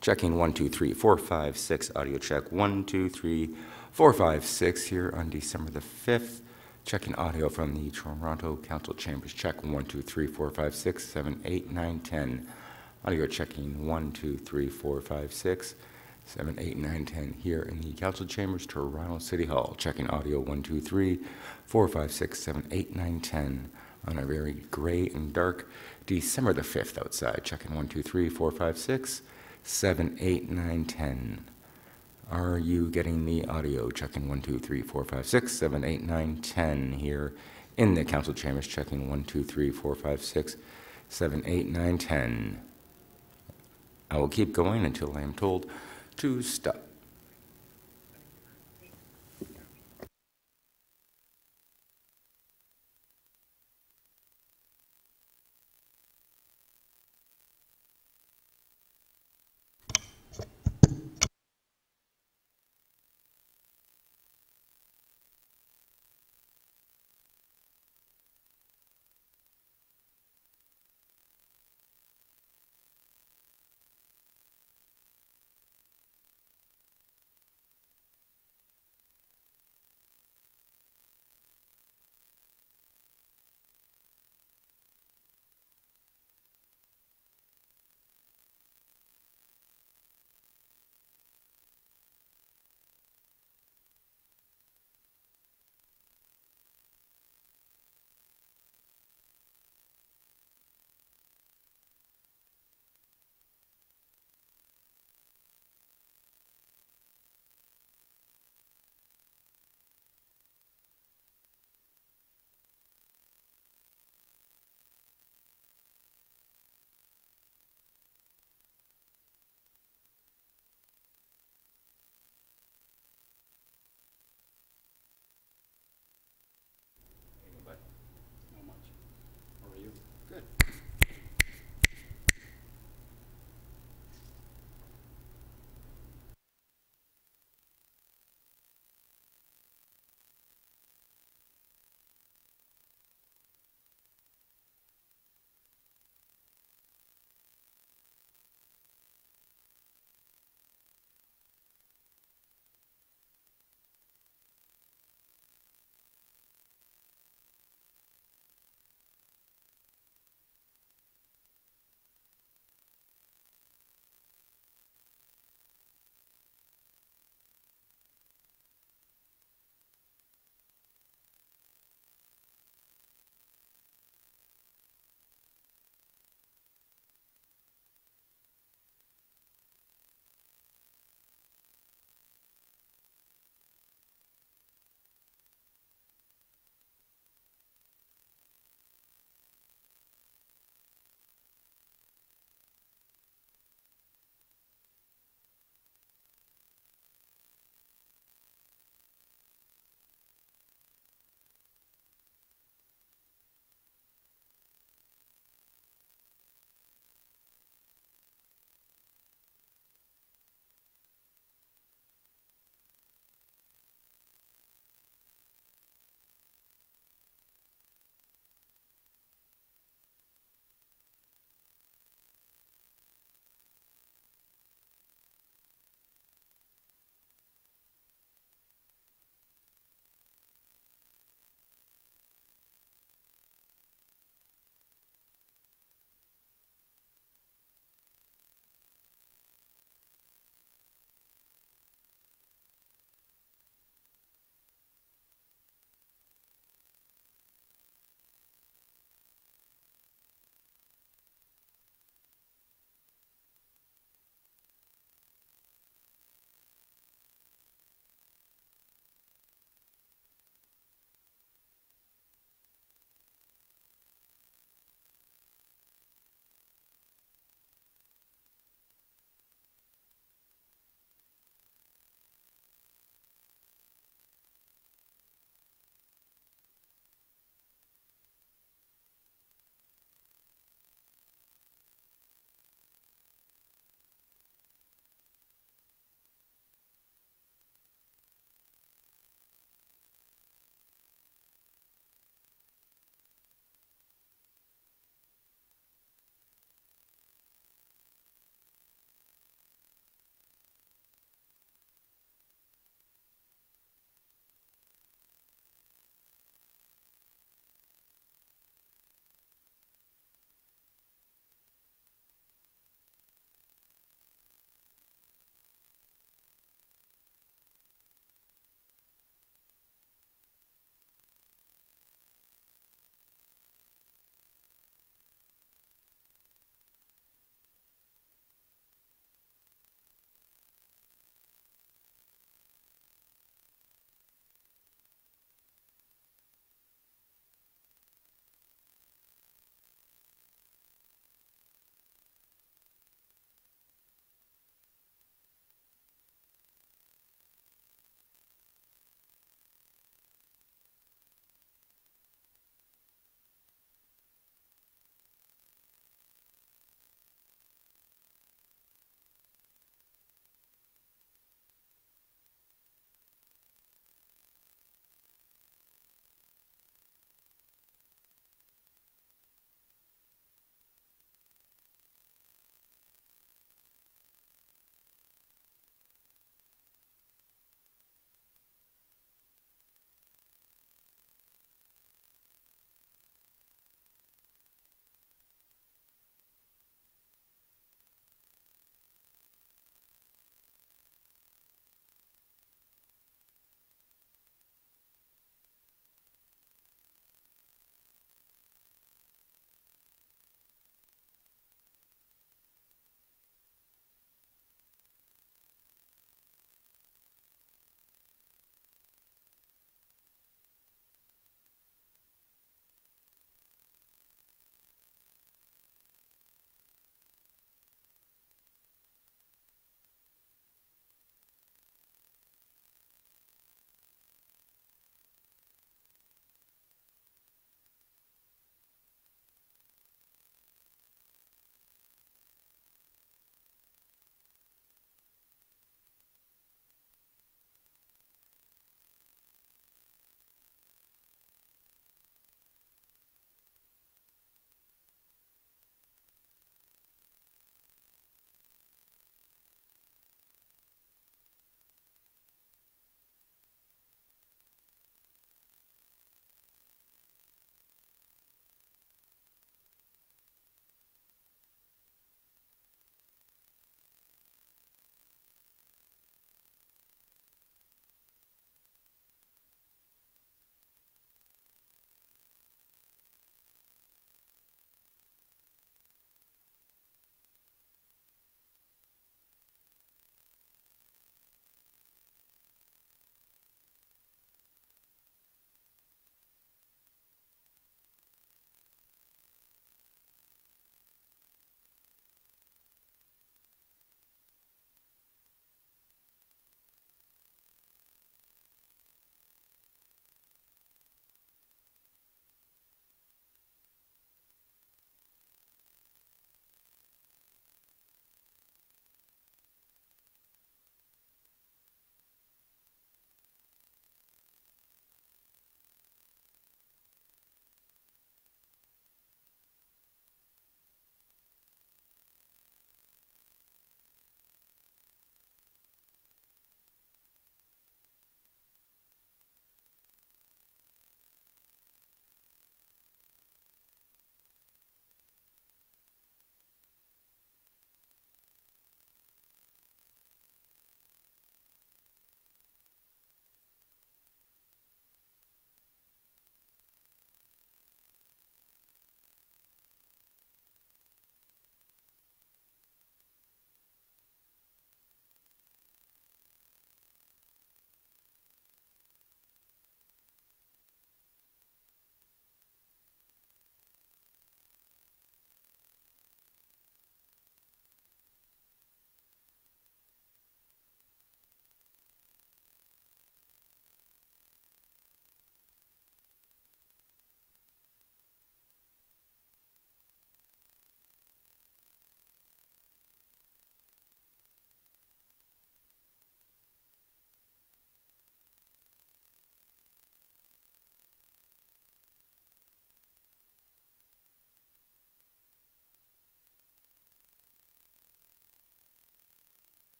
Checking 1, 2, 3, 4, 5, 6. Audio check 1, 2, 3, 4, 5, 6 here on December the 5th. Checking audio from the Toronto Council Chambers. Check 1, 2, 3, 4, 5, 6, 7, 8, 9, 10. Audio checking 1, 2, 3, 4, 5, 6, 7, 8, 9, 10 here in the Council Chambers, Toronto City Hall. Checking audio 1, 2, 3, 4, 5, 6, 7, 8, 9, 10 on a very gray and dark December the 5th outside. Checking 1, 2, 3, 4, 5, 6, 7, 8, 9, 10. Are you getting the audio? Checking 1, 2, 3, 4, 5, 6, 7, 8, 9, 10 here in the Council Chambers. Checking 1, 2, 3, 4, 5, 6, 7, 8, 9, 10. I will keep going until I am told to stop.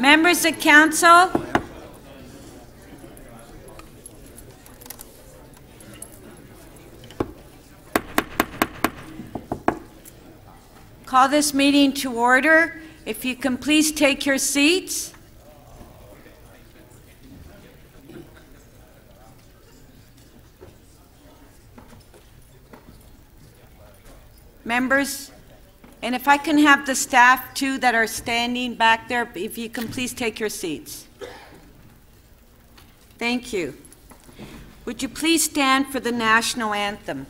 Members of Council, call this meeting to order. If you can please take your seats. Members, and if I can have the staff too that are standing back there, if you can please take your seats. Thank you. Would you please stand for the national anthem?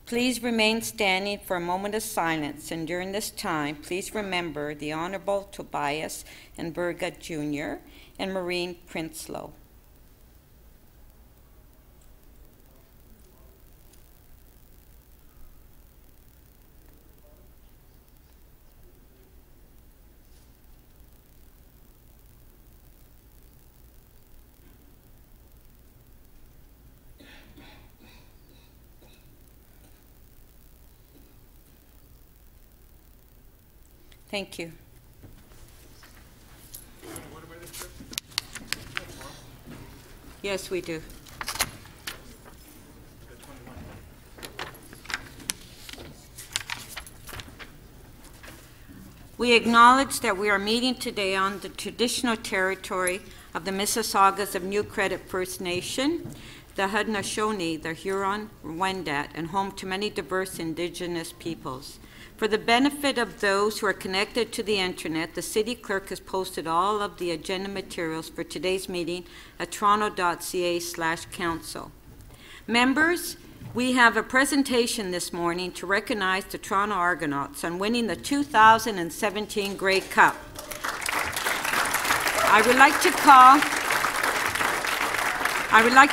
Please remain standing for a moment of silence, and during this time, please remember the Honorable Tobias and Berga Jr. and Maureen Prinsloo. Thank you. Yes, we do. We acknowledge that we are meeting today on the traditional territory of the Mississaugas of New Credit First Nation, the Haudenosaunee, the Huron-Wendat, and home to many diverse Indigenous peoples. For the benefit of those who are connected to the internet, the City Clerk has posted all of the agenda materials for today's meeting at toronto.ca/council. Members, we have a presentation this morning to recognize the Toronto Argonauts on winning the 2017 Grey Cup. I would like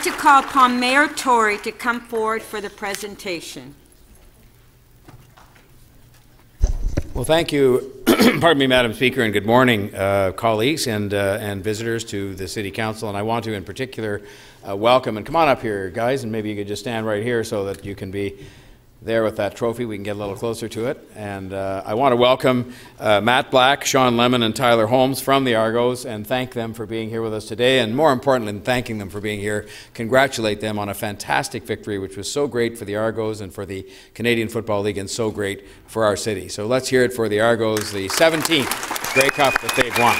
to call upon Mayor Tory to come forward for the presentation. Well, thank you, pardon me, Madam Speaker, and good morning, colleagues and visitors to the City Council. And I want to, in particular, welcome, and come on up here, guys, and maybe you could just stand right here so that you can be there with that trophy. We can get a little closer to it. And I want to welcome Matt Black, Sean Lemon, and Tyler Holmes from the Argos, and thank them for being here with us today. And more importantly than thanking them for being here, congratulate them on a fantastic victory, which was so great for the Argos and for the Canadian Football League, and so great for our city. So let's hear it for the Argos, the 17th Grey Cup that they've won.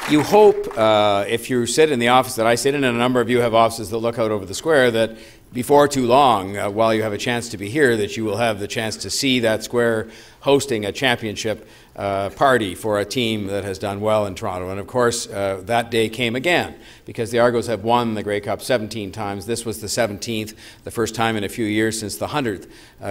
You hope, if you sit in the office that I sit in, and a number of you have offices that look out over the square, that before too long, while you have a chance to be here, that you will have the chance to see that square hosting a championship party for a team that has done well in Toronto. And of course, that day came again, because the Argos have won the Grey Cup 17 times. This was the 17th, the first time in a few years since the 100th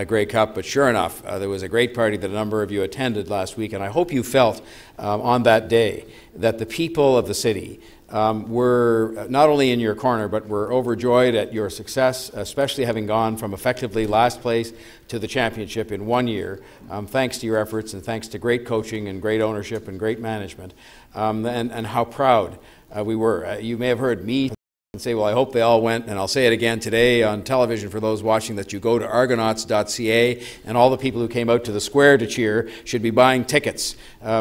Grey Cup. But sure enough, there was a great party that a number of you attended last week, and I hope you felt on that day that the people of the city We're not only in your corner, but we're overjoyed at your success, especially having gone from effectively last place to the championship in 1 year, thanks to your efforts and thanks to great coaching and great ownership and great management, and how proud we were. You may have heard me and say, well, I hope they all went, and I'll say it again today on television for those watching, that you go to argonauts.ca, and all the people who came out to the square to cheer should be buying tickets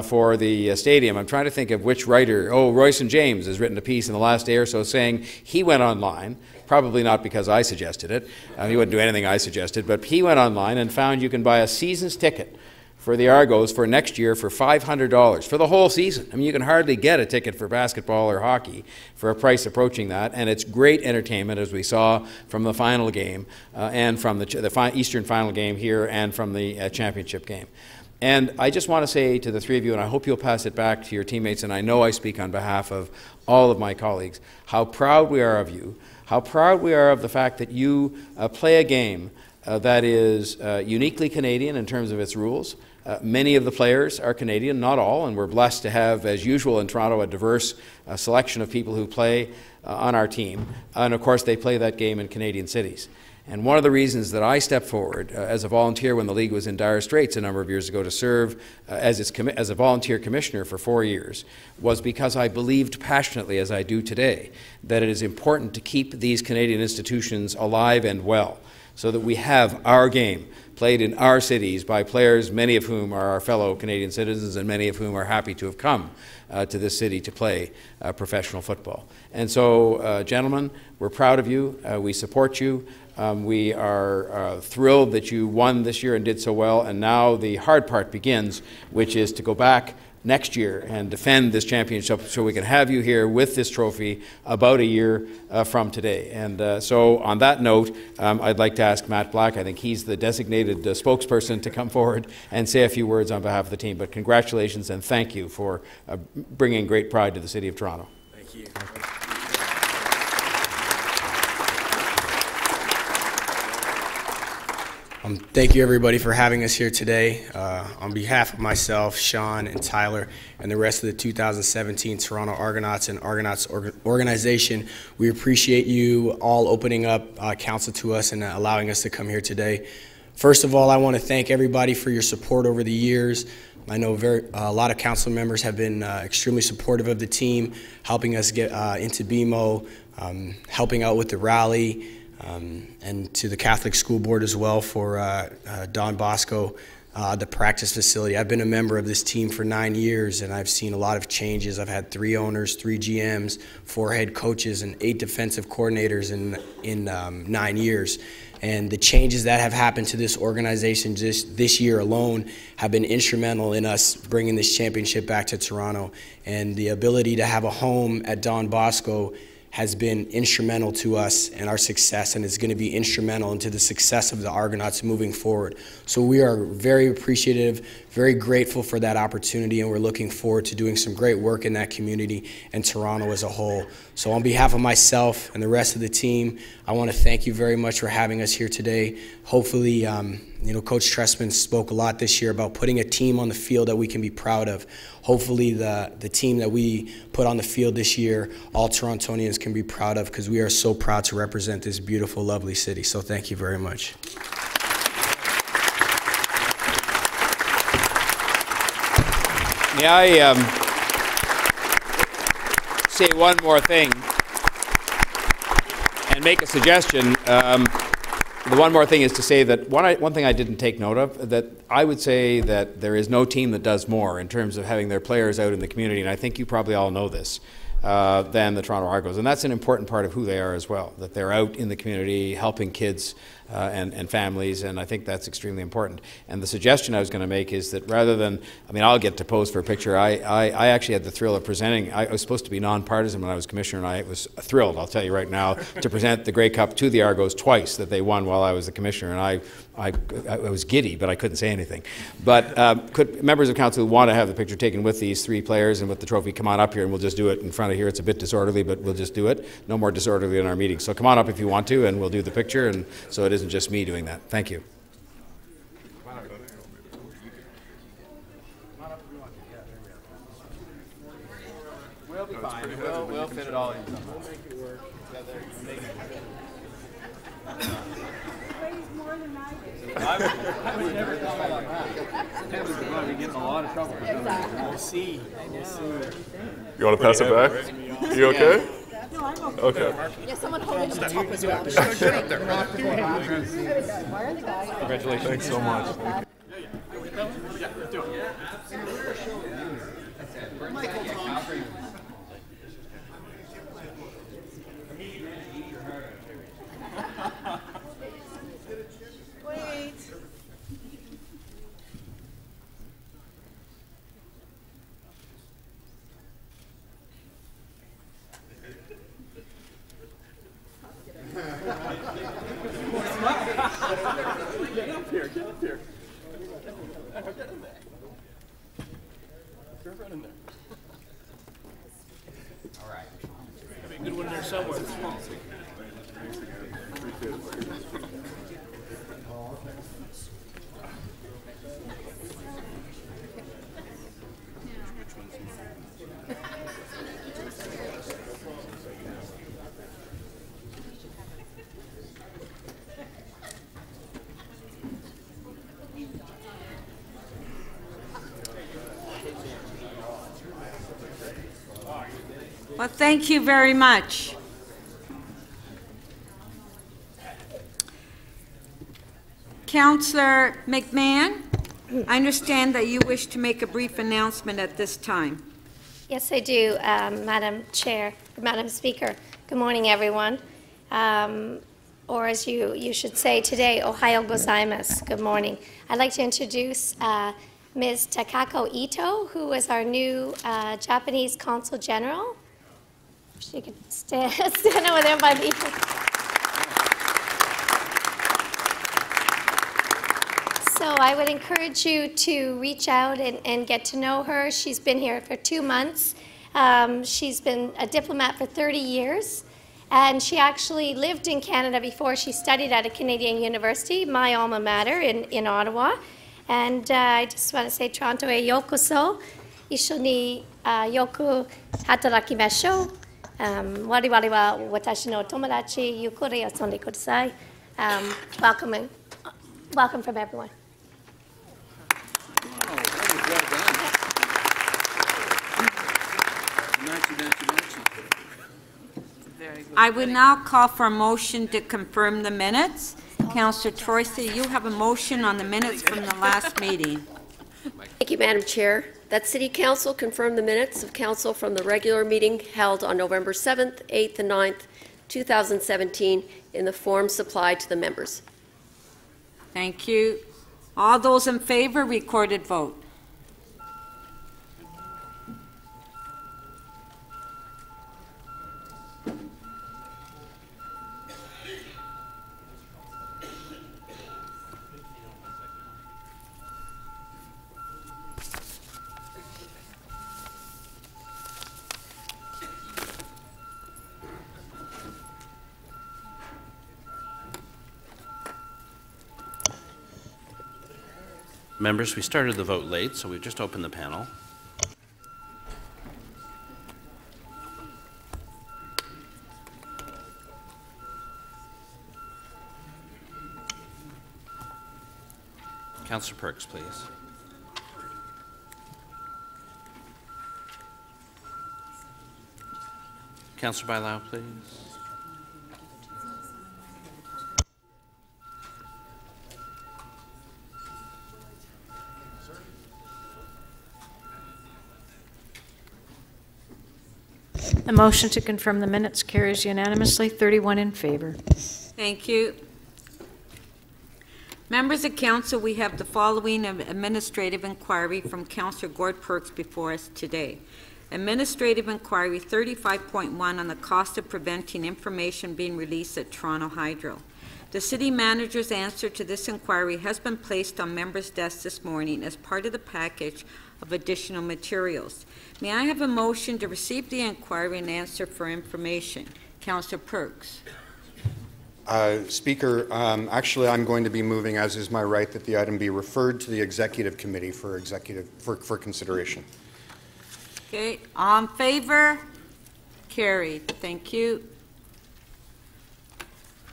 for the stadium. I'm trying to think of which writer. Oh, Royce James has written a piece in the last day or so saying he went online, probably not because I suggested it. He wouldn't do anything I suggested, but he went online and found you can buy a season's ticket for the Argos for next year for $500 for the whole season. I mean, you can hardly get a ticket for basketball or hockey for a price approaching that, and it's great entertainment, as we saw from the final game and from the Eastern final game here and from the championship game. And I just want to say to the three of you, and I hope you'll pass it back to your teammates, and I know I speak on behalf of all of my colleagues, how proud we are of you, how proud we are of the fact that you play a game that is uniquely Canadian in terms of its rules. Many of the players are Canadian, not all, and we're blessed to have, as usual in Toronto, a diverse selection of people who play on our team. And of course, they play that game in Canadian cities. And one of the reasons that I stepped forward as a volunteer when the league was in dire straits a number of years ago to serve as a volunteer commissioner for 4 years was because I believed passionately, as I do today, that it is important to keep these Canadian institutions alive and well so that we have our game played in our cities by players, many of whom are our fellow Canadian citizens and many of whom are happy to have come to this city to play professional football. And so, gentlemen, we're proud of you. We support you. We are thrilled that you won this year and did so well. And now the hard part begins, which is to go back next year and defend this championship so we can have you here with this trophy about a year from today. And so on that note, I'd like to ask Matt Black, I think he's the designated spokesperson, to come forward and say a few words on behalf of the team. But congratulations and thank you for bringing great pride to the City of Toronto. Thank you. Thank you, everybody, for having us here today. On behalf of myself, Sean, and Tyler, and the rest of the 2017 Toronto Argonauts and Argonauts organization, we appreciate you all opening up council to us and allowing us to come here today. First of all, I want to thank everybody for your support over the years. I know a lot of council members have been extremely supportive of the team, helping us get into BMO, helping out with the rally, and to the Catholic School Board as well for Don Bosco, the practice facility. I've been a member of this team for 9 years, and I've seen a lot of changes. I've had 3 owners, 3 GMs, 4 head coaches, and 8 defensive coordinators in 9 years. And the changes that have happened to this organization just this year alone have been instrumental in us bringing this championship back to Toronto. And the ability to have a home at Don Bosco has been instrumental to us and our success, and is going to be instrumental into the success of the Argonauts moving forward. So we are very appreciative, very grateful for that opportunity, and we're looking forward to doing some great work in that community and Toronto as a whole. So on behalf of myself and the rest of the team, I want to thank you very much for having us here today. Hopefully, Coach Trestman spoke a lot this year about putting a team on the field that we can be proud of. Hopefully the team that we put on the field this year, all Torontonians can be proud of, because we are so proud to represent this beautiful, lovely city. So thank you very much. May I say one more thing and make a suggestion? The one more thing is to say that one thing I didn't take note of, that I would say that there is no team that does more in terms of having their players out in the community, and I think you probably all know this, than the Toronto Argos. And that's an important part of who they are as well, that they're out in the community helping kids and families, and I think that's extremely important. And the suggestion I was going to make is that rather than, I'll get to pose for a picture. I actually had the thrill of presenting. I was supposed to be nonpartisan when I was commissioner, and I was thrilled, I'll tell you right now, to present the Grey Cup to the Argos twice that they won while I was the commissioner, and I was giddy, but I couldn't say anything. But could members of council who want to have the picture taken with these 3 players and with the trophy come on up here, and we'll just do it in front of here. It's a bit disorderly, but we'll just do it. No more disorderly in our meetings. So come on up if you want to, and we'll do the picture, and so it isn't just me doing that. Thank you. We'll be fine. We'll fit it all in. I would never comment on that. Tim is going to be getting a lot of trouble for doing that. We'll see. You want to pass it back? You okay? No, I'm okay. Okay. Yeah, someone hold it to the top as well. Congratulations. Thanks so much. Wait. Get up here. Get up here. Get in there. All right. Be a good one there somewhere. Well, thank you very much. Councillor McMahon, I understand that you wish to make a brief announcement at this time. Yes, I do, Madam Chair, Madam Speaker. Good morning, everyone. Or as you should say today, Ohayo gozaimasu. Good morning. I'd like to introduce Ms. Takako Ito, who is our new Japanese Consul General. If she could stand over there by the... So I would encourage you to reach out and get to know her. She's been here for 2 months. She's been a diplomat for 30 years. And she actually lived in Canada before. She studied at a Canadian university, my alma mater in Ottawa. And I just want to say, Toronto e yokoso. Isho ni yoku hatarakimashou. Wari wari wa watashi no tomodachi. Yukuri asonde kudasai. Welcome from everyone. I would now call for a motion to confirm the minutes. Councillor Troisi, you have a motion on the minutes from the last meeting. Thank you, Madam Chair. That City Council confirmed the minutes of Council from the regular meeting held on November 7th, 8th, and 9th, 2017 in the form supplied to the members. Thank you. All those in favor, recorded vote. Members, we started the vote late, so we've just opened the panel. Councillor Perks, please. Councillor Bailao, please. The motion to confirm the minutes carries unanimously, 31 in favor. Thank you. Members of Council, we have the following administrative inquiry from Councillor Gord Perks before us today. Administrative Inquiry 35.1 on the cost of preventing information being released at Toronto Hydro. The City Manager's answer to this inquiry has been placed on members' desks this morning as part of the package of additional materials. May I have a motion to receive the inquiry and answer for information? Councillor Perks. Speaker, actually I'm going to be moving, as is my right, that the item be referred to the Executive Committee for consideration. Okay, all in favor? Carried. Thank you.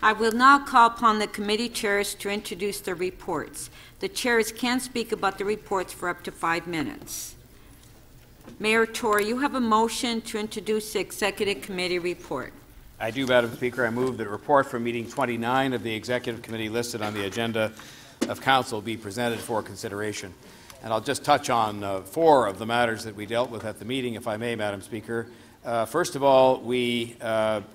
I will now call upon the committee chairs to introduce their reports. The chairs can speak about the reports for up to 5 minutes. Mayor Tory, you have a motion to introduce the executive committee report. I do, Madam Speaker. I move that a report from meeting 29 of the executive committee listed on the agenda of council be presented for consideration. And I'll just touch on 4 of the matters that we dealt with at the meeting, if I may, Madam Speaker. First of all, we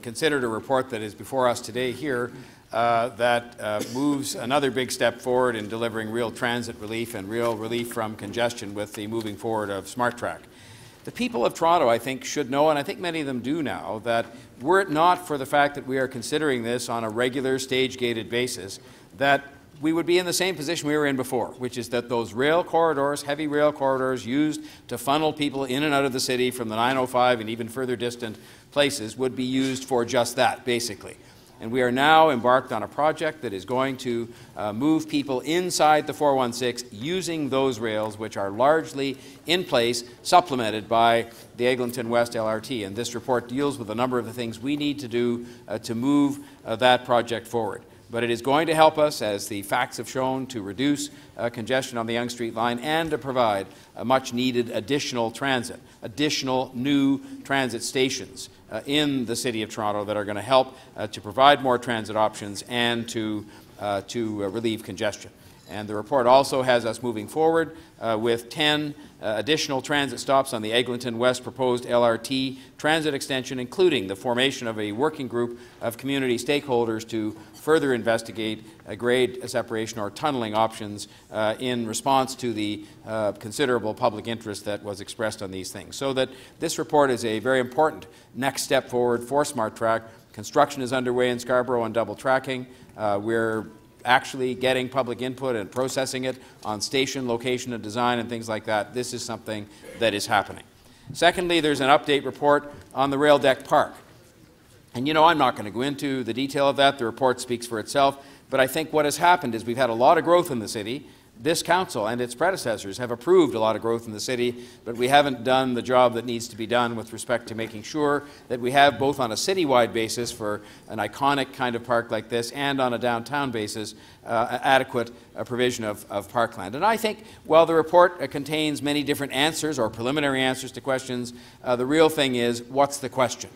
considered a report that is before us today here that moves another big step forward in delivering real transit relief and real relief from congestion with the moving forward of SmartTrack. The people of Toronto, I think, should know, and I think many of them do now, that were it not for the fact that we are considering this on a regular stage-gated basis, that we would be in the same position we were in before, which is that those rail corridors, heavy rail corridors used to funnel people in and out of the city from the 905 and even further distant places would be used for just that, basically. And we are now embarked on a project that is going to move people inside the 416 using those rails, which are largely in place, supplemented by the Eglinton West LRT. And this report deals with a number of the things we need to do to move that project forward. But it is going to help us, as the facts have shown, to reduce congestion on the Yonge Street line and to provide a much-needed additional transit, additional new transit stations in the City of Toronto that are going to help to provide more transit options and to relieve congestion. And the report also has us moving forward with 10 additional transit stops on the Eglinton West proposed LRT transit extension, including the formation of a working group of community stakeholders to further investigate grade separation or tunneling options in response to the considerable public interest that was expressed on these things. So that this report is a very important next step forward for SmartTrack. Construction is underway in Scarborough on double tracking. We're actually getting public input and processing it on station, location, and design and things like that. This is something that is happening. Secondly, there's an update report on the rail deck park. And you know, I'm not going to go into the detail of that. The report speaks for itself. But I think what has happened is we've had a lot of growth in the city. This council and its predecessors have approved a lot of growth in the city, but we haven't done the job that needs to be done with respect to making sure that we have, both on a citywide basis for an iconic kind of park like this and on a downtown basis, adequate provision of parkland. And I think while the report contains many different answers or preliminary answers to questions, the real thing is, what's the question?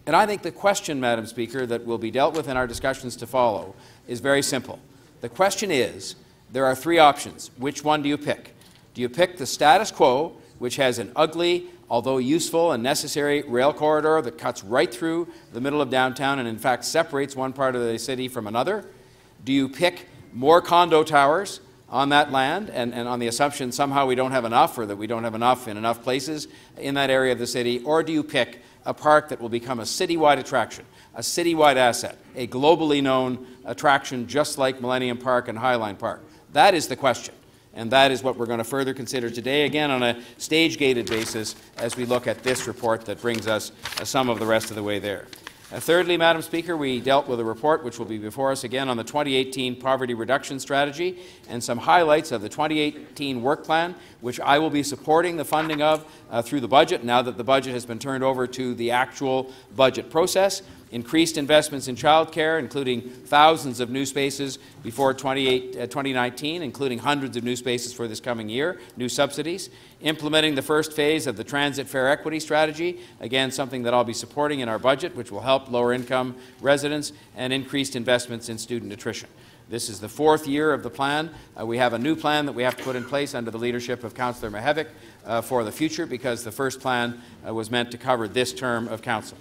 And I think the question, Madam Speaker, that will be dealt with in our discussions to follow is very simple. The question is, there are 3 options. Which one do you pick? Do you pick the status quo, which has an ugly, although useful and necessary rail corridor that cuts right through the middle of downtown and in fact separates one part of the city from another? Do you pick more condo towers on that land and on the assumption somehow we don't have enough, or that we don't have enough in enough places in that area of the city? Or do you pick a park that will become a citywide attraction, a citywide asset, a globally known attraction just like Millennium Park and Highline Park? That is the question, and that is what we're going to further consider today, again on a stage-gated basis, as we look at this report that brings us some of the rest of the way there. Thirdly, Madam Speaker, we dealt with a report which will be before us again on the 2018 Poverty Reduction Strategy and some highlights of the 2018 work plan, which I will be supporting the funding of through the budget, now that the budget has been turned over to the actual budget process. Increased investments in childcare, including thousands of new spaces before 2019, including hundreds of new spaces for this coming year, new subsidies. Implementing the first phase of the transit fare equity strategy, again something that I'll be supporting in our budget, which will help lower income residents, and increased investments in student nutrition. This is the 4th year of the plan. We have a new plan that we have to put in place under the leadership of Councillor Mihevc for the future, because the first plan was meant to cover this term of council.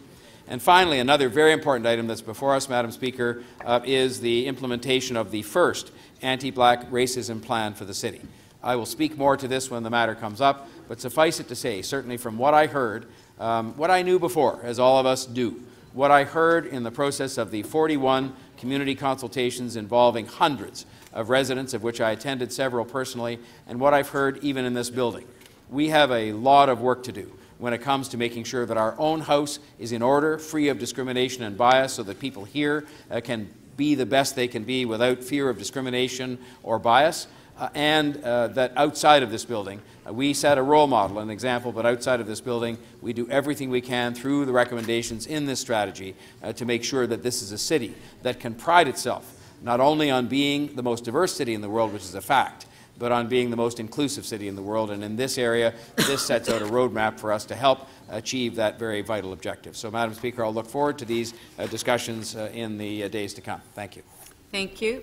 And finally, another very important item that's before us, Madam Speaker, is the implementation of the first anti-black racism plan for the city. I will speak more to this when the matter comes up, but suffice it to say, certainly from what I heard, what I knew before, as all of us do, what I heard in the process of the 41 community consultations involving hundreds of residents, of which I attended several personally, and what I've heard even in this building. We have a lot of work to do when it comes to making sure that our own house is in order, free of discrimination and bias, so that people here can be the best they can be without fear of discrimination or bias. and that outside of this building, we set a role model, an example, but outside of this building, we do everything we can through the recommendations in this strategy to make sure that this is a city that can pride itself not only on being the most diverse city in the world, which is a fact, but on being the most inclusive city in the world. And in this area, this sets out a roadmap for us to help achieve that very vital objective. So, Madam Speaker, I'll look forward to these discussions in the days to come. Thank you. Thank you.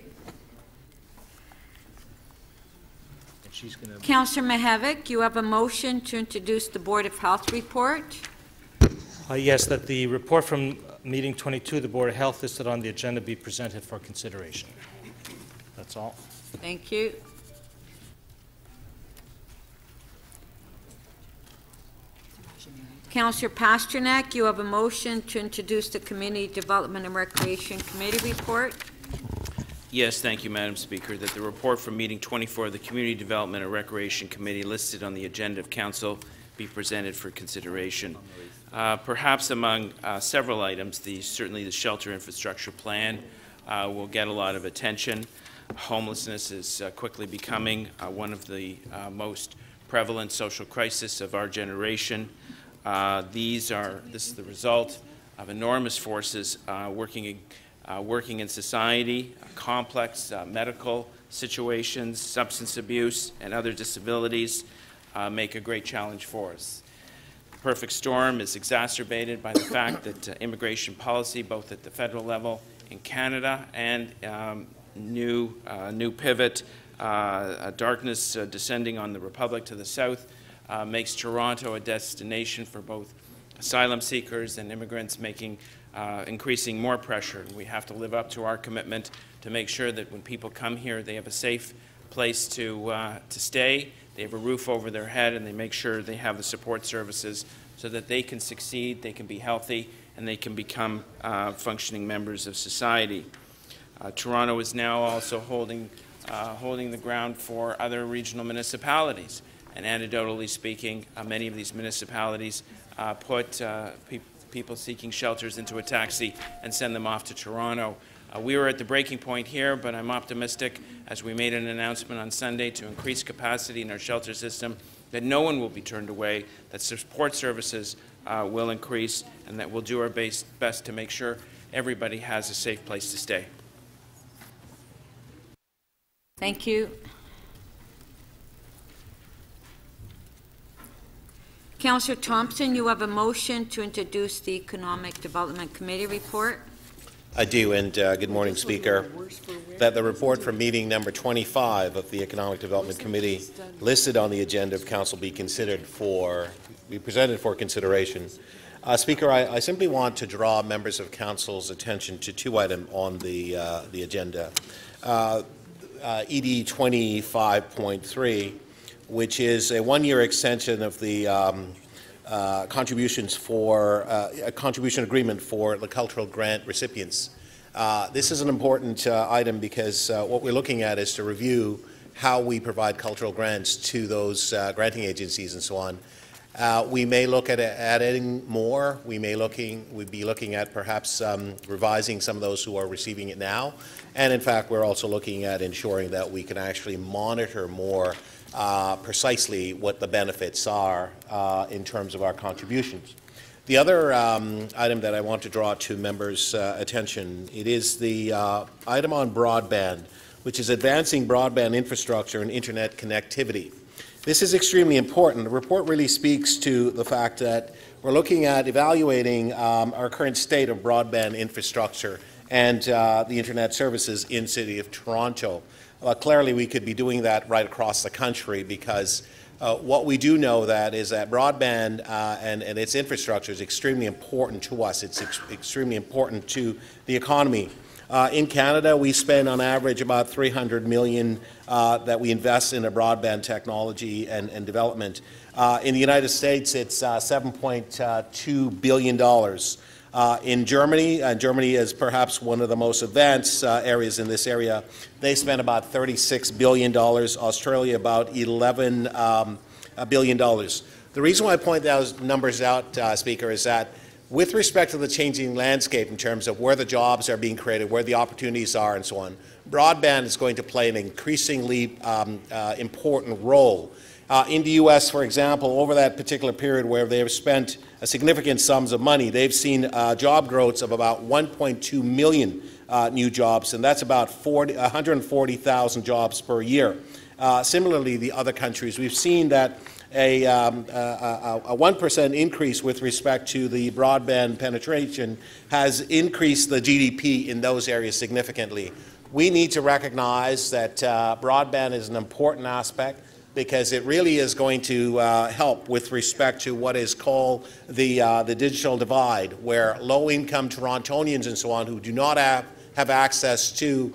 Councillor Mihevc, you have a motion to introduce the Board of Health report. Yes, that the report from meeting 22, the Board of Health listed on the agenda, be presented for consideration. That's all. Thank you. Councillor Pasternak, you have a motion to introduce the Community Development and Recreation Committee report. Yes, thank you, Madam Speaker, that the report from meeting 24 of the Community Development and Recreation Committee listed on the agenda of Council be presented for consideration. Perhaps among several items, certainly the shelter infrastructure plan will get a lot of attention. Homelessness is quickly becoming one of the most prevalent social crises of our generation. This is the result of enormous forces working in society, complex medical situations, substance abuse, and other disabilities make a great challenge for us. The perfect storm is exacerbated by the fact that immigration policy, both at the federal level in Canada and new pivot, darkness descending on the Republic to the south, makes Toronto a destination for both asylum seekers and immigrants, increasing more pressure. We have to live up to our commitment to make sure that when people come here, they have a safe place to stay, they have a roof over their head, and they make sure they have the support services so that they can succeed, they can be healthy, and they can become functioning members of society. Toronto is now also holding the ground for other regional municipalities. And anecdotally speaking, many of these municipalities put people seeking shelters into a taxi and send them off to Toronto. We were at the breaking point here, but I'm optimistic, as we made an announcement on Sunday to increase capacity in our shelter system, that no one will be turned away, that support services will increase, and that we'll do our best to make sure everybody has a safe place to stay. Thank you. Councillor Thompson, you have a motion to introduce the Economic Development Committee report. I do, and good morning, Speaker. That the report from meeting number 25 of the Economic Development Committee listed on the agenda of Council be presented for consideration. Speaker, I simply want to draw members of Council's attention to two items on the agenda. ED 25.3, which is a one-year extension of the contribution agreement for the cultural grant recipients. This is an important item because what we're looking at is to review how we provide cultural grants to those granting agencies and so on. We may look at adding more. We'd be looking at perhaps revising some of those who are receiving it now. And in fact, we're also looking at ensuring that we can actually monitor more precisely what the benefits are in terms of our contributions. The other item that I want to draw to members' attention, it is the item on broadband, which is advancing broadband infrastructure and internet connectivity. This is extremely important. The report really speaks to the fact that we're looking at evaluating our current state of broadband infrastructure and the internet services in the City of Toronto. Clearly, we could be doing that right across the country because what we do know is that broadband and its infrastructure is extremely important to us. It's extremely important to the economy. In Canada, we spend on average about $300 million that we invest in a broadband technology and development. In the United States, it's $7.2 billion. In Germany, and Germany is perhaps one of the most advanced areas in this area, they spend about $36 billion, Australia about $11 billion. The reason why I point those numbers out, Speaker, is that with respect to the changing landscape in terms of where the jobs are being created, where the opportunities are and so on, broadband is going to play an increasingly important role. In the U.S., for example, over that particular period where they have spent significant sums of money, they've seen job growths of about 1.2 million new jobs, and that's about 140,000 jobs per year. Similarly, the other countries, we've seen that a 1% increase with respect to the broadband penetration has increased the GDP in those areas significantly. We need to recognize that broadband is an important aspect, because it really is going to help with respect to what is called the digital divide, where low-income Torontonians and so on who do not have access to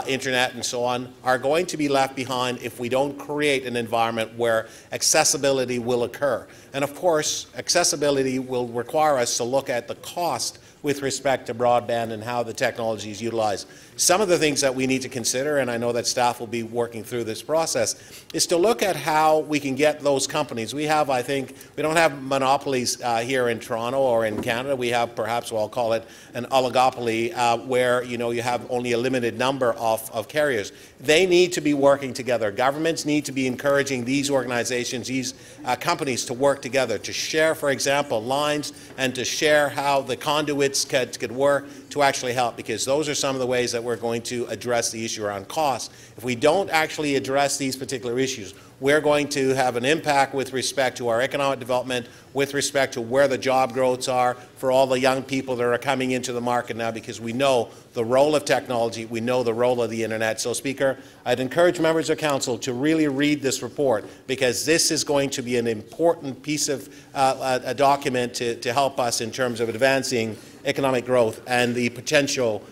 internet and so on are going to be left behind if we don't create an environment where accessibility will occur. And of course, accessibility will require us to look at the cost with respect to broadband and how the technology is utilized. Some of the things that we need to consider, and I know that staff will be working through this process, is to look at how we can get those companies. We have, I think, we don't have monopolies here in Toronto or in Canada. We have perhaps, well, I'll call it an oligopoly, where you have only a limited number of carriers. They need to be working together. Governments need to be encouraging these organizations, these companies to work together, to share, for example, lines, and to share how the conduits could work to actually help, because those are some of the ways that we're going to address the issue around cost. If we don't actually address these particular issues, we're going to have an impact with respect to our economic development, with respect to where the job growths are for all the young people that are coming into the market now, because we know the role of technology, we know the role of the internet. So, Speaker, I'd encourage members of Council to really read this report, because this is going to be an important piece of a document to help us in terms of advancing economic growth and the potential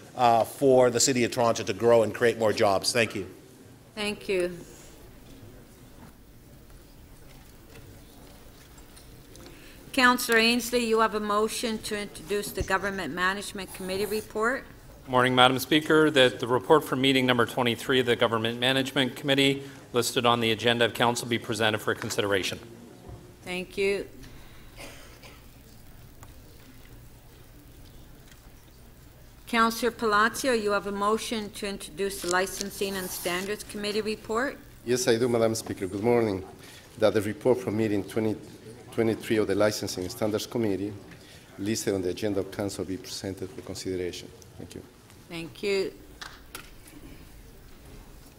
for the City of Toronto to grow and create more jobs. Thank you. Thank you. Councillor Ainsley, you have a motion to introduce the Government Management Committee report. Morning, Madam Speaker. That the report from meeting number 23 of the Government Management Committee listed on the agenda of Council be presented for consideration. Thank you. Councillor Palacio, you have a motion to introduce the Licensing and Standards Committee report. Yes, I do, Madam Speaker. Good morning. That the report from meeting 23 of the Licensing and Standards Committee listed on the agenda of Council be presented for consideration. Thank you. Thank you.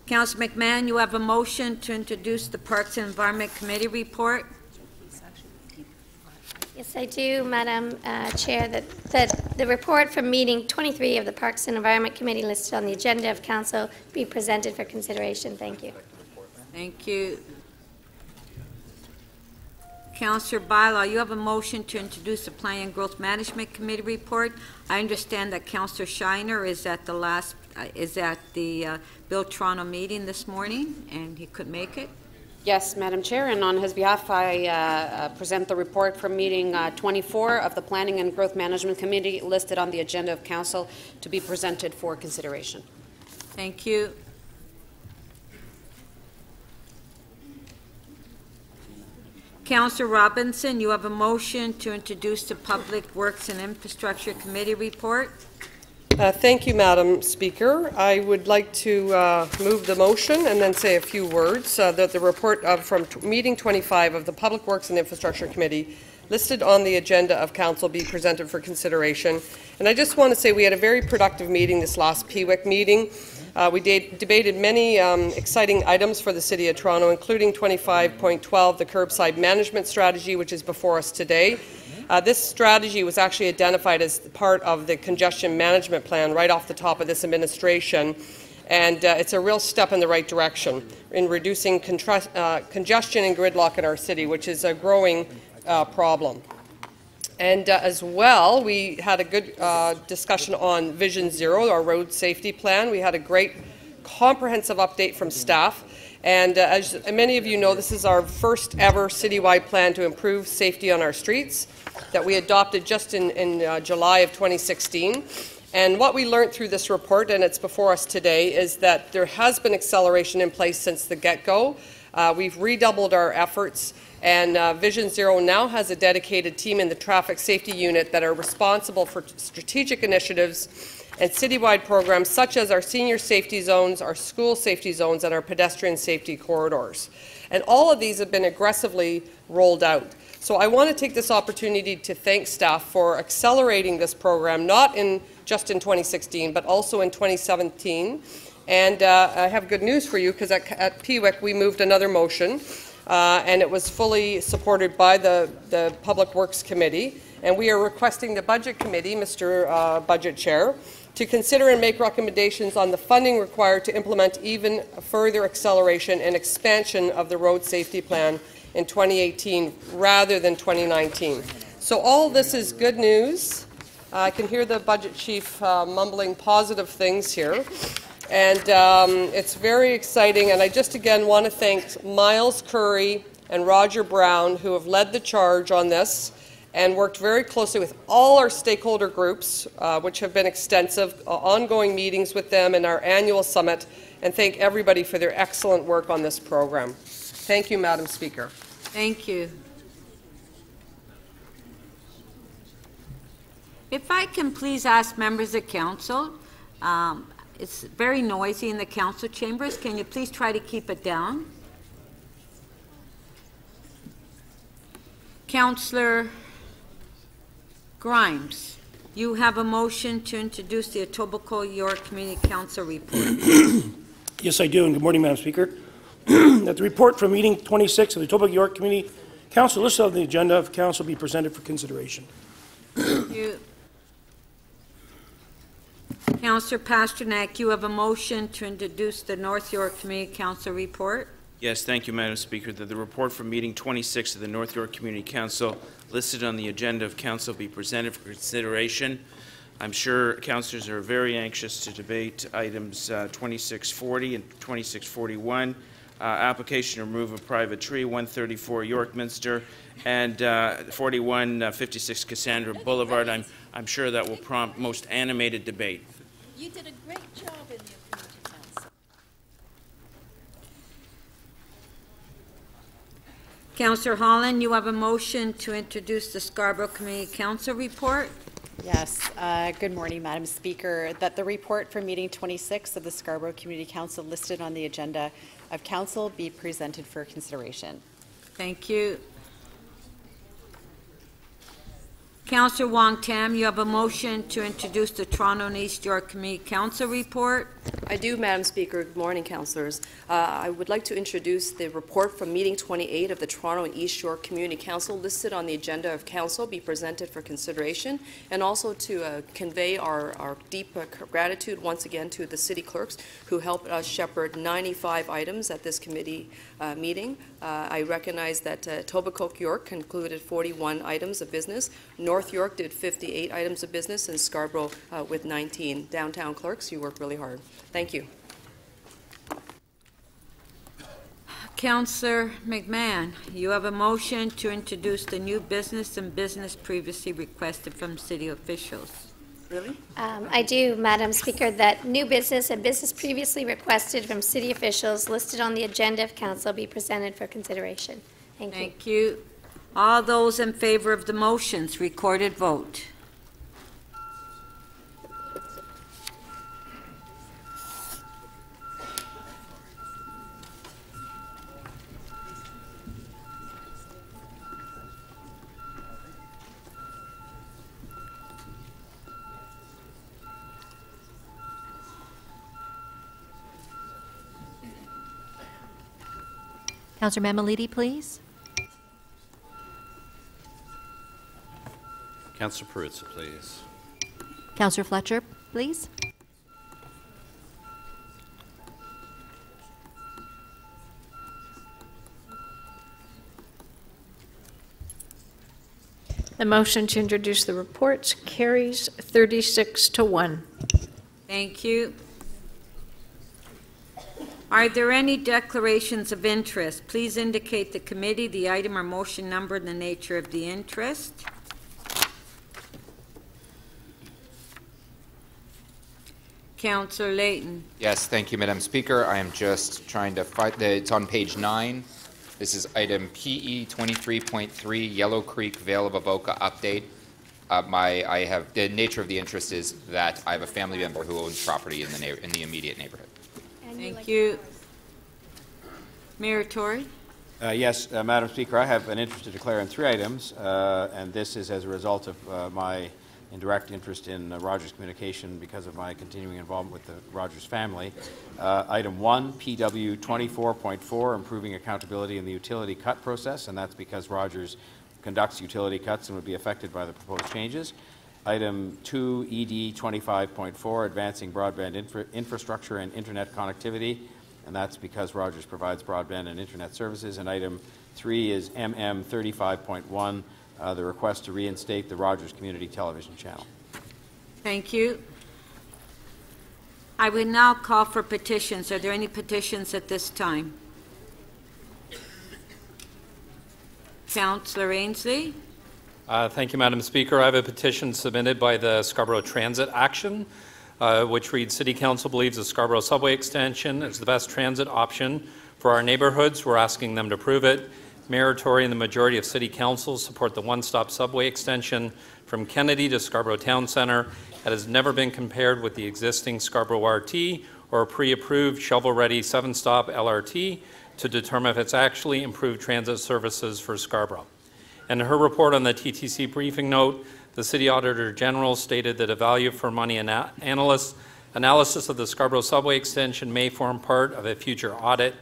Councillor McMahon, you have a motion to introduce the Parks and Environment Committee report. Yes, I do, Madam Chair, that the report from meeting 23 of the Parks and Environment Committee listed on the agenda of Council be presented for consideration. Thank you. Thank you. Councillor Bylaw, you have a motion to introduce the Planning and Growth Management Committee report. I understand that Councillor Shiner is at the Build Toronto meeting this morning, and he couldn't make it. Yes, Madam Chair, and on his behalf, I present the report from meeting 24 of the Planning and Growth Management Committee listed on the agenda of Council to be presented for consideration. Thank you. Councillor Robinson, you have a motion to introduce the Public Works and Infrastructure Committee report. Thank you, Madam Speaker. I would like to move the motion and then say a few words that the report from meeting 25 of the Public Works and Infrastructure Committee listed on the agenda of Council be presented for consideration. And I just want to say we had a very productive meeting this last PWIC meeting. We debated many exciting items for the City of Toronto, including 25.12, the curbside management strategy, which is before us today. This strategy was actually identified as part of the congestion management plan right off the top of this administration, and it's a real step in the right direction in reducing congestion and gridlock in our city, which is a growing problem. And as well, we had a good discussion on Vision Zero, our road safety plan. We had a great comprehensive update from staff. And as many of you know, this is our first ever citywide plan to improve safety on our streets that we adopted just in July of 2016. And what we learned through this report, and it's before us today, is that there has been acceleration in place since the get-go. We've redoubled our efforts, and Vision Zero now has a dedicated team in the Traffic Safety Unit that are responsible for strategic initiatives and citywide programs such as our senior safety zones, our school safety zones, and our pedestrian safety corridors. And all of these have been aggressively rolled out. So I want to take this opportunity to thank staff for accelerating this program, not just in 2016, but also in 2017. And I have good news for you, because at PWIC we moved another motion, and it was fully supported by the Public Works Committee. And we are requesting the Budget Committee, Mr. Budget Chair, to consider and make recommendations on the funding required to implement even further acceleration and expansion of the road safety plan in 2018 rather than 2019. So all this is good news. I can hear the Budget Chief mumbling positive things here. And it's very exciting. And I just again want to thank Miles Curry and Roger Brown, who have led the charge on this and worked very closely with all our stakeholder groups, which have been extensive, ongoing meetings with them in our annual summit, and thank everybody for their excellent work on this program. Thank you, Madam Speaker. Thank you. If I can please ask members of council, it's very noisy in the council chambers. Can you please try to keep it down? Councillor Grimes, you have a motion to introduce the Etobicoke York Community Council report. Yes, I do, and good morning, Madam Speaker. That the report from meeting 26 of the Etobicoke York Community Council listed on the agenda of council be presented for consideration. Thank you. Councillor Pasternak, you have a motion to introduce the North York Community Council report. Yes, thank you, Madam Speaker, that the report from meeting 26 of the North York Community Council listed on the agenda of council be presented for consideration. I'm sure councillors are very anxious to debate items 2640 and 2641, application to remove a private tree, 134 Yorkminster, and 4156 Cassandra Boulevard. I'm sure that will prompt most animated debate. You did a great job in your community council. Councillor Holland, you have a motion to introduce the Scarborough Community Council report. Yes. Good morning, Madam Speaker. That the report for meeting 26 of the Scarborough Community Council listed on the agenda of council be presented for consideration. Thank you. Councillor Wong Tam, you have a motion to introduce the Toronto and East York Community Council report. I do, Madam Speaker. Good morning, councillors. I would like to introduce the report from meeting 28 of the Toronto and East York Community Council listed on the agenda of council be presented for consideration, and also to convey our deep gratitude once again to the city clerks who helped us shepherd 95 items at this committee meeting. I recognize that Etobicoke York concluded 41 items of business. North York did 58 items of business, and Scarborough with 19. Downtown clerks, you worked really hard. Thank you. Councillor McMahon, you have a motion to introduce the new business and business previously requested from city officials. Really? I do, Madam Speaker, that new business and business previously requested from city officials listed on the agenda of council be presented for consideration. Thank you. Thank you. All those in favor of the motions, recorded vote. Councillor Mamalidi, please. Councillor Peruzza, please. Councillor Fletcher, please. The motion to introduce the reports carries 36-1. Thank you. Are there any declarations of interest? Please indicate the committee, the item or motion number, and the nature of the interest. Councillor Layton. Yes, thank you, Madam Speaker. I am just trying to find it's on page 9. This is item PE 23.3, Yellow Creek Vale of Avoca update. The nature of the interest is that I have a family member who owns property in the immediate neighborhood. Thank you. Mayor Tory? Yes, Madam Speaker, I have an interest to declare on 3 items, and this is as a result of my indirect interest in Rogers Communication because of my continuing involvement with the Rogers family. Item 1, PW 24.4, improving accountability in the utility cut process, and that's because Rogers conducts utility cuts and would be affected by the proposed changes. Item 2, ED 25.4, advancing broadband infrastructure and internet connectivity, and that's because Rogers provides broadband and internet services. And item 3 is MM 35.1, the request to reinstate the Rogers Community Television Channel. Thank you. I will now call for petitions. Are there any petitions at this time? Councillor Ainsley? Thank you, Madam Speaker. I have a petition submitted by the Scarborough Transit Action, which reads, City Council believes the Scarborough Subway Extension is the best transit option for our neighbourhoods. We're asking them to prove it. Mayor Tory and the majority of City Council support the one-stop subway extension from Kennedy to Scarborough Town Centre. It has never been compared with the existing Scarborough RT or a pre-approved shovel-ready 7-stop LRT to determine if it's actually improved transit services for Scarborough. In her report on the TTC briefing note, the City Auditor General stated that a value for money analysis of the Scarborough Subway Extension may form part of a future audit.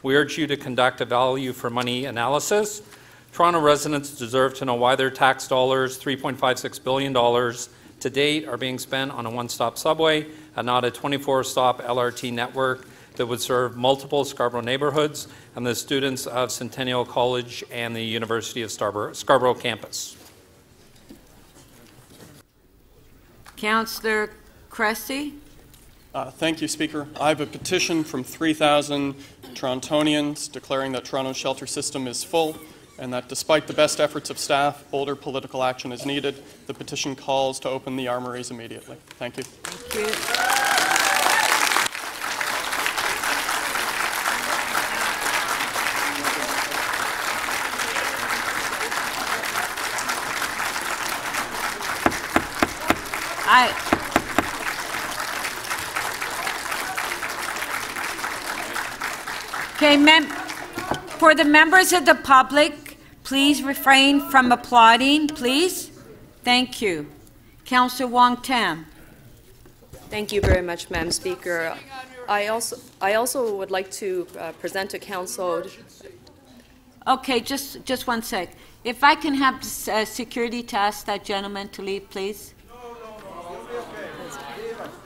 We urge you to conduct a value for money analysis. Toronto residents deserve to know why their tax dollars, $3.56 billion to date, are being spent on a one-stop subway and not a 24-stop LRT network that would serve multiple Scarborough neighbourhoods and the students of Centennial College and the University of Scarborough campus. Councillor Cressy? Thank you, Speaker. I have a petition from 3,000 Torontonians declaring that Toronto's shelter system is full and that despite the best efforts of staff, bolder political action is needed. The petition calls to open the armories immediately. Thank you. Thank you. Okay, for the members of the public, please refrain from applauding, please. Thank you. Councillor Wong Tam. Thank you very much, Madam Speaker. I also would like to present to Council. Okay, just one sec. If I can have security task that gentleman to leave, please.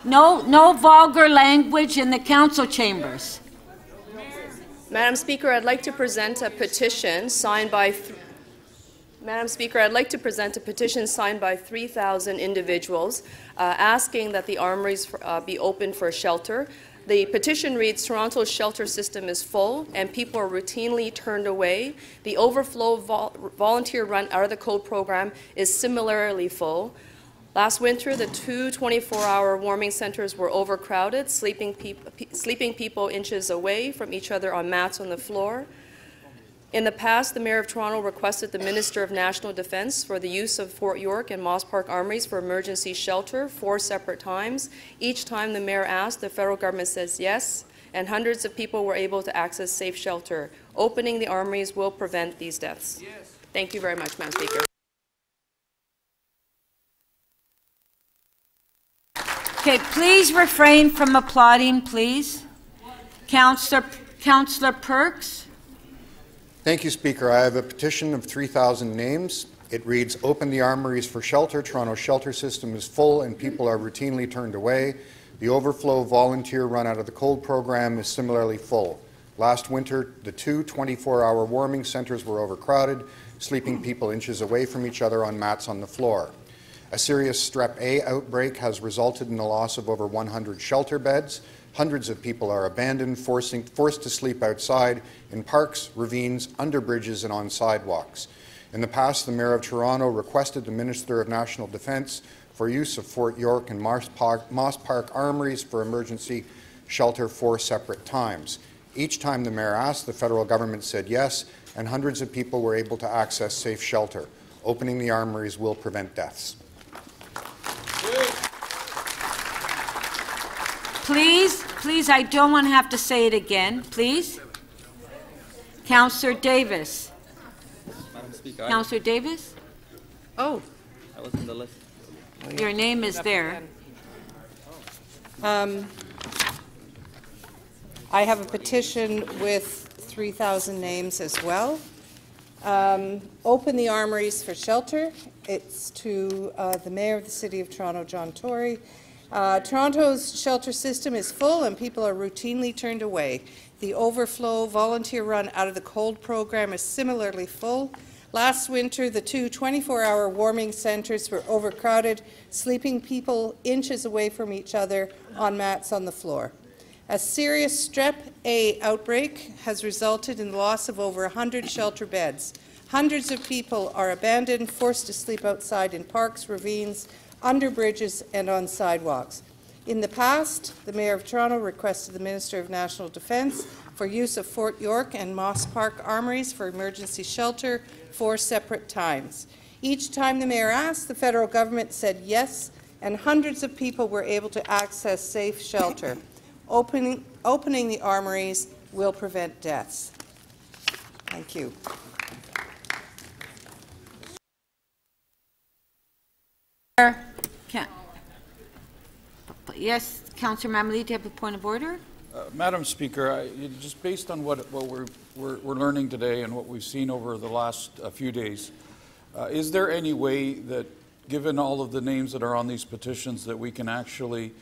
No vulgar language in the council chambers. Madam Speaker, I'd like to present a petition signed by Madam Speaker, I'd like to present a petition signed by 3,000 individuals asking that the armories be open for shelter. The petition reads, Toronto's shelter system is full and people are routinely turned away. The overflow volunteer run out of the code program is similarly full. Last winter, the 2 24-hour warming centers were overcrowded, sleeping people inches away from each other on mats on the floor. In the past, the Mayor of Toronto requested the Minister of National Defence for the use of Fort York and Moss Park armories for emergency shelter 4 separate times. Each time the Mayor asked, the federal government says yes, and hundreds of people were able to access safe shelter. Opening the armories will prevent these deaths. Yes. Thank you very much, Madam Speaker. Okay, please refrain from applauding, please. Councillor Perks. Thank you, Speaker. I have a petition of 3,000 names. It reads, open the armories for shelter. Toronto's shelter system is full and people are routinely turned away. The overflow volunteer run out of the cold program is similarly full. Last winter, the 2 24-hour warming centers were overcrowded, sleeping people inches away from each other on mats on the floor. A serious Strep A outbreak has resulted in the loss of over 100 shelter beds. Hundreds of people are abandoned, forced to sleep outside in parks, ravines, under bridges, and on sidewalks. In the past, the Mayor of Toronto requested the Minister of National Defence for use of Fort York and Moss Park armories for emergency shelter 4 separate times. Each time the Mayor asked, the federal government said yes, and hundreds of people were able to access safe shelter. Opening the armories will prevent deaths. Please, I don't want to have to say it again. Please. Councillor Davis. Madam Speaker. Councillor Davis? Oh. I was in the list. Your name is there. I have a petition with 3,000 names as well. Open the armories for shelter. It's to the Mayor of the City of Toronto, John Tory. Toronto's shelter system is full and people are routinely turned away. The overflow volunteer run out of the cold program is similarly full. Last winter, the two 24-hour warming centres were overcrowded, sleeping people inches away from each other on mats on the floor. A serious Strep A outbreak has resulted in the loss of over 100 shelter beds. Hundreds of people are abandoned, forced to sleep outside in parks, ravines, under bridges, and on sidewalks. In the past, the Mayor of Toronto requested the Minister of National Defence for use of Fort York and Moss Park armories for emergency shelter 4 separate times. Each time the Mayor asked, the federal government said yes, and hundreds of people were able to access safe shelter. Opening the armories will prevent deaths. Thank you. Yes, Councillor Mamaley, do you have a point of order? Madam Speaker, just based on what we're learning today and what we've seen over the last few days, is there any way that, given all of the names that are on these petitions, that we can actually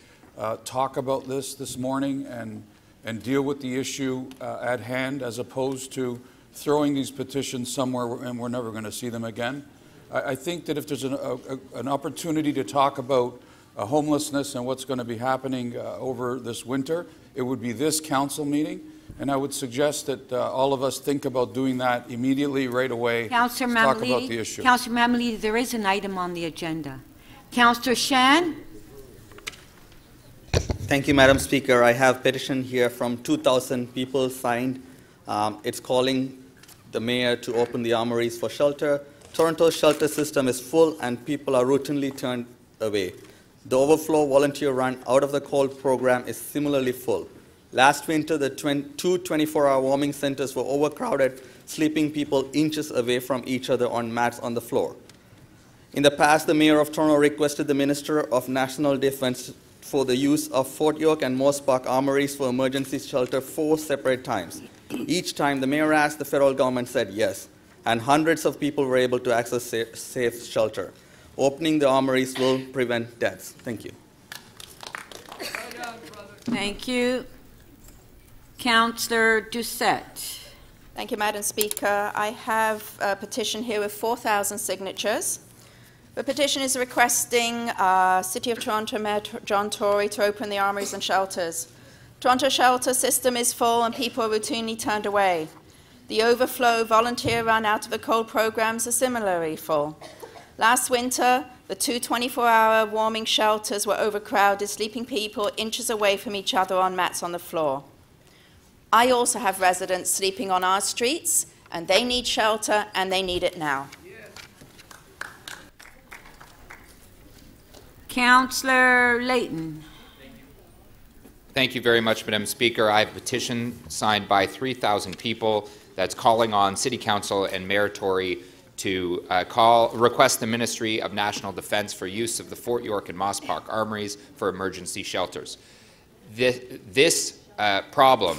talk about this morning and deal with the issue at hand, as opposed to throwing these petitions somewhere and we're never going to see them again? I think that if there's an opportunity to talk about homelessness and what's going to be happening over this winter, it would be this council meeting, and I would suggest that all of us think about doing that immediately, right away. Councillor Talk about the issue. Councillor Mamaley, there is an item on the agenda. Councillor Shan? Thank you, Madam Speaker. I have petition here from 2,000 people signed. It's calling the mayor to open the armories for shelter. Toronto's shelter system is full and people are routinely turned away. The overflow volunteer run out of the cold program is similarly full. Last winter, the two 24-hour warming centers were overcrowded, sleeping people inches away from each other on mats on the floor. In the past, the Mayor of Toronto requested the Minister of National Defence for the use of Fort York and Moss Park armories for emergency shelter 4 separate times. Each time the Mayor asked, the federal government said yes, and hundreds of people were able to access safe shelter. Opening the armories will prevent deaths. Thank you. Thank you. Councillor Doucette. Thank you, Madam Speaker. I have a petition here with 4,000 signatures. The petition is requesting City of Toronto Mayor John Tory to open the armories and shelters. Toronto's shelter system is full and people are routinely turned away. The overflow volunteer run out of the cold programs are similarly full. Last winter, the two 24-hour warming shelters were overcrowded, sleeping people inches away from each other on mats on the floor. I also have residents sleeping on our streets, and they need shelter, and they need it now. Councillor Layton. Thank you very much, Madam Speaker. I have a petition signed by 3,000 people that's calling on City Council and Mayor Tory to request the Ministry of National Defence for use of the Fort York and Moss Park armories for emergency shelters. This problem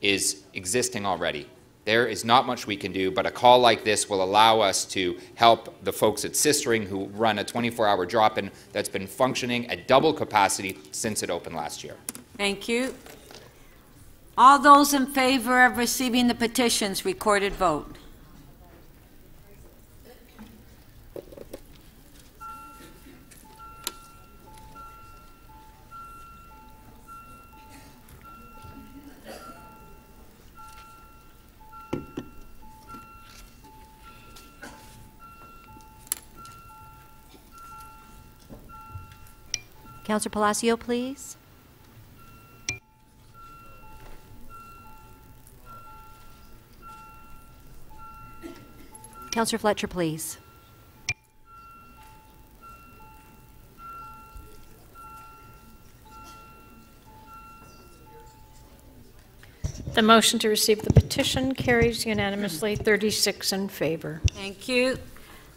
is existing already. There is not much we can do, but a call like this will allow us to help the folks at Sistering who run a 24-hour drop-in that's been functioning at double capacity since it opened last year. Thank you. All those in favor of receiving the petitions, recorded vote. Councillor Palacio, please. Councillor Fletcher, please. The motion to receive the petition carries unanimously, 36 in favor. Thank you.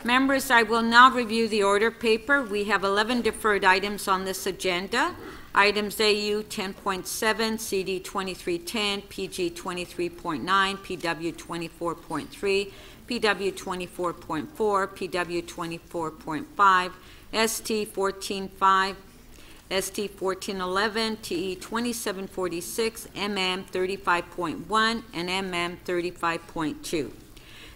Members, I will now review the order paper. We have 11 deferred items on this agenda. Items AU 10.7, CD 2310, PG 23.9, PW 24.3, PW 24.4, PW 24.5, ST 14.5, ST 1411, TE 2746, MM 35.1, and MM 35.2.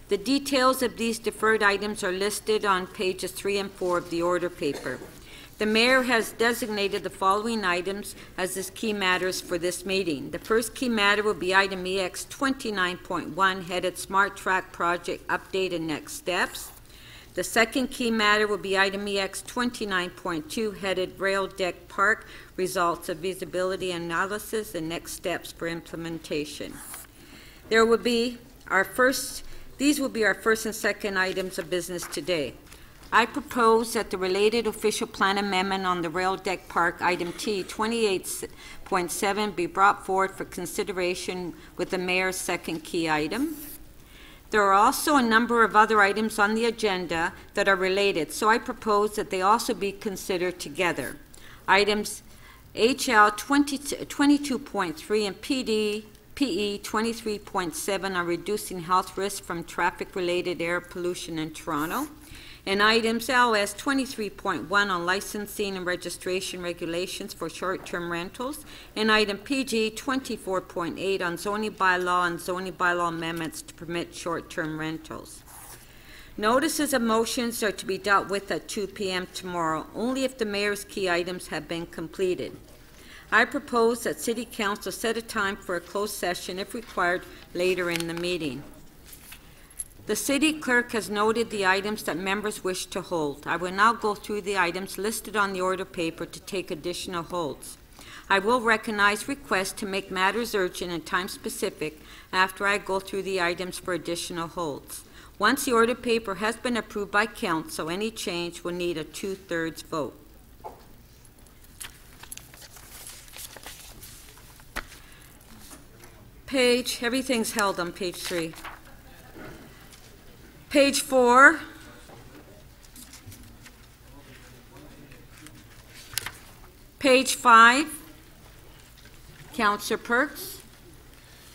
The details of these deferred items are listed on pages 3 and 4 of the order paper. The mayor has designated the following items as his key matters for this meeting. The first key matter will be item EX 29.1, headed Smart Track Project Update and Next Steps. The second key matter will be item EX 29.2, headed Rail Deck Park, Results of Feasibility Analysis and Next Steps for Implementation. These will be our first and second items of business today. I propose that the related official plan amendment on the Rail Deck Park, item T 28.7, be brought forward for consideration with the mayor's second key item. There are also a number of other items on the agenda that are related, so I propose that they also be considered together. Items HL 22.3 and PE 23.7 are reducing health risks from traffic-related air pollution in Toronto. And items LS 23.1 on licensing and registration regulations for short-term rentals, and item PG 24.8 on zoning bylaw and zoning bylaw amendments to permit short-term rentals. Notices of motions are to be dealt with at 2 p.m. tomorrow, only if the mayor's key items have been completed. I propose that City Council set a time for a closed session if required later in the meeting. The city clerk has noted the items that members wish to hold. I will now go through the items listed on the order paper to take additional holds. I will recognize requests to make matters urgent and time-specific after I go through the items for additional holds. Once the order paper has been approved by council, any change will need a 2/3 vote. Everything's held on page 3. Page 4. Page 5. Councillor Perks.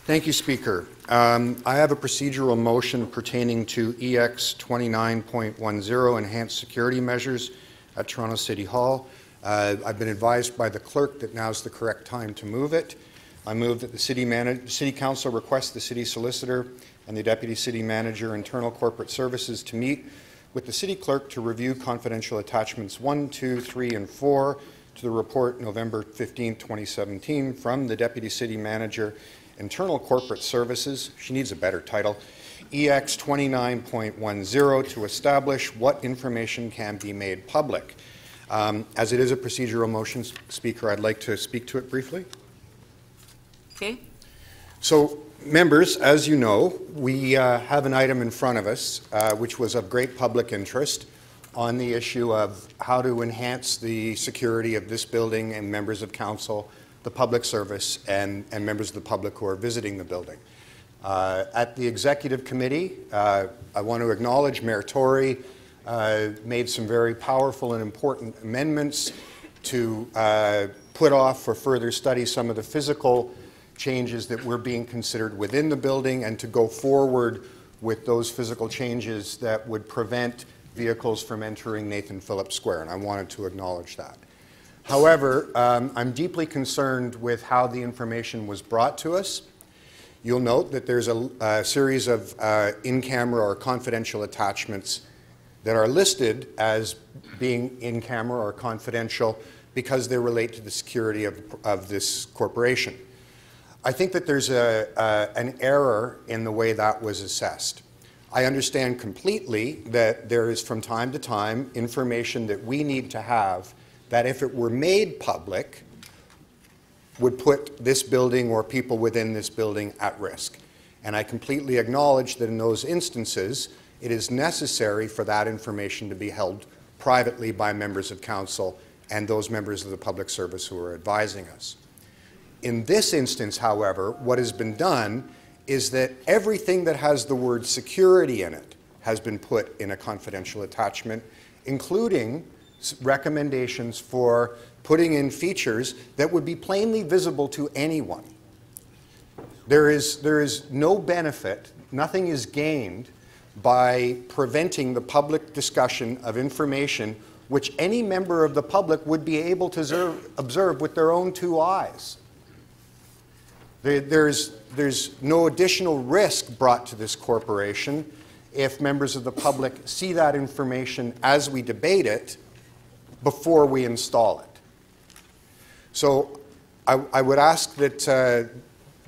Thank you, Speaker. I have a procedural motion pertaining to EX 29.10, enhanced security measures at Toronto City Hall. I've been advised by the clerk that now's the correct time to move it. I move that the City Council request the City Solicitor and the Deputy City Manager, Internal Corporate Services, to meet with the City Clerk to review confidential attachments 1, 2, 3, and 4 to the report November 15, 2017 from the Deputy City Manager, Internal Corporate Services, she needs a better title, EX 29.10, to establish what information can be made public. As it is a procedural motion, Speaker, I'd like to speak to it briefly. Okay. So, members, as you know, we have an item in front of us which was of great public interest on the issue of how to enhance the security of this building and members of council, the public service, and members of the public who are visiting the building. At the Executive Committee, I want to acknowledge Mayor Tory made some very powerful and important amendments to put off for further study some of the physical changes that were being considered within the building, and to go forward with those physical changes that would prevent vehicles from entering Nathan Phillips Square, and I wanted to acknowledge that. However, I'm deeply concerned with how the information was brought to us. You'll note that there's a series of in-camera or confidential attachments that are listed as being in-camera or confidential because they relate to the security of this corporation. I think that there's an error in the way that was assessed. I understand completely that there is from time to time information that we need to have that, if it were made public, would put this building or people within this building at risk. And I completely acknowledge that in those instances, it is necessary for that information to be held privately by members of council and those members of the public service who are advising us. In this instance, however, what has been done is that everything that has the word security in it has been put in a confidential attachment, including recommendations for putting in features that would be plainly visible to anyone. There is no benefit, nothing is gained by preventing the public discussion of information which any member of the public would be able to observe with their own two eyes. There's no additional risk brought to this corporation if members of the public see that information as we debate it before we install it. So I would ask that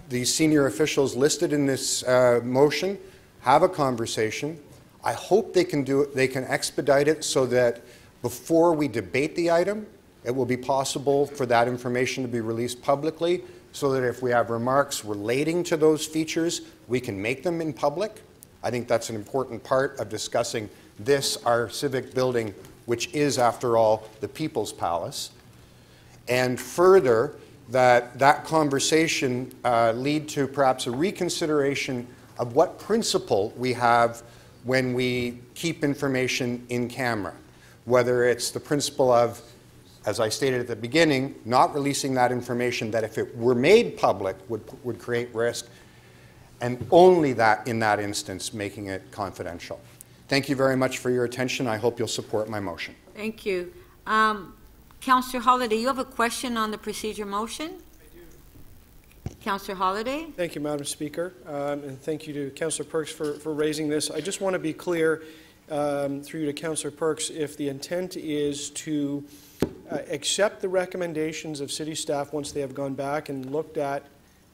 the senior officials listed in this motion have a conversation. I hope they can expedite it so that before we debate the item, it will be possible for that information to be released publicly, so that if we have remarks relating to those features, we can make them in public. I think that's an important part of discussing this, our civic building, which is, after all, the People's Palace. And further, that conversation lead to perhaps a reconsideration of what principle we have when we keep information in camera, whether it's the principle of, as I stated at the beginning, not releasing that information that if it were made public would create risk, and only that in that instance making it confidential. Thank you very much for your attention. I hope you'll support my motion. Thank you. Councillor Holliday, you have a question on the procedure motion? I do. Councillor Holliday? Thank you, Madam Speaker, and thank you to Councillor Perks for raising this. I just want to be clear, through you to Councillor Perks, if the intent is to accept the recommendations of city staff once they have gone back and looked at,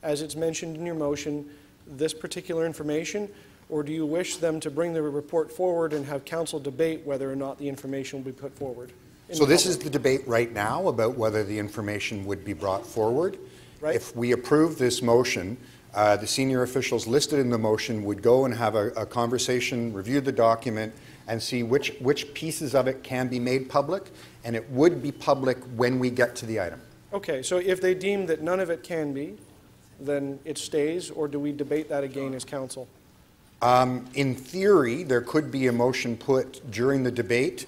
as it's mentioned in your motion, this particular information, or do you wish them to bring the report forward and have council debate whether or not the information will be put forward? So this is the debate right now about whether the information would be brought forward. Right. If we approve this motion, the senior officials listed in the motion would go and have a conversation, review the document, and see which pieces of it can be made public, and it would be public when we get to the item. Okay, so if they deem that none of it can be, then it stays, or do we debate that again as council? In theory, there could be a motion put during the debate.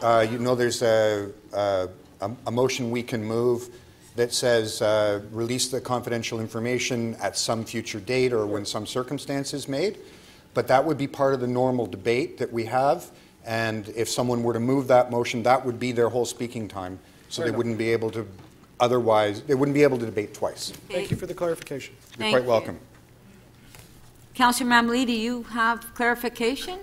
You know, there's a motion we can move that says release the confidential information at some future date or when some circumstance is made. But that would be part of the normal debate that we have. And if someone were to move that motion, that would be their whole speaking time. So they wouldn't be able to, otherwise, they wouldn't be able to debate twice. Thank you for the clarification. You're quite welcome. Councillor Mamlee, do you have clarification?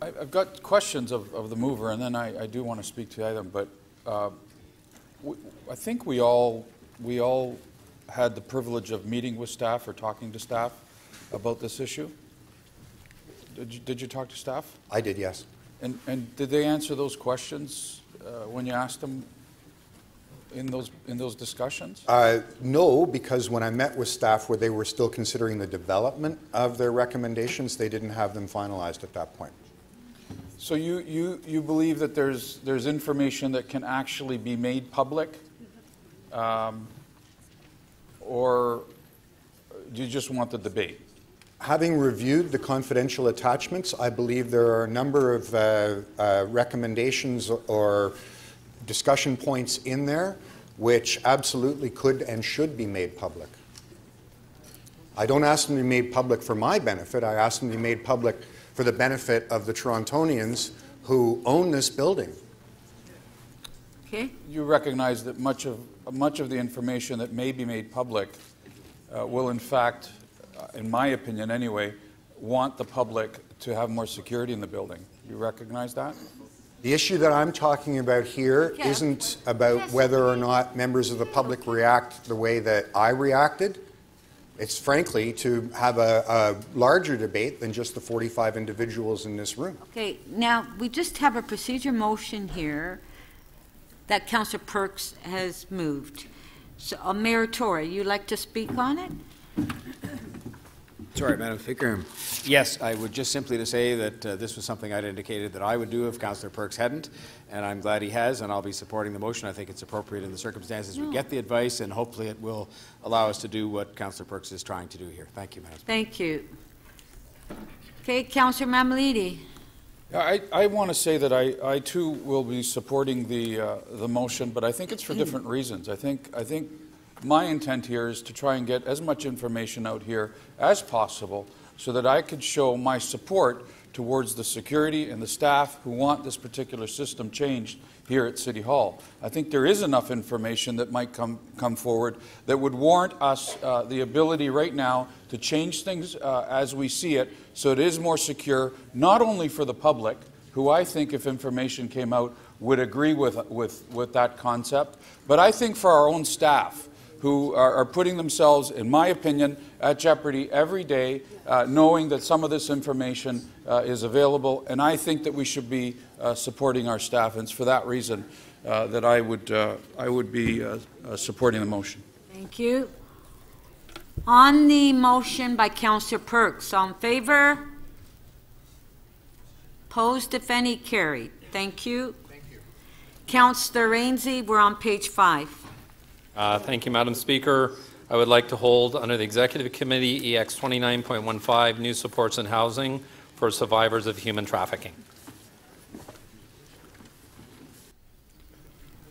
I've got questions of the mover, and then I do want to speak to the item, but I think we all had the privilege of meeting with staff or talking to staff about this issue. Did you talk to staff? I did, yes. And did they answer those questions when you asked them in those discussions? No, because when I met with staff where they were still considering the development of their recommendations, they didn't have them finalized at that point. So you believe that there's information that can actually be made public, or do you just want the debate? Having reviewed the confidential attachments, I believe there are a number of recommendations or discussion points in there which absolutely could and should be made public. I don't ask them to be made public for my benefit. I ask them to be made public for the benefit of the Torontonians who own this building. Okay. You recognize that much of the information that may be made public will, in fact, in my opinion anyway, want the public to have more security in the building. You recognize that? The issue that I'm talking about here isn't about whether or not members of the public react the way that I reacted. It's frankly to have a larger debate than just the 45 individuals in this room. Okay, now we just have a procedure motion here that Councillor Perks has moved. So, Mayor Tory, you'd like to speak on it? Sorry, Madam Speaker. Yes, I would just simply to say that this was something I'd indicated that I would do if Councillor Perks hadn't, and I'm glad he has, and I'll be supporting the motion. I think it's appropriate in the circumstances. We get the advice, and hopefully it will allow us to do what Councillor Perks is trying to do here. Thank you, Madam Speaker. Thank you. Okay, Councillor Mamalidi. I want to say that I too will be supporting the motion, but I think it's for different reasons. I think my intent here is to try and get as much information out here as possible so that I could show my support towards the security and the staff who want this particular system changed here at City Hall. I think there is enough information that might come forward that would warrant us the ability right now to change things as we see it so it is more secure, not only for the public, who I think if information came out would agree with that concept, but I think for our own staff who are putting themselves, in my opinion, at jeopardy every day, knowing that some of this information is available, and I think that we should be supporting our staff, and it's for that reason that I would be supporting the motion. Thank you. On the motion by Councillor Perks, all in favor? Opposed, if any, carried. Thank you. Thank you. Councillor Rainsy, we're on page 5. Thank you, Madam Speaker. I would like to hold under the Executive Committee EX 29.15 New Supports in Housing for Survivors of Human Trafficking.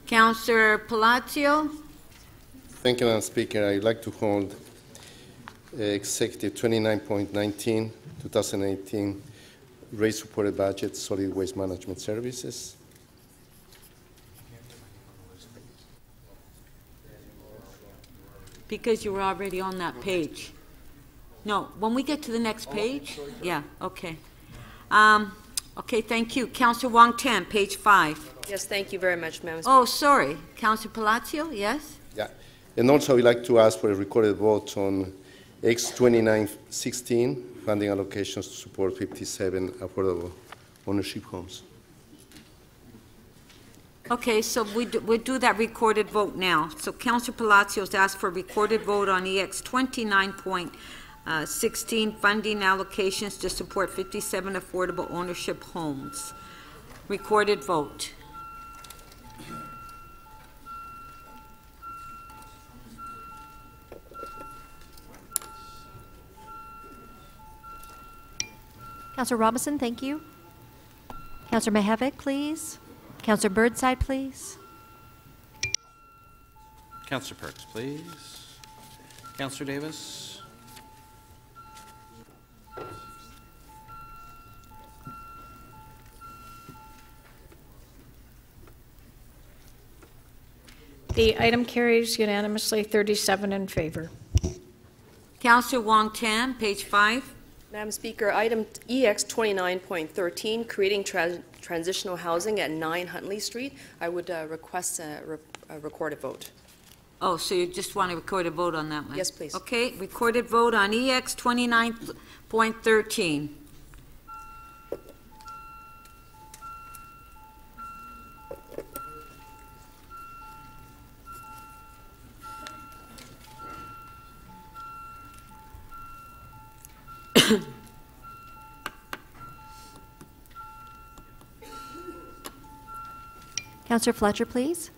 Councillor Palacio. Thank you, Madam Speaker. I'd like to hold Executive 29.19 2018 Rate Supported Budget Solid Waste Management Services. Because you were already on that page. No, when we get to the next page? Yeah, okay. Okay, thank you. Councillor Wong-Tam, page 5. Yes, thank you very much, Madam Speaker. Oh, sorry. Councillor Palacio, yes? Yeah. And also, I'd like to ask for a recorded vote on X 2916, funding allocations to support 57 affordable ownership homes. Okay, so we'll do that recorded vote now. So Councillor Palacios asked for a recorded vote on EX 29.16, funding allocations to support 57 affordable ownership homes. Recorded vote. Councillor Robinson, thank you. Councillor Mihevik, please. Councillor Birdside, please. Councillor Perks, please. Councillor Davis. The item carries unanimously, 37 in favor. Councillor Wong-Tam, page 5. Madam Speaker, item EX 29.13, creating transitional housing at 9 Huntley Street. I would request a recorded vote. Oh, so you just want to record a vote on that one? Yes, please. Okay, recorded vote on EX 29.13. Councillor Fletcher, please.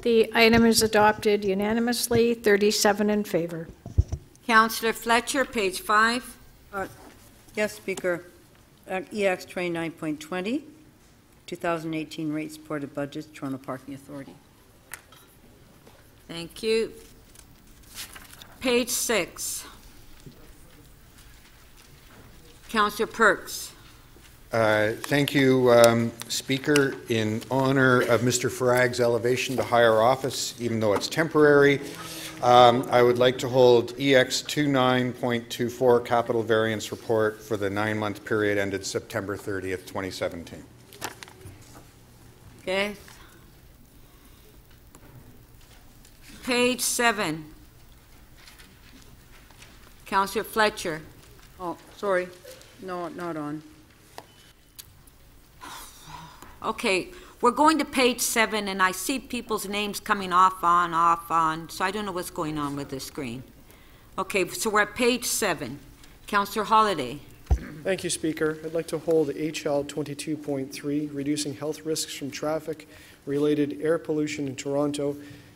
The item is adopted unanimously, 37 in favor. Councillor Fletcher, page 5. Yes, Speaker. EX 29.20, 2018 Rate Supported Budget, Toronto Parking Authority. Thank you. Page 6. Councillor Perks. Thank you, Speaker. In honor of Mr. Farag's elevation to higher office, even though it's temporary, I would like to hold EX 29.24 Capital Variance Report for the 9-month period ended September 30th, 2017. Okay. Page 7. Councillor Fletcher. Oh, sorry. No, not on. Okay, we're going to page 7, and I see people's names coming off, on, so I don't know what's going on with the screen. Okay, so we're at page 7. Councillor Holliday. Thank you, Speaker. I'd like to hold HL 22.3, reducing health risks from traffic-related air pollution in Toronto,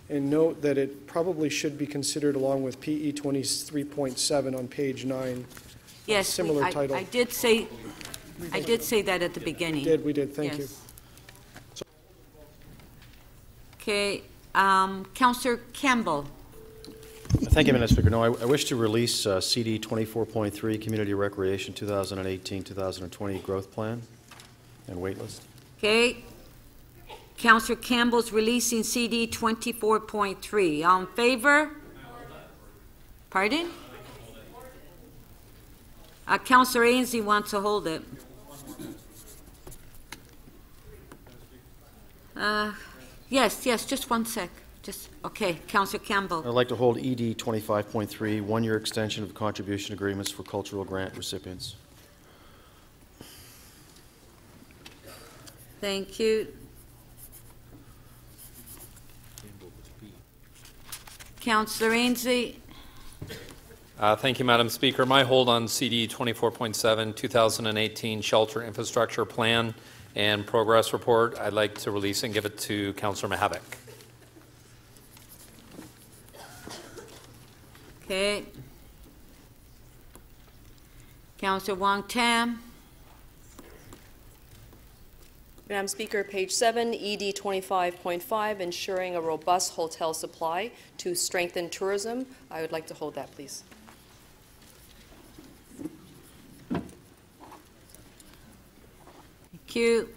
and note that it probably should be considered along with PE 23.7 on page 9. Yes, Similar title. I did say that at the beginning. We did. Thank you. Okay, Councillor Campbell. Thank you, Madam Speaker. No, I wish to release CD 24.3 Community Recreation 2018-2020 Growth Plan and waitlist. Okay. Councillor Campbell's releasing CD 24.3. All in favor? Pardon? Councillor Ainsley wants to hold it. Yes, just one sec. Okay, Councillor Campbell. I'd like to hold ED 25.3, one-year extension of contribution agreements for cultural grant recipients. Thank you. Councillor Ainsley. Thank you, Madam Speaker. My hold on CD 24.7, 2018 Shelter Infrastructure Plan and Progress Report, I'd like to release and give it to Councillor Mahavik. Okay. Councillor Wong Tam. Madam Speaker, page 7, ED 25.5, ensuring a robust hotel supply to strengthen tourism. I would like to hold that, please. Thank you.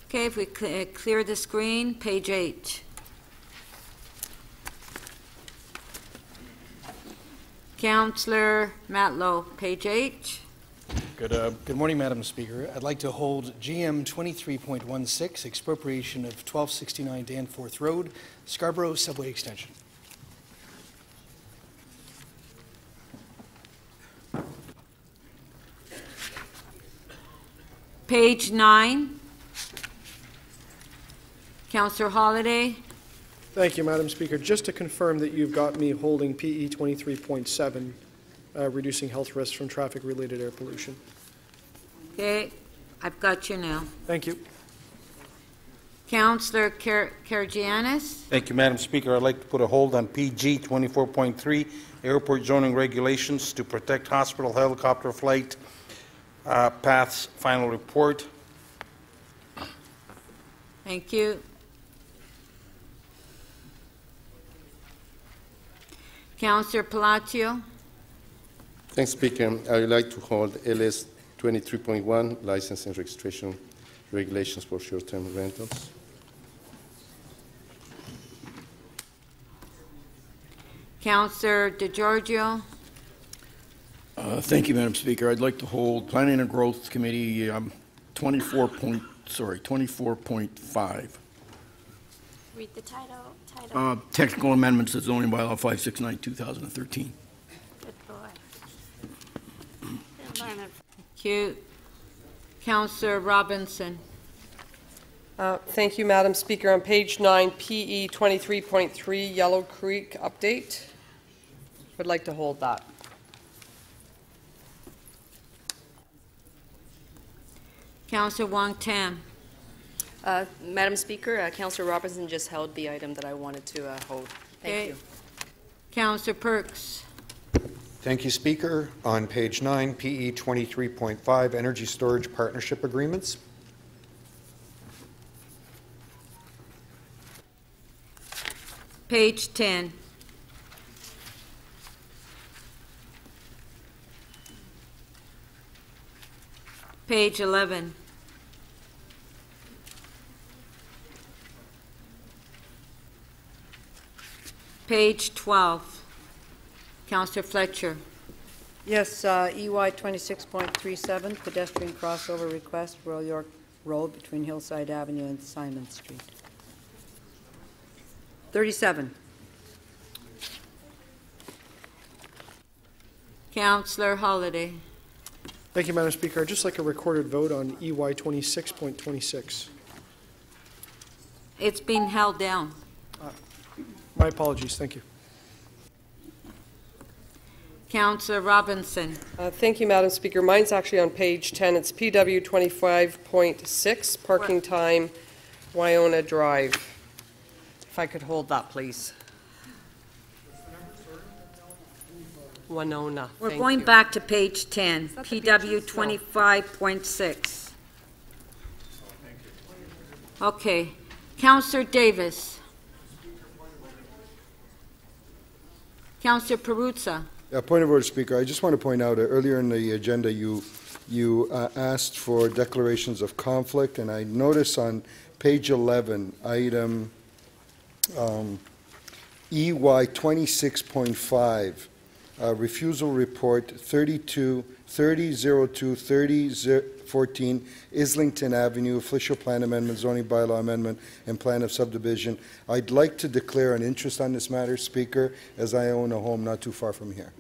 Okay, if we clear the screen, page 8. Councillor Matlow, page 8. Good morning, Madam Speaker. I'd like to hold GM 23.16, expropriation of 1269 Danforth Road, Scarborough Subway Extension. Page 9. Councillor Holliday. Thank you, Madam Speaker. Just to confirm that you've got me holding PE 23.7, reducing health risks from traffic-related air pollution. Okay, I've got you now. Thank you. Councillor Karagianis. Thank you, Madam Speaker. I'd like to put a hold on PG 24.3, airport zoning regulations to protect hospital helicopter flight paths final report. Thank you. Councillor Palacio. Thanks, Speaker. I would like to hold LS 23.1, license and registration regulations for short-term rentals. Councillor DeGiorgio. Thank you, Madam Speaker. I'd like to hold Planning and Growth Committee 24.5. Read the title. Technical amendments to zoning bylaw 569/2013. Good boy. Thank you. Councillor Robinson. Thank you, Madam Speaker. On page 9, PE 23.3, Yellow Creek update. Would like to hold that. Councillor Wong Tam. Madam Speaker, Councillor Robertson just held the item that I wanted to hold. Thank you. Councillor Perks. Thank you, Speaker. On page 9, PE 23.5, Energy Storage Partnership Agreements. Page 10. Page 11. Page 12. Councillor Fletcher. Yes, EY 26.37, pedestrian crossover request, Royal York Road between Hillside Avenue and Simon Street. 37. Councillor Holliday. Thank you, Madam Speaker. I'd just like a recorded vote on EY 26.26. It's been held down. My apologies. Thank you. Councillor Robinson. Thank you, Madam Speaker. Mine's actually on page 10. It's PW 25.6, parking time, Wyona Drive. If I could hold that, please. Winona. We're going back to page 10, PW 25.6. Okay. Councillor Davis. Councillor Perruzza. Point of order, Speaker. I just want to point out earlier in the agenda you asked for declarations of conflict, and I notice on page 11, item EY 26.5, refusal report 3002-3014 Islington Avenue, official plan amendment, zoning bylaw amendment, and plan of subdivision. I'd like to declare an interest on this matter, Speaker, as I own a home not too far from here.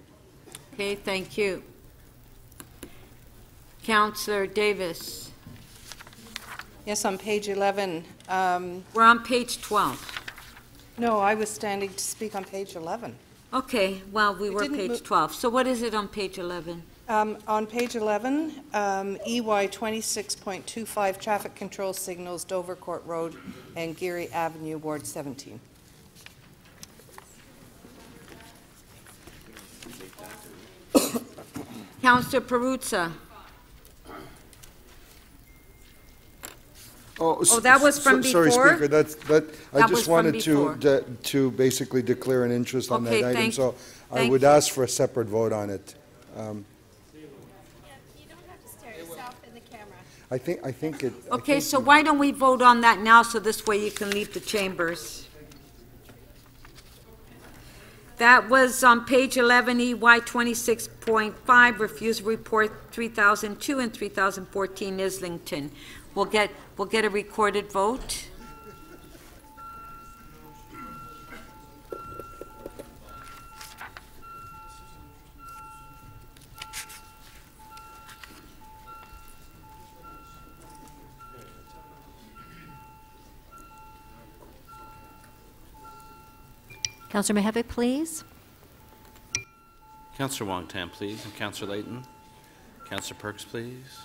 Okay, thank you. Councillor Davis. Yes, on page 11. We're on page 12. No, I was standing to speak on page 11. Okay, well, we were page 12. So what is it on page 11? On page 11, EY 26.25, traffic control signals, Dover Court Road and Geary Avenue, Ward 17. Councillor Perruzza. Oh, that was from sorry, before? Speaker. I That was just from wanted before. to basically declare an interest on Okay, that item, so I thank would you. ask for a separate vote on it. I think it. Okay, so why don't we vote on that now, so this way you can leave the chambers? That was on page 11, EY 26.5, refusal report 3002 and 3014 Islington. We'll get a recorded vote. Councillor Mihevc, please. Councillor Wong-Tam, please, and Councillor Layton. Councillor Perks, please.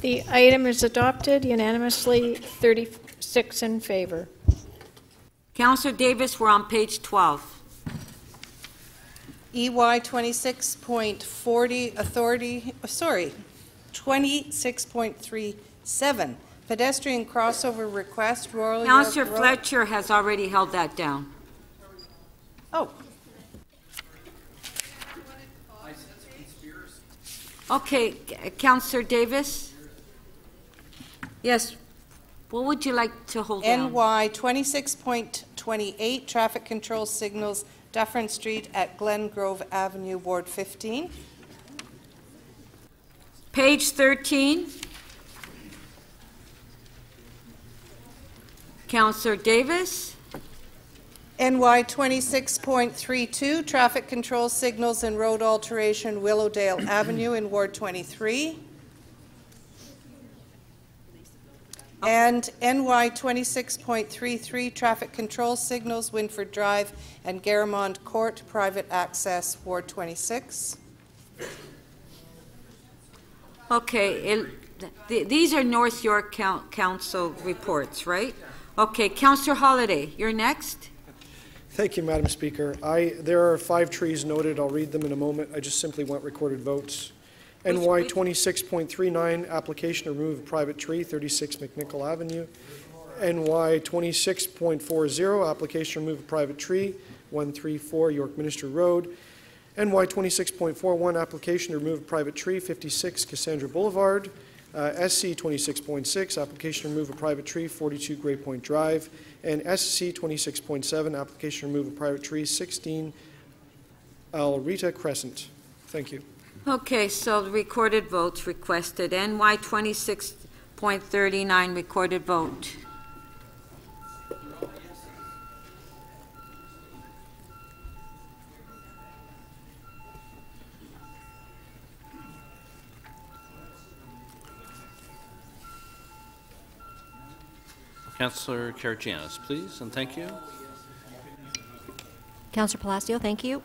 The item is adopted unanimously, 36 in favor. Councillor Davis, we're on page 12. EY 26.40 26.37, pedestrian crossover request, Royal York Councillor Road. Fletcher has already held that down. Oh. Okay, Councillor Davis? Yes. What would you like to hold down? NY 26.28, traffic control signals, Dufferin Street at Glen Grove Avenue, Ward 15. Page 13. Councillor Davis? NY 26.32, traffic control signals and road alteration, Willowdale Avenue in Ward 23. And NY 26.33, traffic control signals, Winford Drive and Garamond Court, private access, Ward 26. Okay, these are North York Council reports, right? Okay, Councillor Holliday, you're next. Thank you, Madam Speaker. There are 5 trees noted. I'll read them in a moment. I just simply want recorded votes. NY 26.39, application to remove a private tree, 36 McNichol Avenue. NY 26.40, application to remove a private tree, 134 York Minister Road. NY 26.41, application to remove a private tree, 56 Cassandra Boulevard. SC 26.6, application to remove a private tree, 42 Gray Point Drive. And SC 26.7, application to remove a private tree, 16 El Rita Crescent. Thank you. Okay, so the recorded votes requested. NY 26.39, recorded vote. Councillor Karygiannis, please, and thank you. Councillor Palacio, thank you.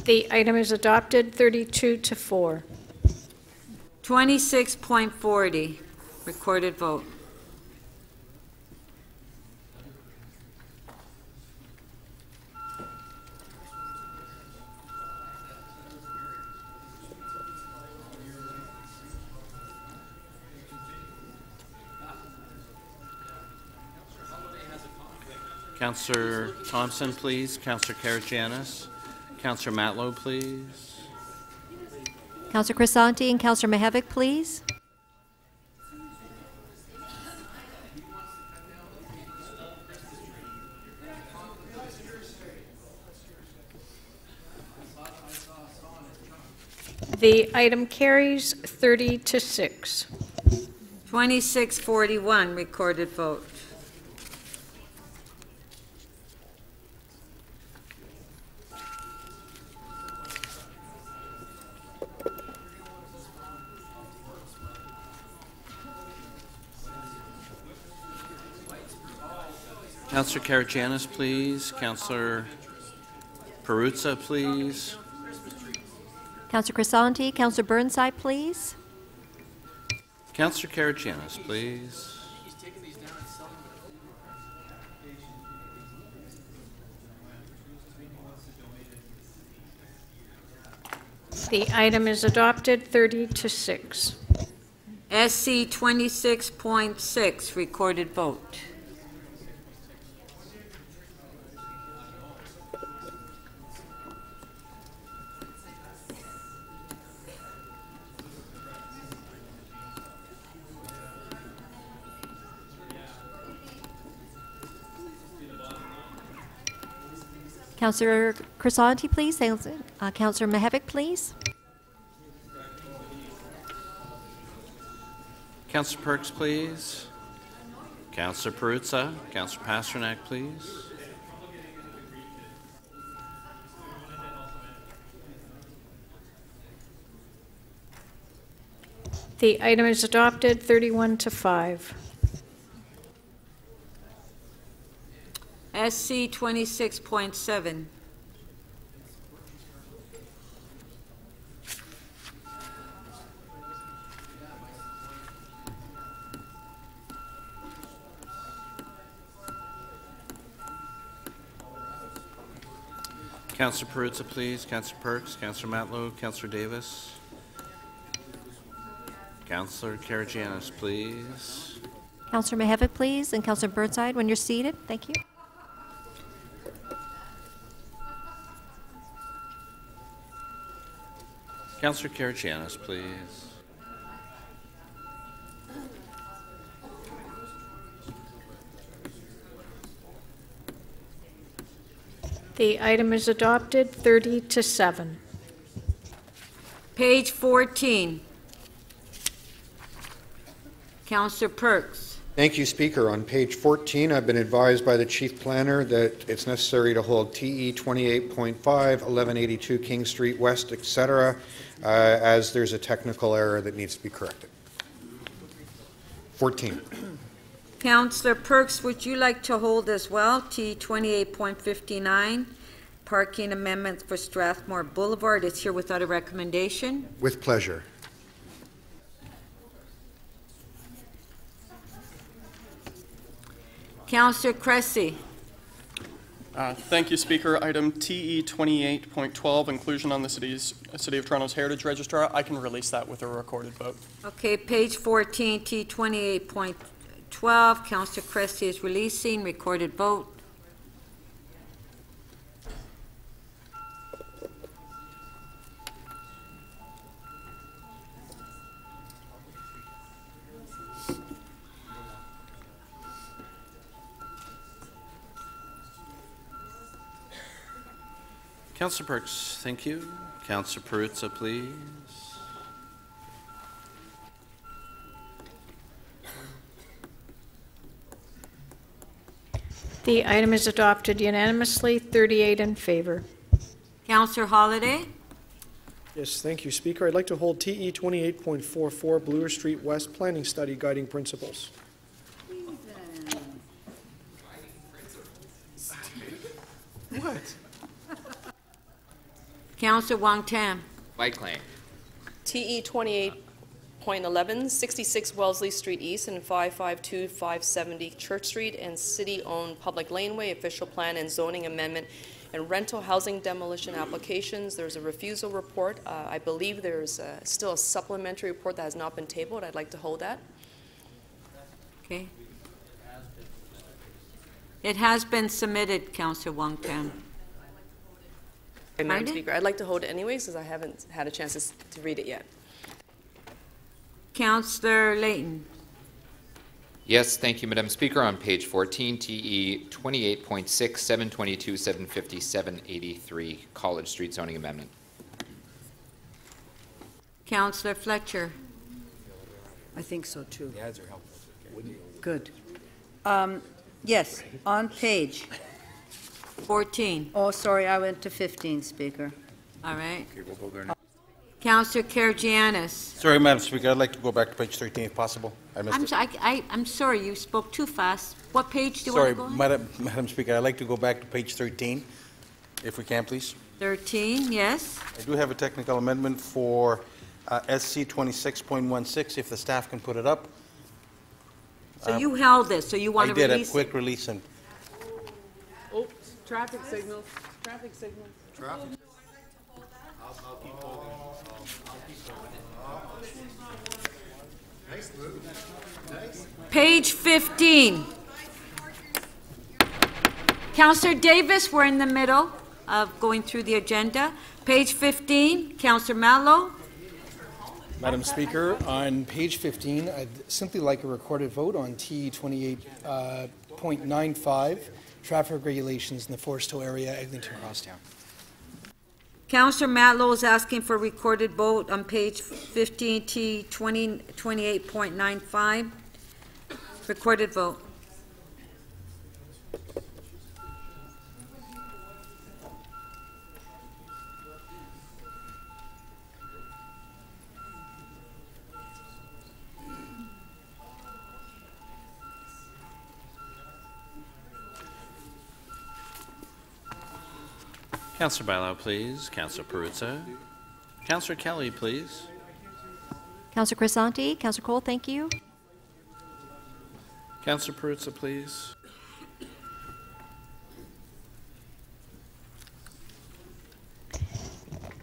The item is adopted, 32-4. 26.40, recorded vote. Councillor Thompson, please. Councillor Karygiannis. Councillor Matlow, please. Councillor Crisanti and Councillor Mihevc, please. The item carries 30-6. 2641, recorded vote. Councillor Karygiannis, please. Councillor Perruzza, please. Councillor Crisanti, Councillor Burnside, please. Councillor Karygiannis, please. The item is adopted, 30-6. SC 26.6, recorded vote. Councillor Crisanti, please. Councillor Mihevc, please. Councillor Perks, please. Councillor Perruzza. Councillor Pasternak, please. The item is adopted, 31-5. SC 26.7. Councillor Perruzza, please. Councillor Perks. Councillor Matlow. Councillor Davis. Councillor Karygiannis, please. Councillor Mihevc, please, and Councillor Burnside when you're seated. Thank you. Councillor Karygiannis, please. The item is adopted, 30-7. Page 14. Councillor Perks. Thank you, Speaker. On page 14, I've been advised by the Chief Planner that it's necessary to hold TE 28.5, 1182 King Street West, etc., as there's a technical error that needs to be corrected. 14. Councillor Perks, would you like to hold as well? T 28.59, parking amendments for Strathmore Boulevard. It's here without a recommendation. With pleasure. Councillor Cressy. Thank you, Speaker. Item TE 28.12, inclusion on the City of Toronto's Heritage Registrar. I can release that with a recorded vote. Okay, page 14, T 28.12. Councillor Cressy is releasing. Recorded vote. Councillor Perks, thank you. Councillor Perruzza, please. The item is adopted unanimously, 38 in favor. Councillor Holliday. Yes, thank you, Speaker. I'd like to hold TE 28.44 Bloor Street West Planning Study Guiding Principles. What? Councillor Wong Tam. By claim. TE 28.11, 66 Wellesley Street East and 552-570 Church Street and city-owned public laneway, official plan and zoning amendment and rental housing demolition applications. There's a refusal report. I believe there's still a supplementary report that has not been tabled. I'd like to hold that. Okay. It has been submitted, Councillor Wong Tam. Madam Speaker, I'd like to hold it anyways because I haven't had a chance to read it yet. Councillor Layton. Yes, thank you, Madam Speaker. On page 14, TE 28.6, 722, 750, 783, College Street zoning amendment. Councillor Fletcher. I think so too. The ads are helpful. Good. Yes, on page 14. Oh, sorry, I went to 15, Speaker. All right. Okay, we'll go there now. Councillor Karygiannis. Sorry, Madam Speaker, I'd like to go back to page 13 if possible. I missed it. I'm sorry, you spoke too fast. What page do you want to go on? Madam Speaker, I'd like to go back to page 13, if we can, please. 13, yes. I do have a technical amendment for SC 26.16, if the staff can put it up. So you held this, so you want to release it? I did a quick release. And Oops, traffic signals, traffic signals. Traffic. Page 15. Councillor Davis, we're in the middle of going through the agenda. Page 15, Councillor Mallow. Madam Speaker, on page 15, I'd simply like a recorded vote on TE 28.95, traffic regulations in the Forest Hill area, Eglinton, Crosstown. Councillor Matlow is asking for a recorded vote on page 15, T 28.95. Recorded vote. Councillor Bailao, please. Councillor Perruzza. Councillor Kelly, please. Councillor Crisanti. Councillor Cole, thank you. Councillor Perruzza, please.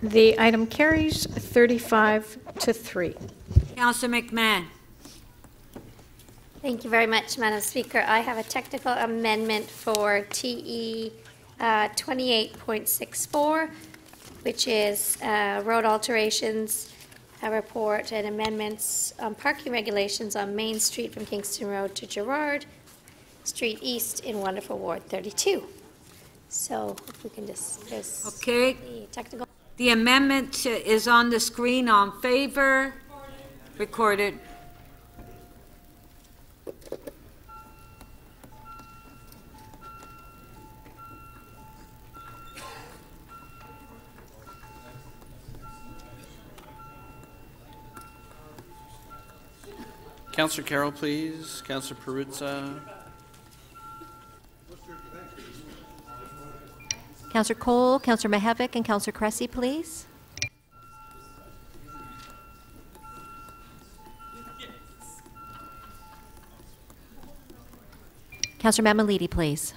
The item carries 35-3. Councillor McMahon. Thank you very much, Madam Speaker. I have a technical amendment for TE 28.64, which is road alterations, a report and amendments on parking regulations on Main Street from Kingston Road to Gerrard Street East in Wonderful Ward 32. So if we can just, there's okay. The technical. The amendment is on the screen. On favor? Recorded. Councillor Carroll, please. Councillor Perruzza. Councillor Cole, Councillor Mihevc, and Councillor Cressy, please. Councillor Mamalidi, please.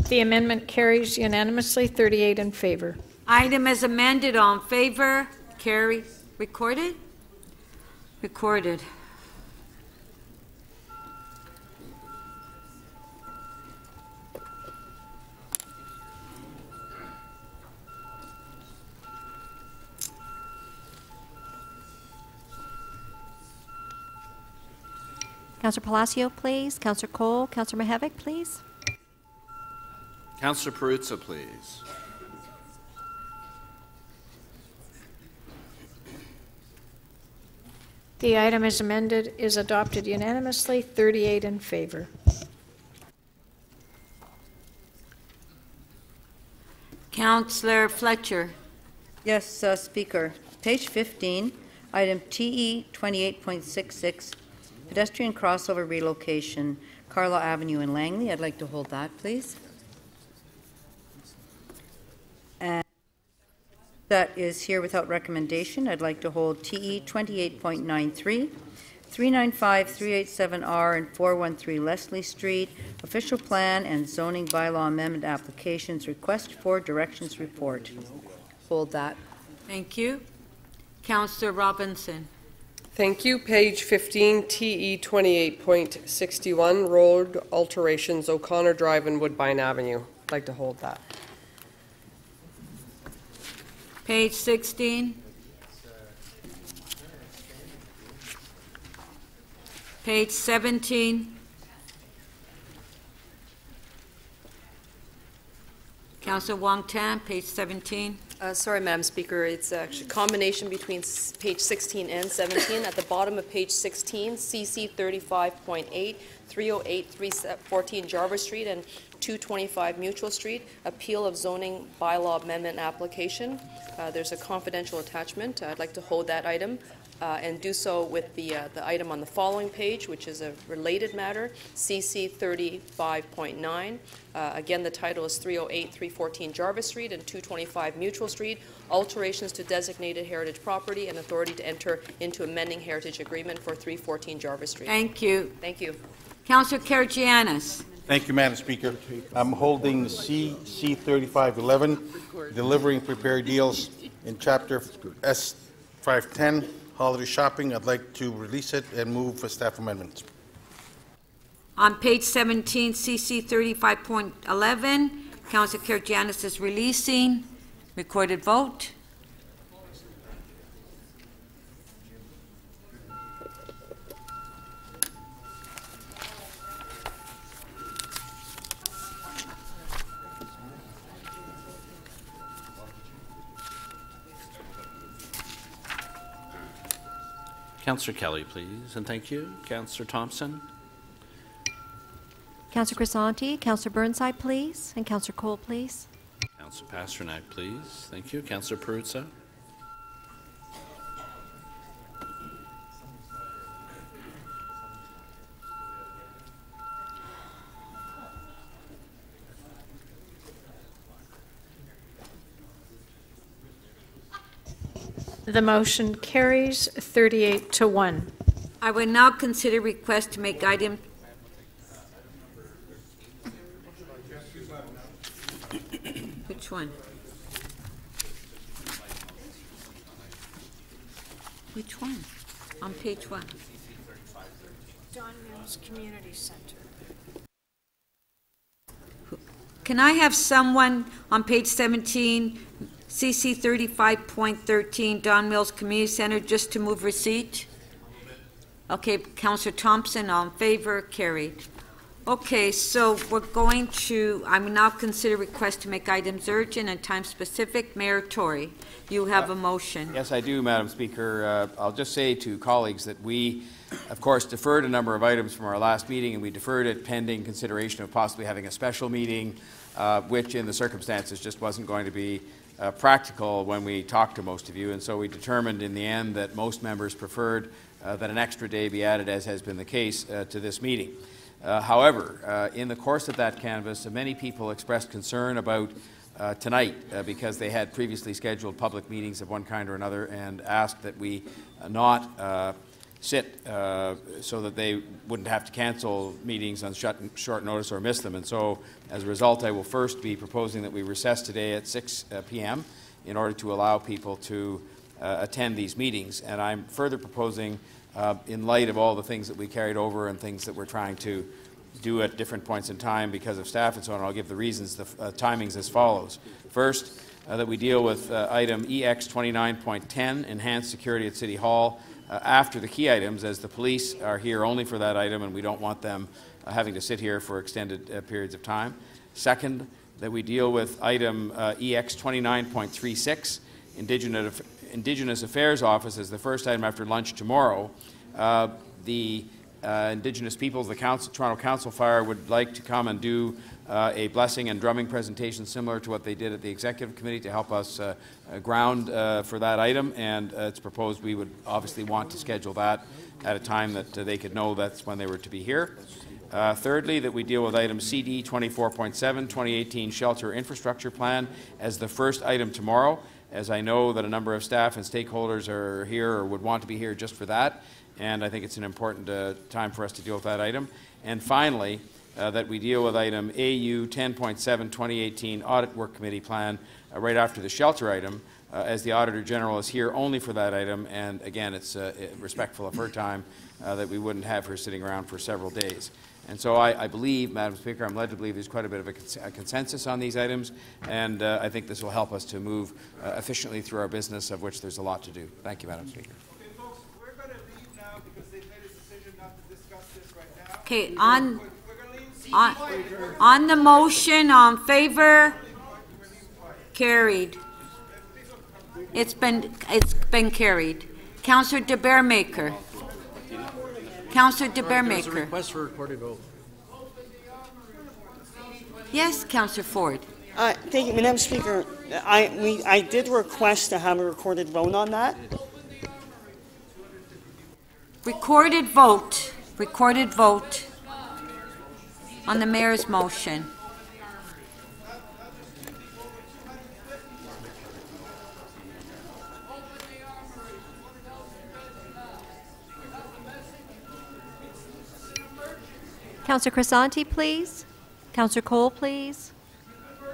The amendment carries unanimously, 38 in favor. Item as amended. On favor? Carry. Recorded? Recorded. Councillor Palacio, please. Councillor Cole, Councillor Mihevc, please. Councillor Perruzza, please. The item as amended is adopted unanimously, 38 in favor. Councillor Fletcher. Yes, Speaker. Page 15, item TE 28.66, pedestrian crossover relocation, Carlaw Avenue in Langley. I'd like to hold that, please. And that is here without recommendation. I'd like to hold TE 28.93, 395-387R and 413 Leslie Street, official plan and zoning bylaw amendment applications, request for directions report. Hold that. Thank you. Councillor Robinson. Thank you. Page 15, TE 28.61, road alterations, O'Connor Drive and Woodbine Avenue. I'd like to hold that. Page 16. Page 17. Councillor Wong Tam, page 17. Sorry, Madam Speaker, it's actually a combination between page 16 and 17. At the bottom of page 16, CC 35.8, 308, 314 Jarvis Street and 225 Mutual Street, appeal of zoning bylaw amendment application. There's a confidential attachment. I'd like to hold that item and do so with the item on the following page, which is a related matter, CC 35.9. Again, the title is 308, 314 Jarvis Street and 225 Mutual Street, alterations to designated heritage property and authority to enter into amending heritage agreement for 314 Jarvis Street. Thank you. Thank you. Councillor Karygiannis. Thank you, Madam Speaker. I'm holding CC 3511, delivering prepared deals in Chapter S 510, holiday shopping. I'd like to release it and move for staff amendments. On page 17, CC 35.11, Councillor Karygiannis is releasing. Recorded vote. Councillor Kelly, please, and thank you. Councillor Thompson. Councillor Crisanti, Councillor Burnside, please, and Councillor Cole, please. Councillor Pasternak, please. Thank you. Councillor Perruzza. The motion carries 38 to 1. I will now consider request to make item Which one? Which one? On page 1. Don Mills Community Center. Can I have someone on page 17, CC 35.13, Don Mills Community Center, just to move receipt? Okay, Councillor Thompson, all in favor, carried. Okay, so we're going to, I will now consider request to make items urgent and time-specific. Mayor Tory, you have a motion. Yes, I do, Madam Speaker. I'll just say to colleagues that we, of course, deferred a number of items from our last meeting, and we deferred it pending consideration of possibly having a special meeting, which in the circumstances just wasn't going to be practical when we talked to most of you, and so we determined in the end that most members preferred that an extra day be added, as has been the case, to this meeting. However, in the course of that canvass, many people expressed concern about tonight because they had previously scheduled public meetings of one kind or another and asked that we not sit so that they wouldn't have to cancel meetings on short notice or miss them. And so, as a result, I will first be proposing that we recess today at 6 p.m. in order to allow people to attend these meetings. And I'm further proposing, in light of all the things that we carried over and things that we're trying to do at different points in time because of staff and so on, I'll give the reasons, the timings as follows. First, that we deal with item EX 29.10, enhanced security at City Hall, after the key items, as the police are here only for that item and we don't want them having to sit here for extended periods of time. Second, that we deal with item EX 29.36, Indigenous Affairs Office as the first item after lunch tomorrow. The Indigenous peoples, the Toronto Council Fire, would like to come and do a blessing and drumming presentation similar to what they did at the Executive Committee to help us ground for that item, and it's proposed we would obviously want to schedule that at a time that they could know that's when they were to be here. Thirdly, that we deal with item CD 24.7, 2018 Shelter Infrastructure Plan as the first item tomorrow, as I know that a number of staff and stakeholders are here or would want to be here just for that, and I think it's an important time for us to deal with that item. And finally, that we deal with item AU 10.7, 2018 Audit Work Committee Plan right after the shelter item, as the Auditor General is here only for that item, and again, it's respectful of her time that we wouldn't have her sitting around for several days. And so I believe, Madam Speaker, I'm led to believe there's quite a bit of a consensus on these items, and I think this will help us to move efficiently through our business, of which there's a lot to do. Thank you, Madam Speaker. Okay, folks, we're going to leave now because they've made a decision not to discuss this right now. Okay, on the motion, on favor, carried. It's been carried. Councillor de Bearmaker. Councillor de Bearmaker. There's a request for recorded vote. Yes, Councillor Ford. Thank you, Madam Speaker. I did request to have a recorded vote on that. Recorded vote. Recorded vote on the mayor's motion. Councillor Crisanti, please. Councillor Cole, please.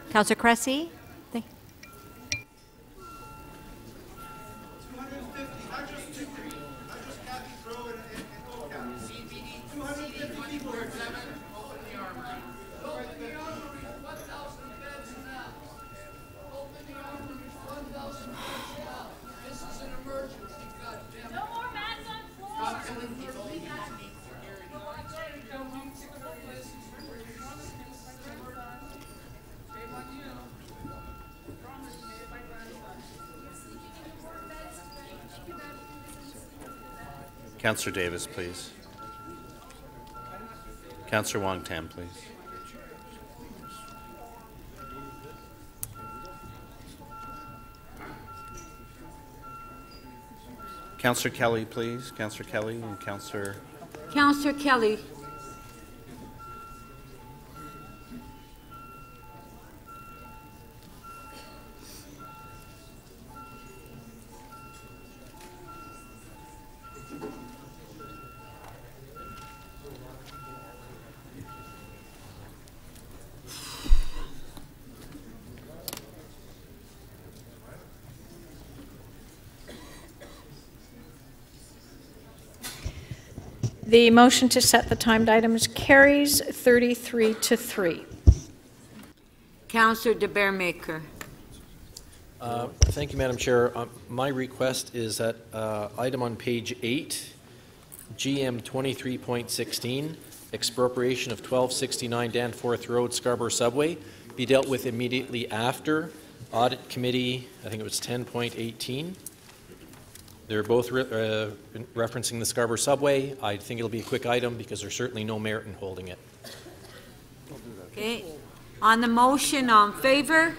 Councillor Cressy. Councillor Davis, please. Councillor Wong-Tam, please. Councillor Kelly, please. Councillor Kelly and Councillor Kelly. The motion to set the timed items carries 33-3. Councillor de Bearmaker. Thank you, Madam Chair. My request is that item on page 8, GM 23.16, expropriation of 1269 Danforth Road, Scarborough Subway, be dealt with immediately after Audit Committee, I think it was 10.18. They're both referencing the Scarborough Subway. I think it'll be a quick item because there's certainly no merit in holding it. Okay. On the motion, on favor?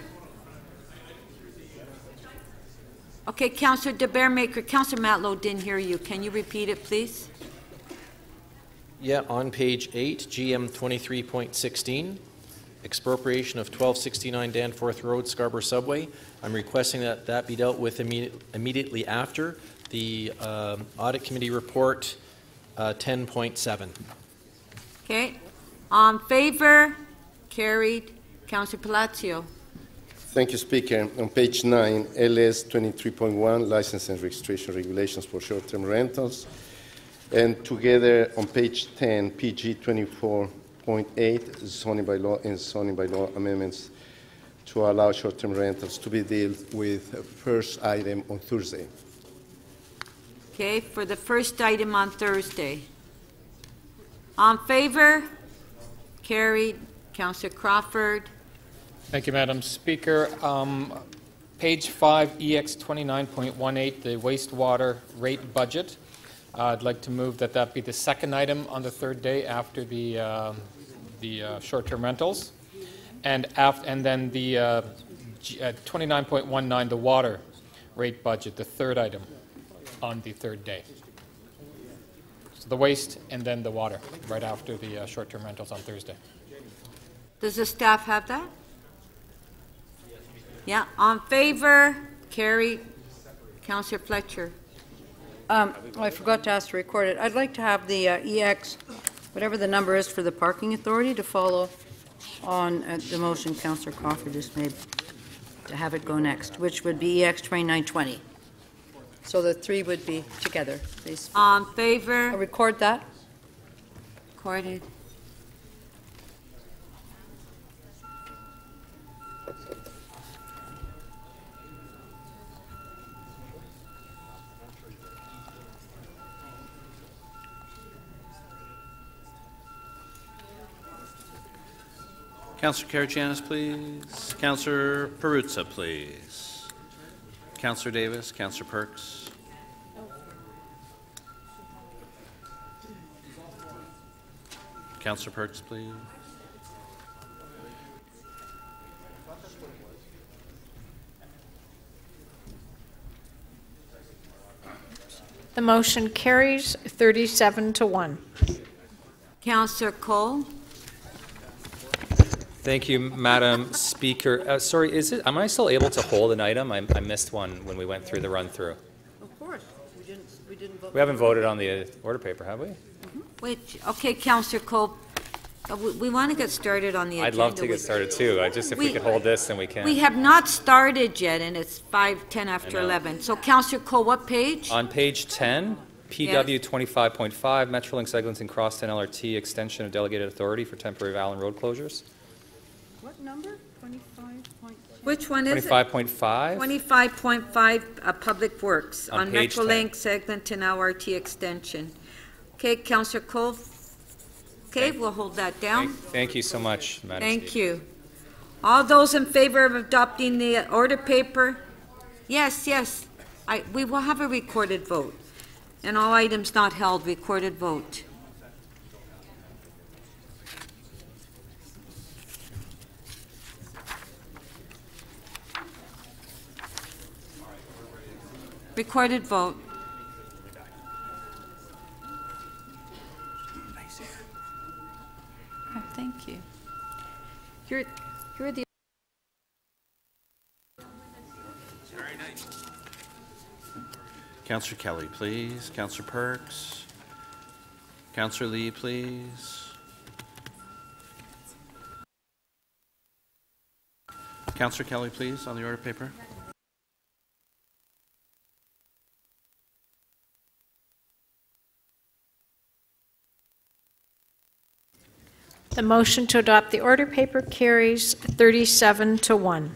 Okay, Councillor de Bearmaker. Councillor Matlow didn't hear you. Can you repeat it, please? Yeah, on page 8, GM 23.16, expropriation of 1269 Danforth Road, Scarborough Subway. I'm requesting that that be dealt with immediately after the Audit Committee report 10.7. Okay. On favor? Carried. Councillor Palacio. Thank you, Speaker. On page 9, LS 23.1, license and registration regulations for short-term rentals. And together on page 10, PG 24.8, zoning bylaw and zoning bylaw amendments to allow short-term rentals to be dealt with first item on Thursday. Okay, for the first item on Thursday. On favor? Carried. Councillor Crawford. Thank you, Madam Speaker. Page 5, EX 29.18, the wastewater rate budget. I'd like to move that that be the second item on the third day after the short-term rentals, and then the 29.19, the water rate budget, the third item on the third day. So the waste and then the water right after the short-term rentals on Thursday. Does the staff have that? Yeah, on favor, carried. Councillor Fletcher. I forgot to ask to record it. I'd like to have the EX, whatever the number is for the parking authority, to follow on the motion Councillor Crawford just made, to have it go next, which would be EX 2920. So the three would be together, please. On favor. I'll record that. Recorded. Councillor Karygiannis, please. Councillor Perruzza, please. Councillor Davis, Councillor Perks. Councillor Perks, please. The motion carries 37-1. Councillor Cole. Thank you, Madam Speaker. Sorry, am I still able to hold an item? I missed one when we went through the run-through. Of course. We didn't vote. We haven't voted on the order paper, have we? Okay, Councillor Cole, we want to get started on the agenda. I'd love to get started too. If we could hold this, then we can. We have not started yet, and it's 5:10 after 11. So, Councillor Cole, what page? On page 10, PW 25.5, Metrolink Eglinton Crosstown LRT extension of delegated authority for temporary Allen Road closures. What number? 25.2? Which one is it? 25.5? 25.5, Public Works, On on page 10. Metrolink Eglinton LRT extension. Okay, Councillor Cole. Okay, we'll hold that down. Thank you so much, Madam Thank Speaker. you. All those in favor of adopting the order paper? Yes, yes. We will have a recorded vote. And all items not held, recorded vote. Recorded vote. Oh, thank you. You're the. Councillor Kelly, please. Councillor Perks. Councillor Lee, please. Councillor Kelly, please, on the order paper. The motion to adopt the order paper carries 37-1.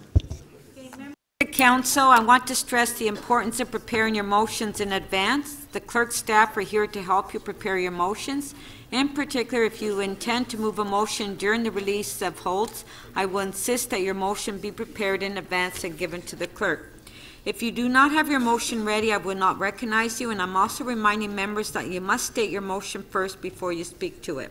Council, I want to stress the importance of preparing your motions in advance. The clerk staff are here to help you prepare your motions. In particular, if you intend to move a motion during the release of holds, I will insist that your motion be prepared in advance and given to the clerk. If you do not have your motion ready, I will not recognize you, and I'm also reminding members that you must state your motion first before you speak to it.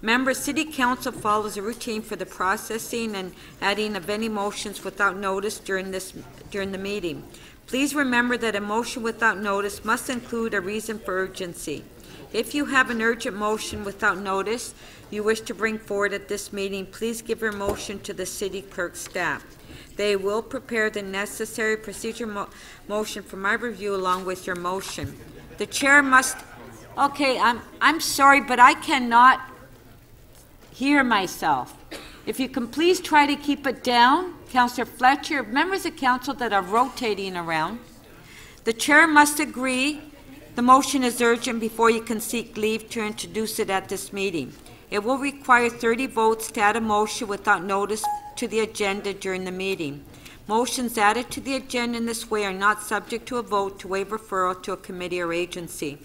Members, City Council follows a routine for the processing and adding of any motions without notice during the meeting. Please remember that a motion without notice must include a reason for urgency. If you have an urgent motion without notice you wish to bring forward at this meeting, please give your motion to the City Clerk staff. They will prepare the necessary procedure motion for my review along with your motion. The chair must. Okay, I'm sorry, but I cannot hear myself. If you can please try to keep it down. Councillor Fletcher, members of council that are rotating around. The chair must agree the motion is urgent before you can seek leave to introduce it at this meeting. It will require 30 votes to add a motion without notice to the agenda during the meeting. Motions added to the agenda in this way are not subject to a vote to waive referral to a committee or agency.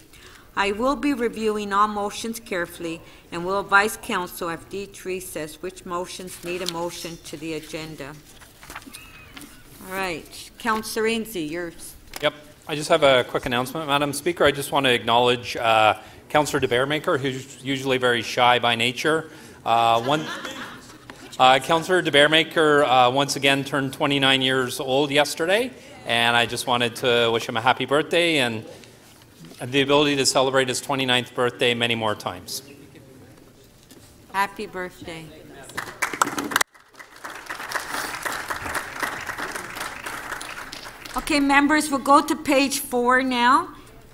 I will be reviewing all motions carefully and will advise council after each recess which motions need a motion to the agenda. All right. Councillor Ainslie, yours. Yep. I just have a quick announcement, Madam Speaker. I just want to acknowledge Councillor DeBearmaker, who's usually very shy by nature. Councillor DeBearmaker once again turned 29 years old yesterday, and I just wanted to wish him a happy birthday and the ability to celebrate his 29th birthday many more times. Happy birthday. Okay, members, we'll go to page 4 now,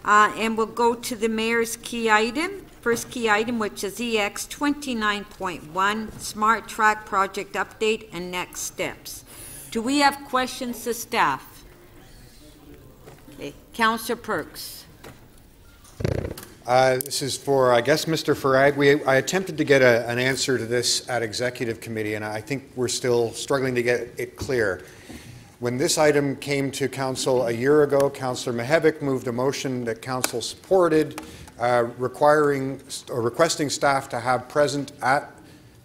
and we'll go to the mayor's key item. First key item, which is EX 29.1, Smart Track Project Update and Next Steps. Do we have questions to staff? Okay, Councillor Perks. This is for, I guess, Mr. Farag. I attempted to get an answer to this at Executive Committee, and I think we're still struggling to get it clear. When this item came to Council a year ago, Councillor Mihevc moved a motion that Council supported, requesting staff to have present at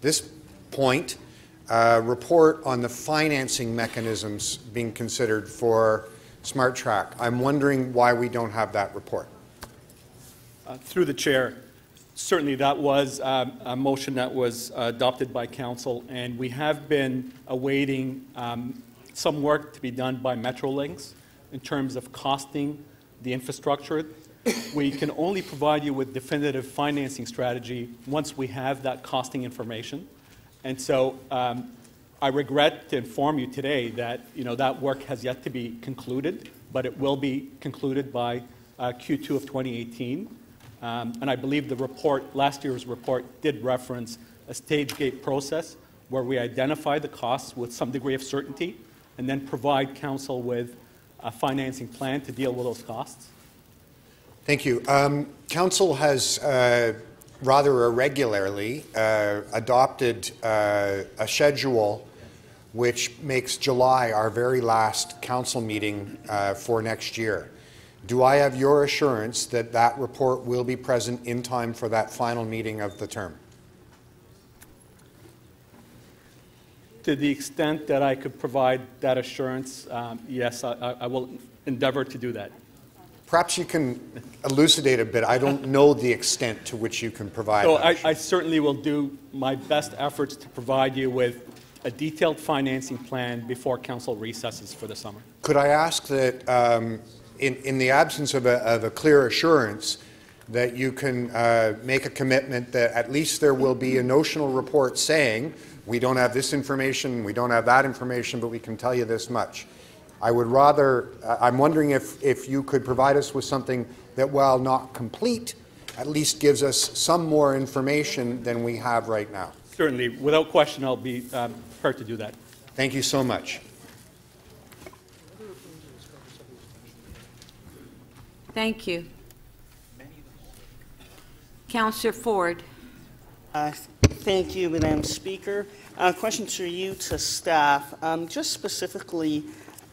this point report on the financing mechanisms being considered for Smart Track. I'm wondering why we don't have that report. Through the chair, certainly that was a motion that was adopted by Council, and we have been awaiting some work to be done by Metrolinx in terms of costing the infrastructure. We can only provide you with definitive financing strategy once we have that costing information. And so I regret to inform you today that that work has yet to be concluded, but it will be concluded by Q2 of 2018. And I believe the report, last year's report, did reference a stage gate process where we identify the costs with some degree of certainty and then provide Council with a financing plan to deal with those costs. Thank you. Council has rather irregularly adopted a schedule which makes July our very last Council meeting for next year. Do I have your assurance that that report will be present in time for that final meeting of the term? To the extent that I could provide that assurance, yes, I will endeavor to do that. Perhaps you can elucidate a bit. I don't know the extent to which you can provide. So I certainly will do my best efforts to provide you with a detailed financing plan before Council recesses for the summer. Could I ask that in the absence of a clear assurance that you can make a commitment that at least there will be a notional report saying we don't have this information, we don't have that information, but we can tell you this much. I would rather, I'm wondering if you could provide us with something that, while not complete, at least gives us some more information than we have right now. Certainly. Without question, I'll be prepared to do that. Thank you so much. Thank you. Councillor Ford. Thank you, Madam Speaker. Question for you to staff. Just specifically,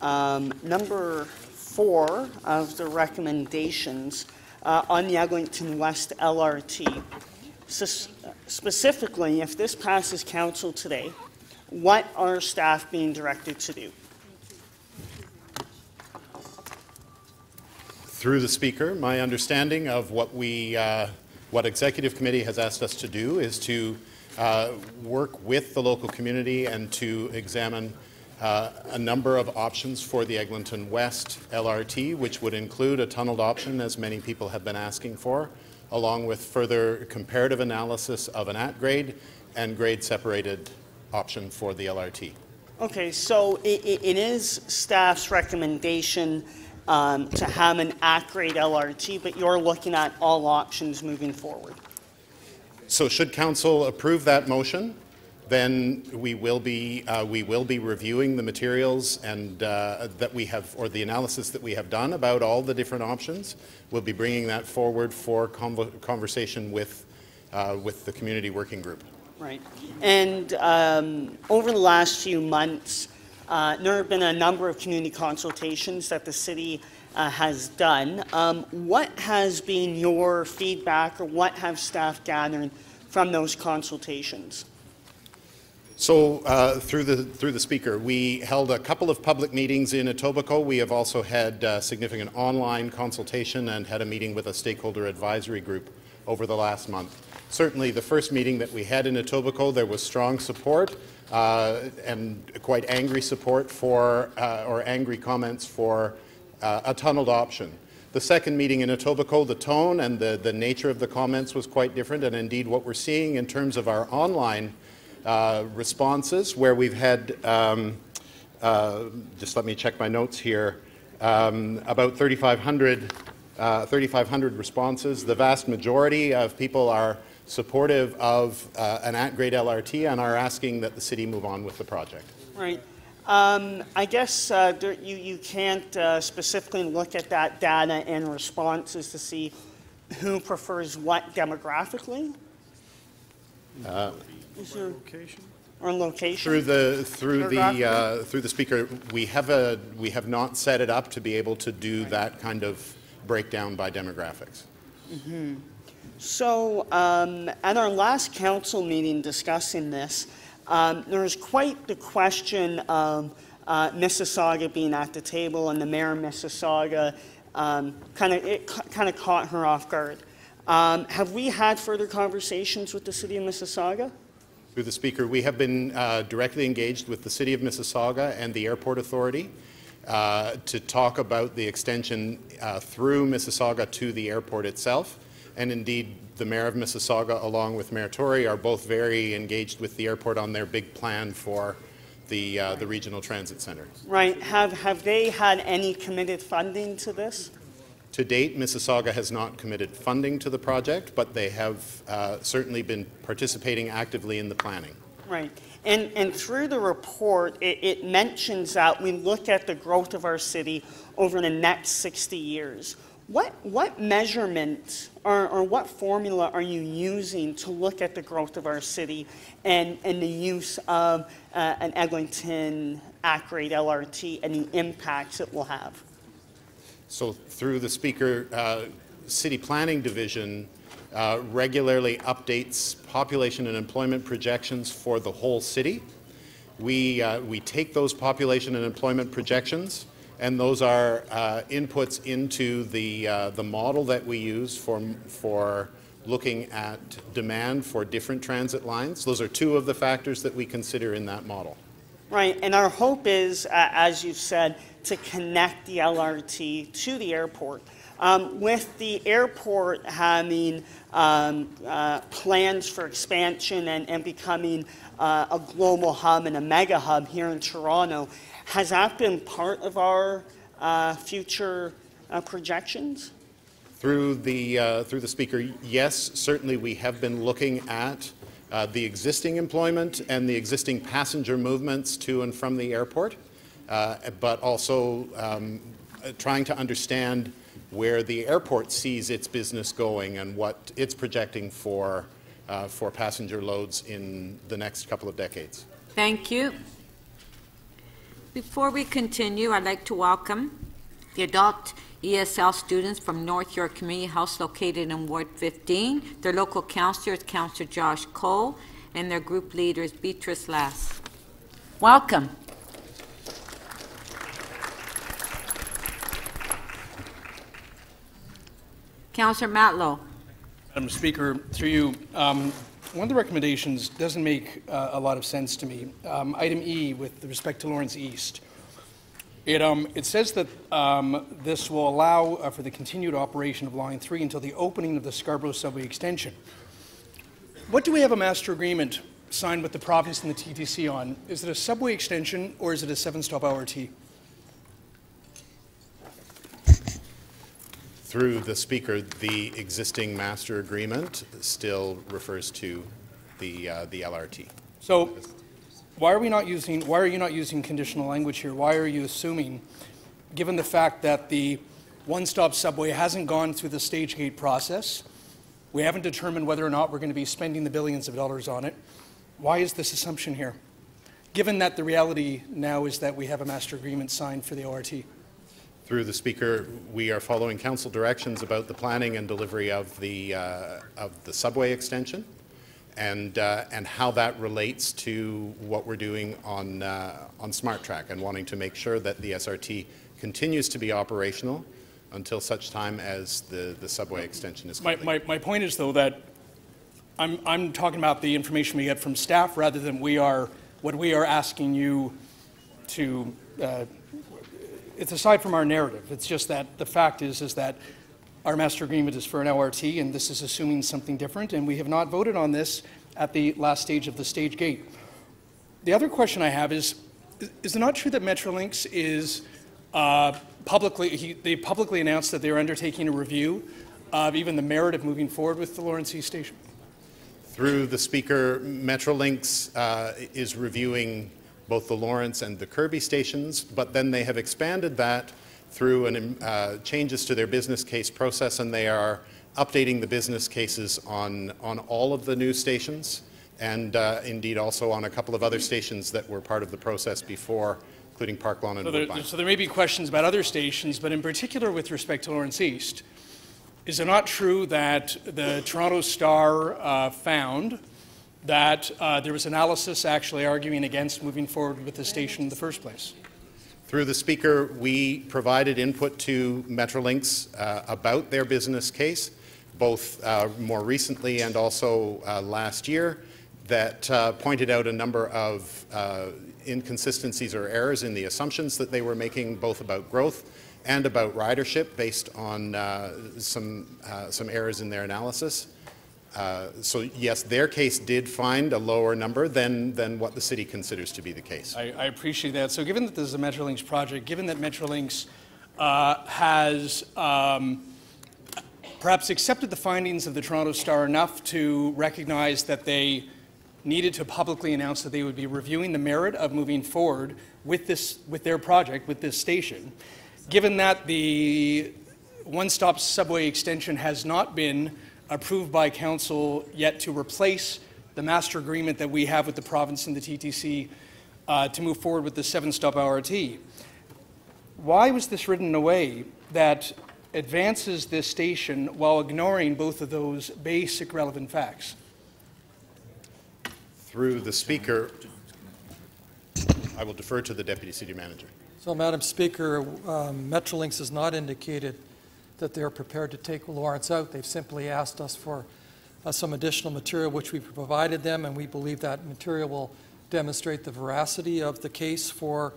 number 4 of the recommendations on the Eglinton West LRT. Specifically, if this passes Council today, what are staff being directed to do? Through the Speaker, my understanding of what Executive Committee has asked us to do is to work with the local community and to examine a number of options for the Eglinton West LRT, which would include a tunneled option, as many people have been asking for, along with further comparative analysis of an at-grade and grade-separated option for the LRT. Okay, so it is staff's recommendation to have an at-grade LRT, but you're looking at all options moving forward. So should Council approve that motion, then we will be reviewing the materials and that we have, or the analysis that we have done about all the different options. We'll be bringing that forward for conversation with the community working group. Right. And over the last few months, there have been a number of community consultations that the city has done. What has been your feedback, or what have staff gathered from those consultations? So through the Speaker, we held a couple of public meetings in Etobicoke. We have also had significant online consultation and had a meeting with a stakeholder advisory group over the last month. Certainly the first meeting that we had in Etobicoke, there was strong support and quite angry support for, or angry comments for a tunneled option. The second meeting in Etobicoke, the tone and the nature of the comments was quite different, and indeed what we're seeing in terms of our online responses, where we've had, just let me check my notes here, about 3,500 responses. The vast majority of people are supportive of an at-grade LRT and are asking that the city move on with the project. Right. I guess you can't specifically look at that data and responses to see who prefers what demographically? Location? Or location? Through the Speaker, we have not set it up to be able to do that kind of breakdown by demographics. Mm-hmm. So at our last council meeting discussing this, there was quite the question of Mississauga being at the table, and the mayor of Mississauga kind of caught her off guard. Have we had further conversations with the city of Mississauga? Through the Speaker, we have been directly engaged with the City of Mississauga and the Airport Authority to talk about the extension through Mississauga to the airport itself. And indeed, the Mayor of Mississauga, along with Mayor Tory, are both very engaged with the airport on their big plan for the Regional Transit Centre. Right. Have they had any committed funding to this? To date, Mississauga has not committed funding to the project, but they have certainly been participating actively in the planning. Right. And through the report, it mentions that we look at the growth of our city over the next 60 years. What measurement or what formula are you using to look at the growth of our city and the use of an Eglinton at-grade LRT and the impacts it will have? So through the Speaker, City Planning Division regularly updates population and employment projections for the whole city. We take those population and employment projections, and those are inputs into the model that we use for looking at demand for different transit lines. Those are two of the factors that we consider in that model. Right, and our hope is, as you've said, to connect the LRT to the airport. With the airport having plans for expansion and becoming a global hub and a mega hub here in Toronto, has that been part of our future projections? Through the Speaker, yes, certainly we have been looking at the existing employment and the existing passenger movements to and from the airport, but also trying to understand where the airport sees its business going and what it's projecting for passenger loads in the next couple of decades. Thank you. Before we continue, I'd like to welcome the adult ESL students from North York Community House located in Ward 15. Their local counselor is Counselor Josh Cole, and their group leader is Beatrice Lass. Welcome. Counselor Matlow. Madam Speaker, through you, one of the recommendations doesn't make a lot of sense to me. Item E, with respect to Lawrence East. It says that this will allow for the continued operation of Line 3 until the opening of the Scarborough Subway Extension. What do we have a master agreement signed with the province and the TTC on? Is it a subway extension or is it a 7-stop LRT? Through the Speaker, the existing master agreement still refers to the LRT. So why are you not using conditional language here? Why are you assuming, given the fact that the one-stop subway hasn't gone through the stage gate process, we haven't determined whether or not we're going to be spending the billions of dollars on it, why is this assumption here? Given that the reality now is that we have a master agreement signed for the LRT. Through the Speaker, we are following council directions about the planning and delivery of the subway extension, and how that relates to what we're doing on Smart Track and wanting to make sure that the SRT continues to be operational until such time as the subway extension is complete. My point is, though, that I'm talking about the information we get from staff rather than what we are asking you to. It's aside from our narrative. It's just that the fact is that our master agreement is for an LRT, and this is assuming something different, and we have not voted on this at the last stage of the stage gate. The other question I have is it not true that Metrolinx is they publicly announced that they are undertaking a review of even the merit of moving forward with the Lawrence East Station? Through the Speaker, Metrolinx is reviewing both the Lawrence and the Kirby stations, but then they have expanded that through changes to their business case process, and they are updating the business cases on all of the new stations, and indeed also on a couple of other stations that were part of the process before, including Park Lawn and Woodbine. So there may be questions about other stations, but in particular with respect to Lawrence East, is it not true that the Toronto Star found that there was analysis actually arguing against moving forward with the station in the first place? Through the Speaker, we provided input to Metrolinx about their business case, both more recently and also last year, that pointed out a number of inconsistencies or errors in the assumptions that they were making, both about growth and about ridership, based on some errors in their analysis. So yes, their case did find a lower number than what the city considers to be the case. I appreciate that. So given that this is a Metrolinx project, given that Metrolinx has perhaps accepted the findings of the Toronto Star enough to recognize that they needed to publicly announce that they would be reviewing the merit of moving forward with their project, with this station, given that the one-stop subway extension has not been approved by council yet to replace the master agreement that we have with the province and the TTC to move forward with the 7-stop LRT. Why was this written in a way that advances this station while ignoring both of those basic relevant facts? Through the Speaker, I will defer to the Deputy City Manager. So, Madam Speaker, Metrolinx has not indicated that they are prepared to take Lawrence out. They've simply asked us for some additional material, which we've provided them, and we believe that material will demonstrate the veracity of the case for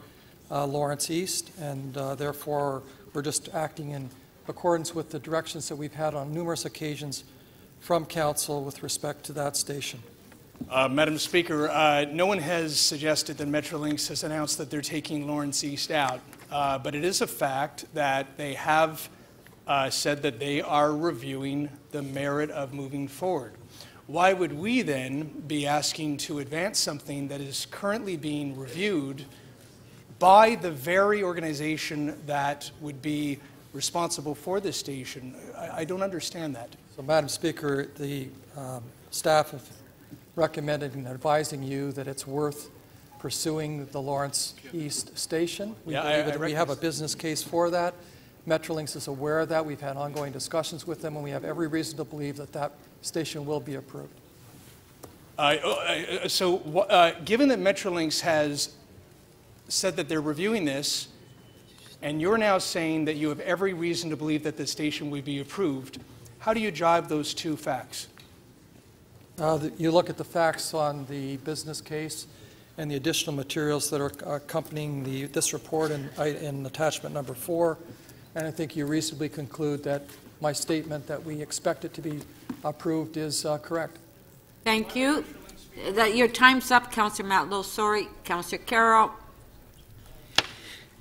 Lawrence East, and therefore we're just acting in accordance with the directions that we've had on numerous occasions from Council with respect to that station. Madam Speaker, no one has suggested that Metrolinx has announced that they're taking Lawrence East out, but it is a fact that they have said that they are reviewing the merit of moving forward. Why would we then be asking to advance something that is currently being reviewed by the very organization that would be responsible for this station? I don't understand that. So, Madam Speaker, the staff have recommended and advising you that it's worth pursuing the Lawrence East Station. We believe that we have a business case for that. Metrolinx is aware of that. We've had ongoing discussions with them, and we have every reason to believe that that station will be approved. Given that Metrolinx has said that they're reviewing this, and you're now saying that you have every reason to believe that the station will be approved, how do you jive those two facts? You look at the facts on the business case and the additional materials that are accompanying this report in attachment number 4, and I think you reasonably conclude that my statement that we expect it to be approved is correct. Thank you. Your time's up, Councillor Matlow. Sorry, Councillor Carroll.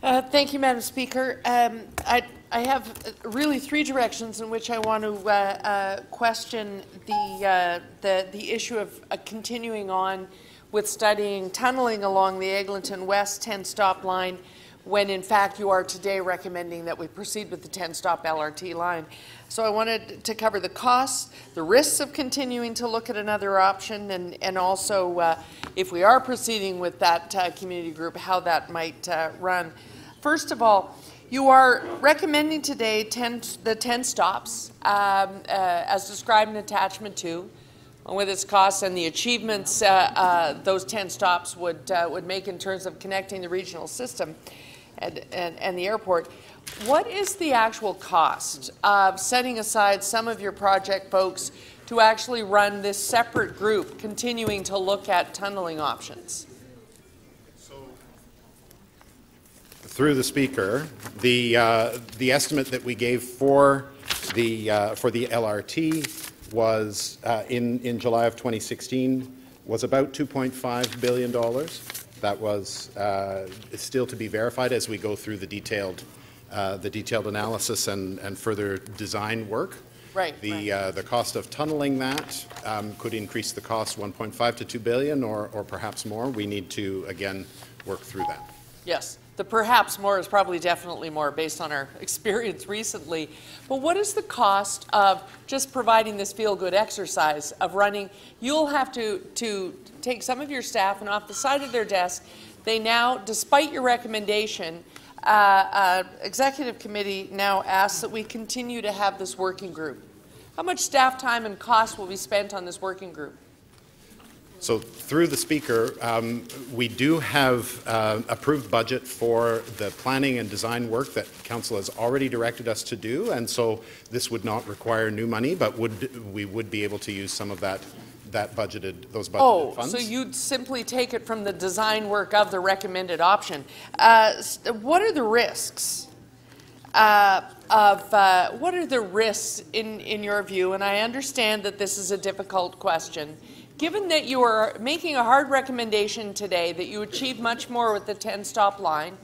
Thank you, Madam Speaker. I have really 3 directions in which I want to question the issue of continuing on with studying tunneling along the Eglinton West 10-stop line, when in fact you are today recommending that we proceed with the 10-stop LRT line. So I wanted to cover the costs, the risks of continuing to look at another option, and also if we are proceeding with that community group, how that might run. First of all, you are recommending today the 10 stops as described in attachment 2 with its costs and the achievements those 10 stops would make in terms of connecting the regional system and the airport. What is the actual cost of setting aside some of your project folks to actually run this separate group, continuing to look at tunneling options? Through the Speaker, the estimate that we gave for the LRT was in July of 2016 was about $2.5 billion. That was still to be verified as we go through the detailed analysis and further design work. Right. The cost of tunneling that could increase the cost 1.5 to 2 billion or perhaps more. We need to again work through that. Yes. The perhaps more is probably definitely more based on our experience recently. But what is the cost of just providing this feel-good exercise of running? You'll have to take some of your staff and off the side of their desk, they now, despite your recommendation, executive committee now asks that we continue to have this working group. How much staff time and cost will be spent on this working group? So through the Speaker, we do have approved budget for the planning and design work that Council has already directed us to do, and so this would not require new money, but we would be able to use some of those budgeted funds. So you'd simply take it from the design work of the recommended option. What are the risks what are the risks in your view? And I understand that this is a difficult question. Given that you are making a hard recommendation today that you achieve much more with the 10-stop line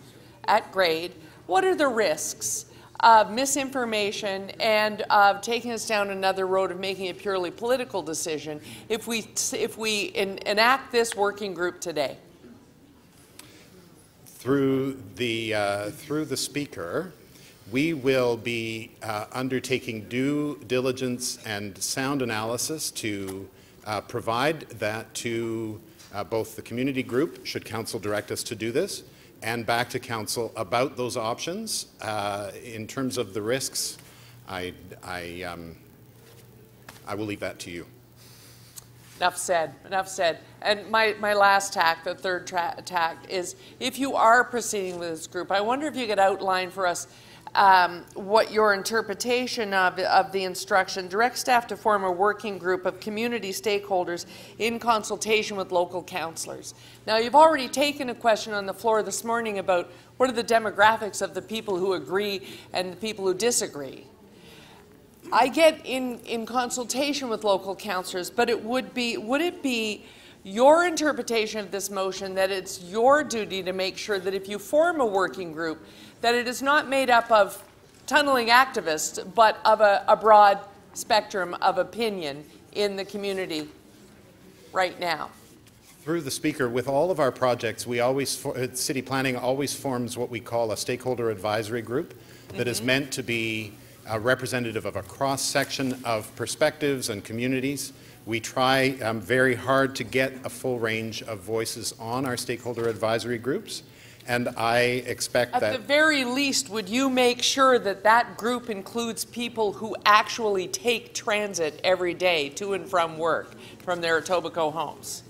at grade, what are the risks of misinformation and of taking us down another road of making a purely political decision if we enact this working group today? Through the Speaker, we will be undertaking due diligence and sound analysis to provide that to both the community group, should Council direct us to do this, and back to Council about those options. In terms of the risks, I will leave that to you. Enough said. Enough said. And my last tack, the third tack, is if you are proceeding with this group, I wonder if you could outline for us what your interpretation of the instruction, direct staff to form a working group of community stakeholders in consultation with local councillors. Now, you've already taken a question on the floor this morning about what are the demographics of the people who agree and the people who disagree. I get in consultation with local councillors, but would it be your interpretation of this motion that it's your duty to make sure that if you form a working group, that it is not made up of tunneling activists, but of a broad spectrum of opinion in the community right now? Through the Speaker, with all of our projects, we always, City Planning always forms what we call a stakeholder advisory group that is meant to be representative of a cross-section of perspectives and communities. We try very hard to get a full range of voices on our stakeholder advisory groups. And I expect that... At the very least, would you make sure that that group includes people who actually take transit every day to and from work from their Etobicoke homes?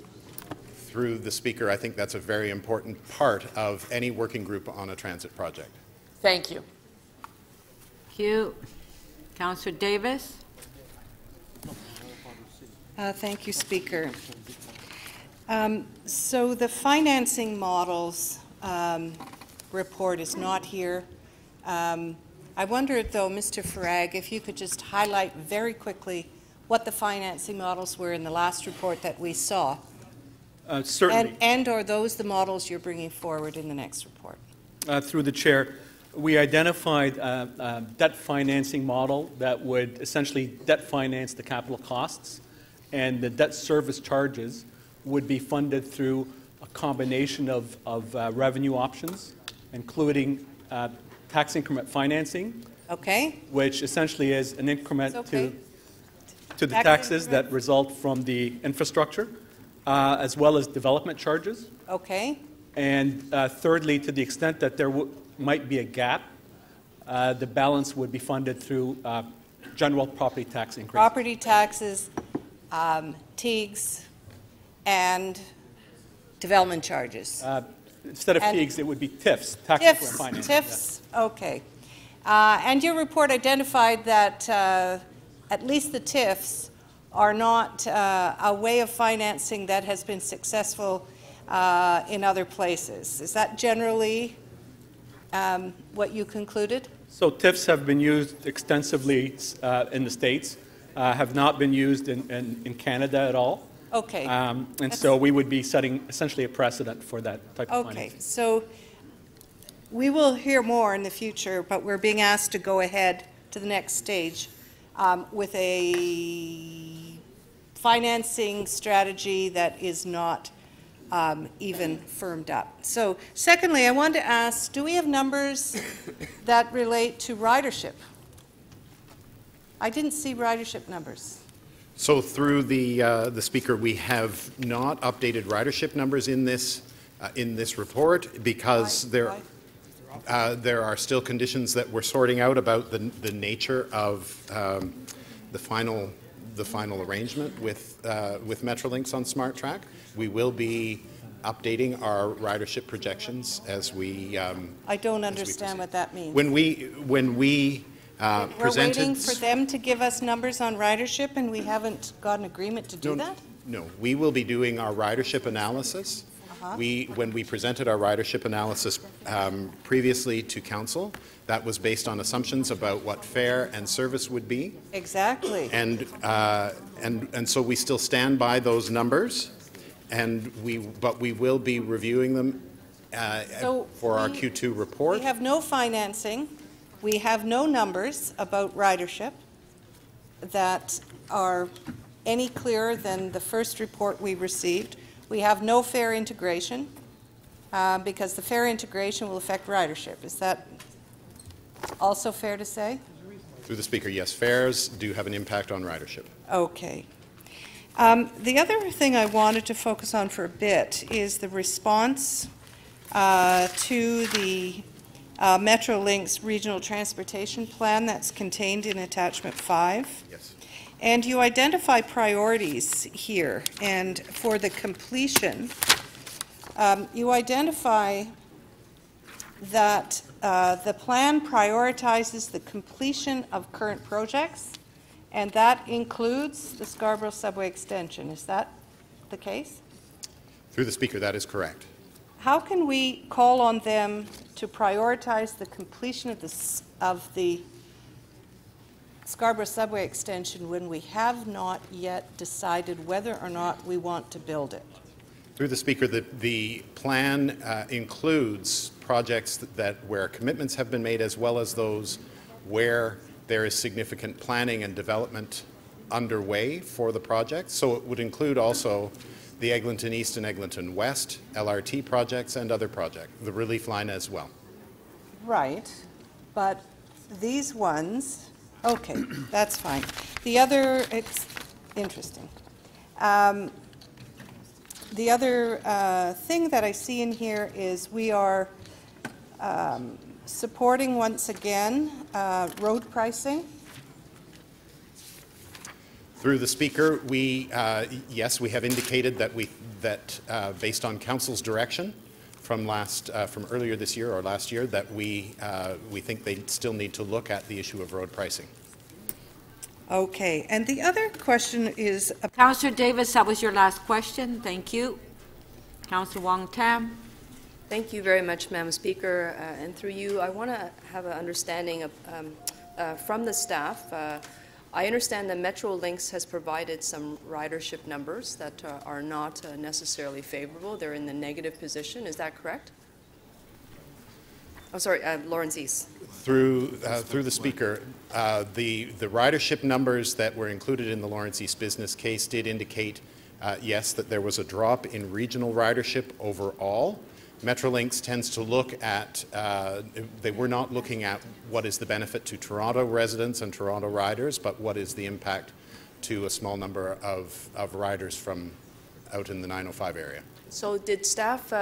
Through the Speaker, I think that's a very important part of any working group on a transit project. Thank you. Thank you. Councillor Davis. Thank you, Speaker. So the financing models report is not here. I wondered, though, Mr. Farag, if you could just highlight very quickly what the financing models were in the last report that we saw. Certainly. And or those the models you're bringing forward in the next report. Through the Chair, we identified a debt financing model that would essentially debt finance the capital costs, and the debt service charges would be funded through a combination of revenue options, including tax increment financing, which essentially is an increment to the taxes that result from the infrastructure, as well as development charges. And thirdly, to the extent that there might be a gap, the balance would be funded through general property tax increases. Property taxes TIGs, and development charges. Instead of And TIGs, it would be TIFs, Tactical and Financing. TIFs, okay. And your report identified that at least the TIFs are not a way of financing that has been successful in other places. Is that generally what you concluded? So TIFs have been used extensively in the States, have not been used in Canada at all. Okay. And so we would be setting essentially a precedent for that type of financing. Okay, so we will hear more in the future, but we're being asked to go ahead to the next stage with a financing strategy that is not even firmed up. So secondly, I wanted to ask, do we have numbers that relate to ridership? I didn't see ridership numbers. So through the speaker, we have not updated ridership numbers in this report because there are still conditions that we're sorting out about the nature of the final arrangement with Metrolinx on Smart Track. We will be updating our ridership projections as we. I don't understand what that means. When we We're presented. waiting for them to give us numbers on ridership, and we haven't got an agreement to do that? No, we will be doing our ridership analysis. When we presented our ridership analysis previously to council, that was based on assumptions about what fare and service would be. Exactly. And so we still stand by those numbers, but we will be reviewing them for our Q2 report. We have no financing. We have no numbers about ridership that are any clearer than the first report we received. We have no fare integration because the fare integration will affect ridership. Is that also fair to say? Through the speaker, yes, fares do have an impact on ridership. Okay. The other thing I wanted to focus on for a bit is the response to the Metrolinx Regional Transportation Plan that's contained in Attachment 5. Yes. And you identify priorities here, and for the completion, you identify that the plan prioritizes the completion of current projects, and that includes the Scarborough Subway Extension. Is that the case? Through the speaker, that is correct. How can we call on them to prioritize the completion of the Scarborough Subway Extension when we have not yet decided whether or not we want to build it? Through the speaker, the plan includes projects where commitments have been made, as well as those where there is significant planning and development underway for the project. So it would include also the Eglinton East and Eglinton West LRT projects and other projects, the relief line as well. Right, but these ones, okay, that's fine. The other, it's interesting. The other thing that I see in here is we are supporting once again road pricing. Through the speaker, yes, we have indicated that based on council's direction from earlier this year or last year, that we think they still need to look at the issue of road pricing. Okay, and the other question is... Councillor Davis, that was your last question. Thank you. Councillor Wong Tam. Thank you very much, Madam Speaker. And through you, I want to have an understanding of, from the staff. I understand that Metrolinx has provided some ridership numbers that are not necessarily favorable. They're in the negative position. Is that correct? Oh, sorry, Lawrence East. Through the speaker, the ridership numbers that were included in the Lawrence East business case did indicate, yes, that there was a drop in regional ridership overall. Metrolinx tends to look at, they were not looking at what is the benefit to Toronto residents and Toronto riders, but what is the impact to a small number of riders from out in the 905 area. So did staff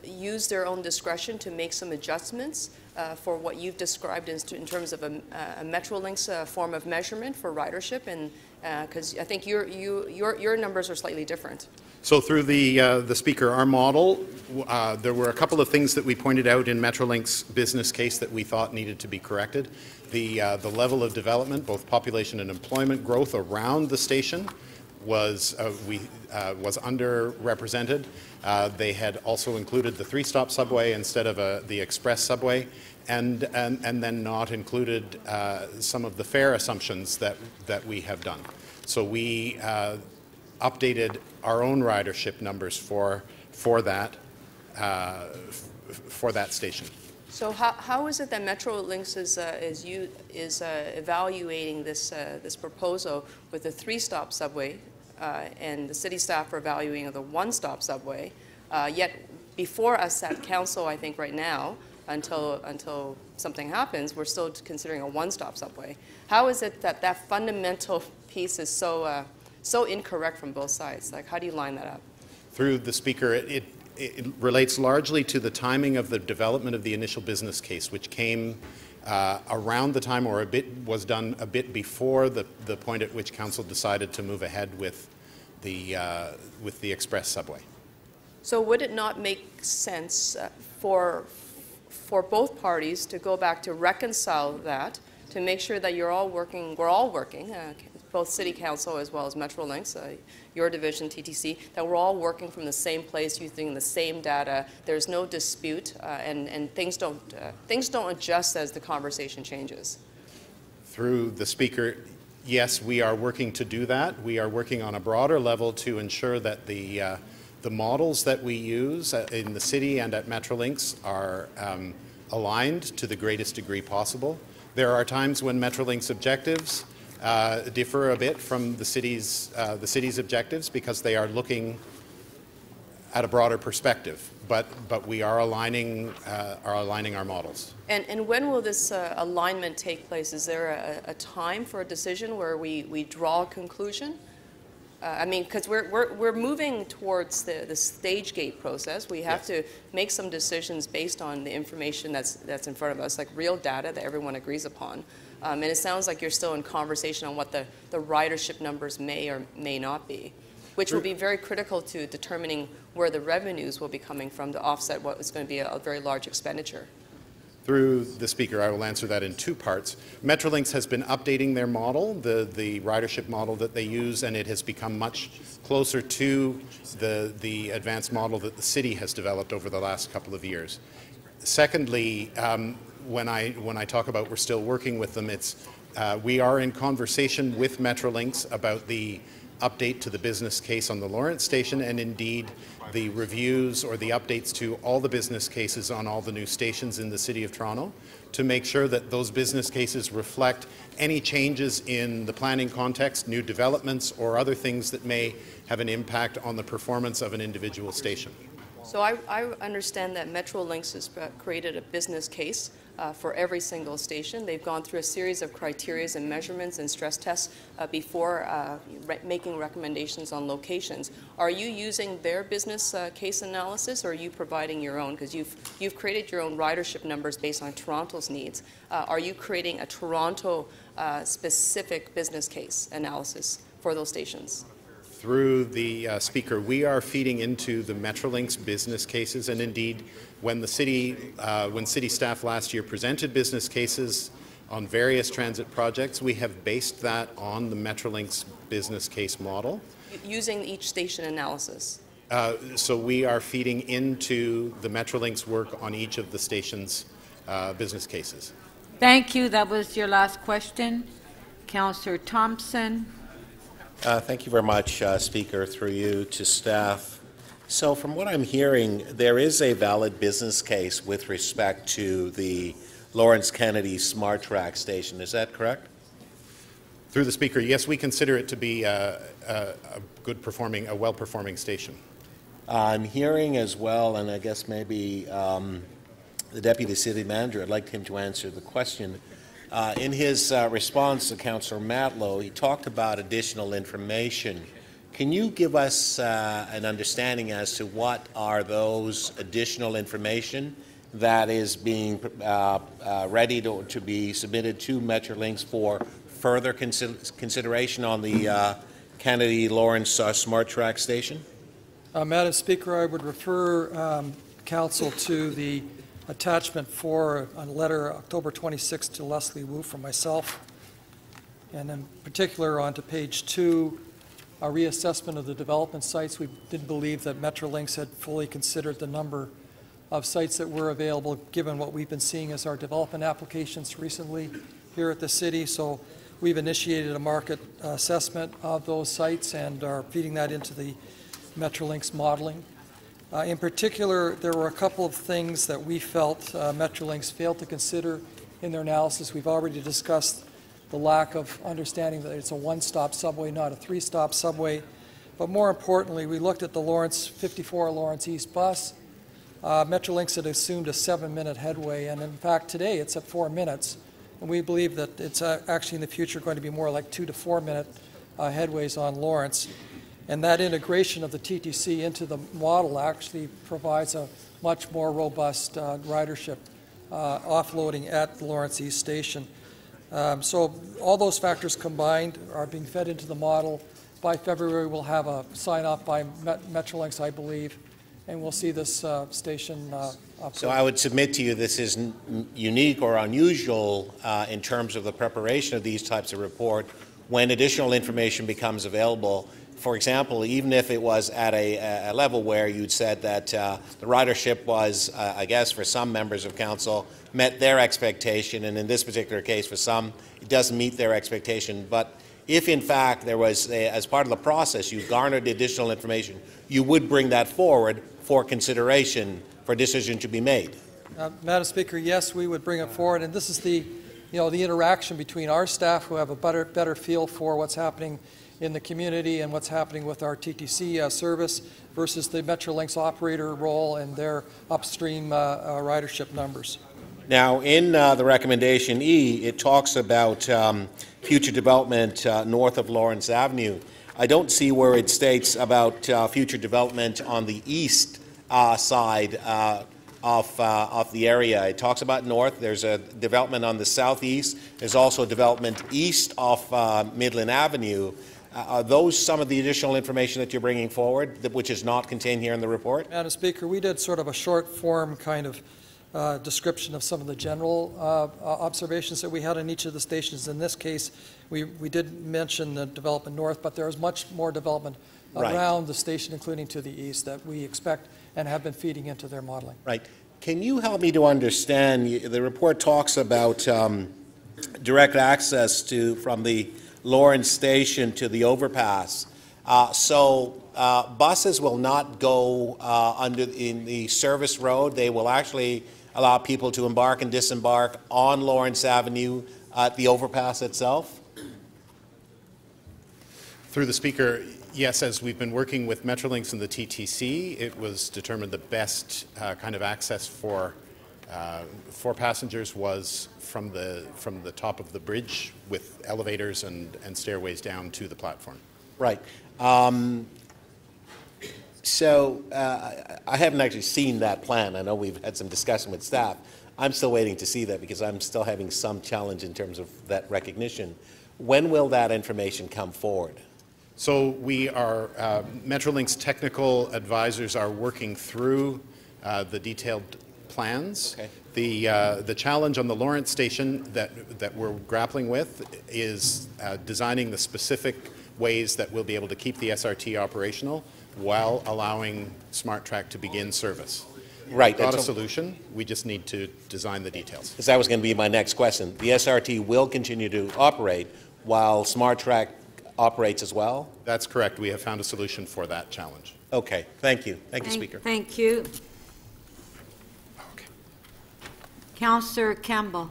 use their own discretion to make some adjustments for what you've described in terms of a Metrolinx form of measurement for ridership, and Because I think your numbers are slightly different. So through the Speaker, our model, there were a couple of things that we pointed out in Metrolink's business case that we thought needed to be corrected. The level of development, both population and employment growth around the station was underrepresented. They had also included the three-stop subway instead of the express subway, and then not included some of the fare assumptions that we have done. So we updated our own ridership numbers for that station. So how is it that Metrolinx is evaluating this proposal with the three-stop subway, and the city staff are evaluating the one-stop subway? Yet before us at council, I think right now, until something happens, we're still considering a one-stop subway. How is it that that fundamental piece is so incorrect from both sides? Like, how do you line that up? Through the Speaker, it relates largely to the timing of the development of the initial business case, which came around the time, or was done a bit before the point at which council decided to move ahead with the express subway. So would it not make sense for both parties to go back to reconcile that, to make sure that we're all working, both City Council as well as Metrolinx, your division, TTC, that we're all working from the same place, using the same data, there's no dispute, and things don't adjust as the conversation changes? Through the Speaker, yes, we are working to do that. We are working on a broader level to ensure that the models that we use in the city and at Metrolinx are aligned to the greatest degree possible. There are times when Metrolinx objectives differ a bit from the city's objectives because they are looking at a broader perspective. But we are aligning our models. And when will this alignment take place? Is there a time for a decision where we draw a conclusion? I mean, because we're moving towards the stage gate process. We have to make some decisions based on the information that's in front of us, like real data that everyone agrees upon. And it sounds like you're still in conversation on what the ridership numbers may or may not be, which will be very critical to determining where the revenues will be coming from to offset what is going to be a very large expenditure. Through the Speaker, I will answer that in two parts. Metrolinx has been updating their model, the ridership model that they use, and it has become much closer to the advanced model that the city has developed over the last couple of years. Secondly, when I talk about we're still working with them, we are in conversation with Metrolinx about the update to the business case on the Lawrence station, and indeed the reviews or the updates to all the business cases on all the new stations in the City of Toronto, to make sure that those business cases reflect any changes in the planning context, new developments, or other things that may have an impact on the performance of an individual station. So I understand that Metrolinx has created a business case for every single station. They've gone through a series of criteria and measurements and stress tests before making recommendations on locations. Are you using their business case analysis, or are you providing your own? Because you've created your own ridership numbers based on Toronto's needs. Are you creating a Toronto specific business case analysis for those stations? Through the Speaker, we are feeding into the Metrolinx business cases, and indeed, when city staff last year presented business cases on various transit projects, we have based that on the Metrolinx business case model. Using each station analysis? So we are feeding into the Metrolinx work on each of the stations' business cases. Thank you. That was your last question. Councillor Thompson. Thank you very much, Speaker, through you to staff. So from what I'm hearing, there is a valid business case with respect to the Lawrence Kennedy Smart Track station. Is that correct? Through the Speaker, yes, we consider it to be a well-performing station. I'm hearing as well, and I guess maybe the Deputy City Manager, I'd like him to answer the question. In his response to Councillor Matlow, he talked about additional information. Can you give us an understanding as to what are those additional information that is being ready to be submitted to Metrolinx for further consideration on the Kennedy Lawrence Smart Track Station? Madam Speaker, I would refer Council to the attachment 4 on a letter October 26th to Leslie Wu from myself, and in particular onto page 2, a reassessment of the development sites. We did believe that Metrolinx had fully considered the number of sites that were available given what we've been seeing as our development applications recently here at the city. So we've initiated a market assessment of those sites and are feeding that into the Metrolinx modeling. In particular, there were a couple of things that we felt Metrolinx failed to consider in their analysis. We've already discussed the lack of understanding that it's a one-stop subway, not a three-stop subway. But more importantly, we looked at the Lawrence 54 Lawrence East bus. Metrolinx had assumed a 7-minute headway, and in fact today it's at 4 minutes. And we believe that it's actually in the future going to be more like 2 to 4 minute headways on Lawrence. And that integration of the TTC into the model actually provides a much more robust ridership offloading at the Lawrence East Station. So all those factors combined are being fed into the model. By February, we'll have a sign-off by Metrolinx, I believe, and we'll see this station up. So I would submit to you this is unique or unusual in terms of the preparation of these types of report when additional information becomes available. For example, even if it was at a level where you'd said that the ridership was, I guess, for some members of council, met their expectation, and in this particular case, for some, it doesn't meet their expectation. But if, in fact, there was, as part of the process, you garnered additional information, you would bring that forward for consideration for a decision to be made. Madam Speaker, yes, we would bring it forward, and this is the interaction between our staff who have a better feel for what's happening in the community and what's happening with our TTC service versus the Metrolinx operator role and their upstream ridership numbers. Now, in the recommendation E, it talks about future development north of Lawrence Avenue. I don't see where it states about future development on the east side of the area. It talks about north. There's a development on the southeast. There's also development east of Midland Avenue. Are those some of the additional information that you're bringing forward, which is not contained here in the report? Madam Speaker, we did sort of a short form kind of description of some of the general observations that we had on each of the stations. In this case, we did mention the development north, but there is much more development around the station, including to the east, that we expect and have been feeding into their modeling. Right. Can you help me to understand, the report talks about direct access from the Lawrence Station to the overpass. So buses will not go in the service road. They will actually allow people to embark and disembark on Lawrence Avenue at the overpass itself? Through the Speaker, yes, as we've been working with Metrolinx and the TTC, it was determined the best kind of access for passengers was from the top of the bridge with elevators and stairways down to the platform. Right. So I haven't actually seen that plan. I know we've had some discussion with staff. I'm still waiting to see that because I'm still having some challenge in terms of that recognition. When will that information come forward? So we are, Metrolinx technical advisors are working through the detailed plans. Okay. The challenge on the Lawrence station that we're grappling with is designing the specific ways that we'll be able to keep the SRT operational while allowing SmartTrack to begin service. Right. We've got a solution. We just need to design the details. Because that was going to be my next question. The SRT will continue to operate while SmartTrack operates as well? That's correct. We have found a solution for that challenge. Okay. Thank you. Thank you, Speaker. Thank you. Councillor Campbell.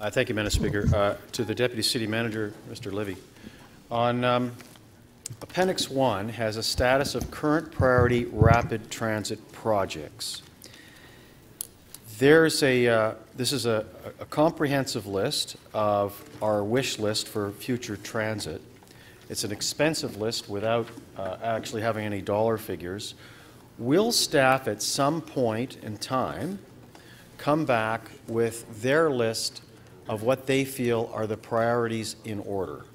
Thank you, Madam Speaker. To the Deputy City Manager, Mr. Livy. On Appendix 1 has a status of current priority rapid transit projects. There's this is a comprehensive list of our wish list for future transit. It's an expensive list without actually having any dollar figures. Will staff at some point in time come back with their list of what they feel are the priorities in order.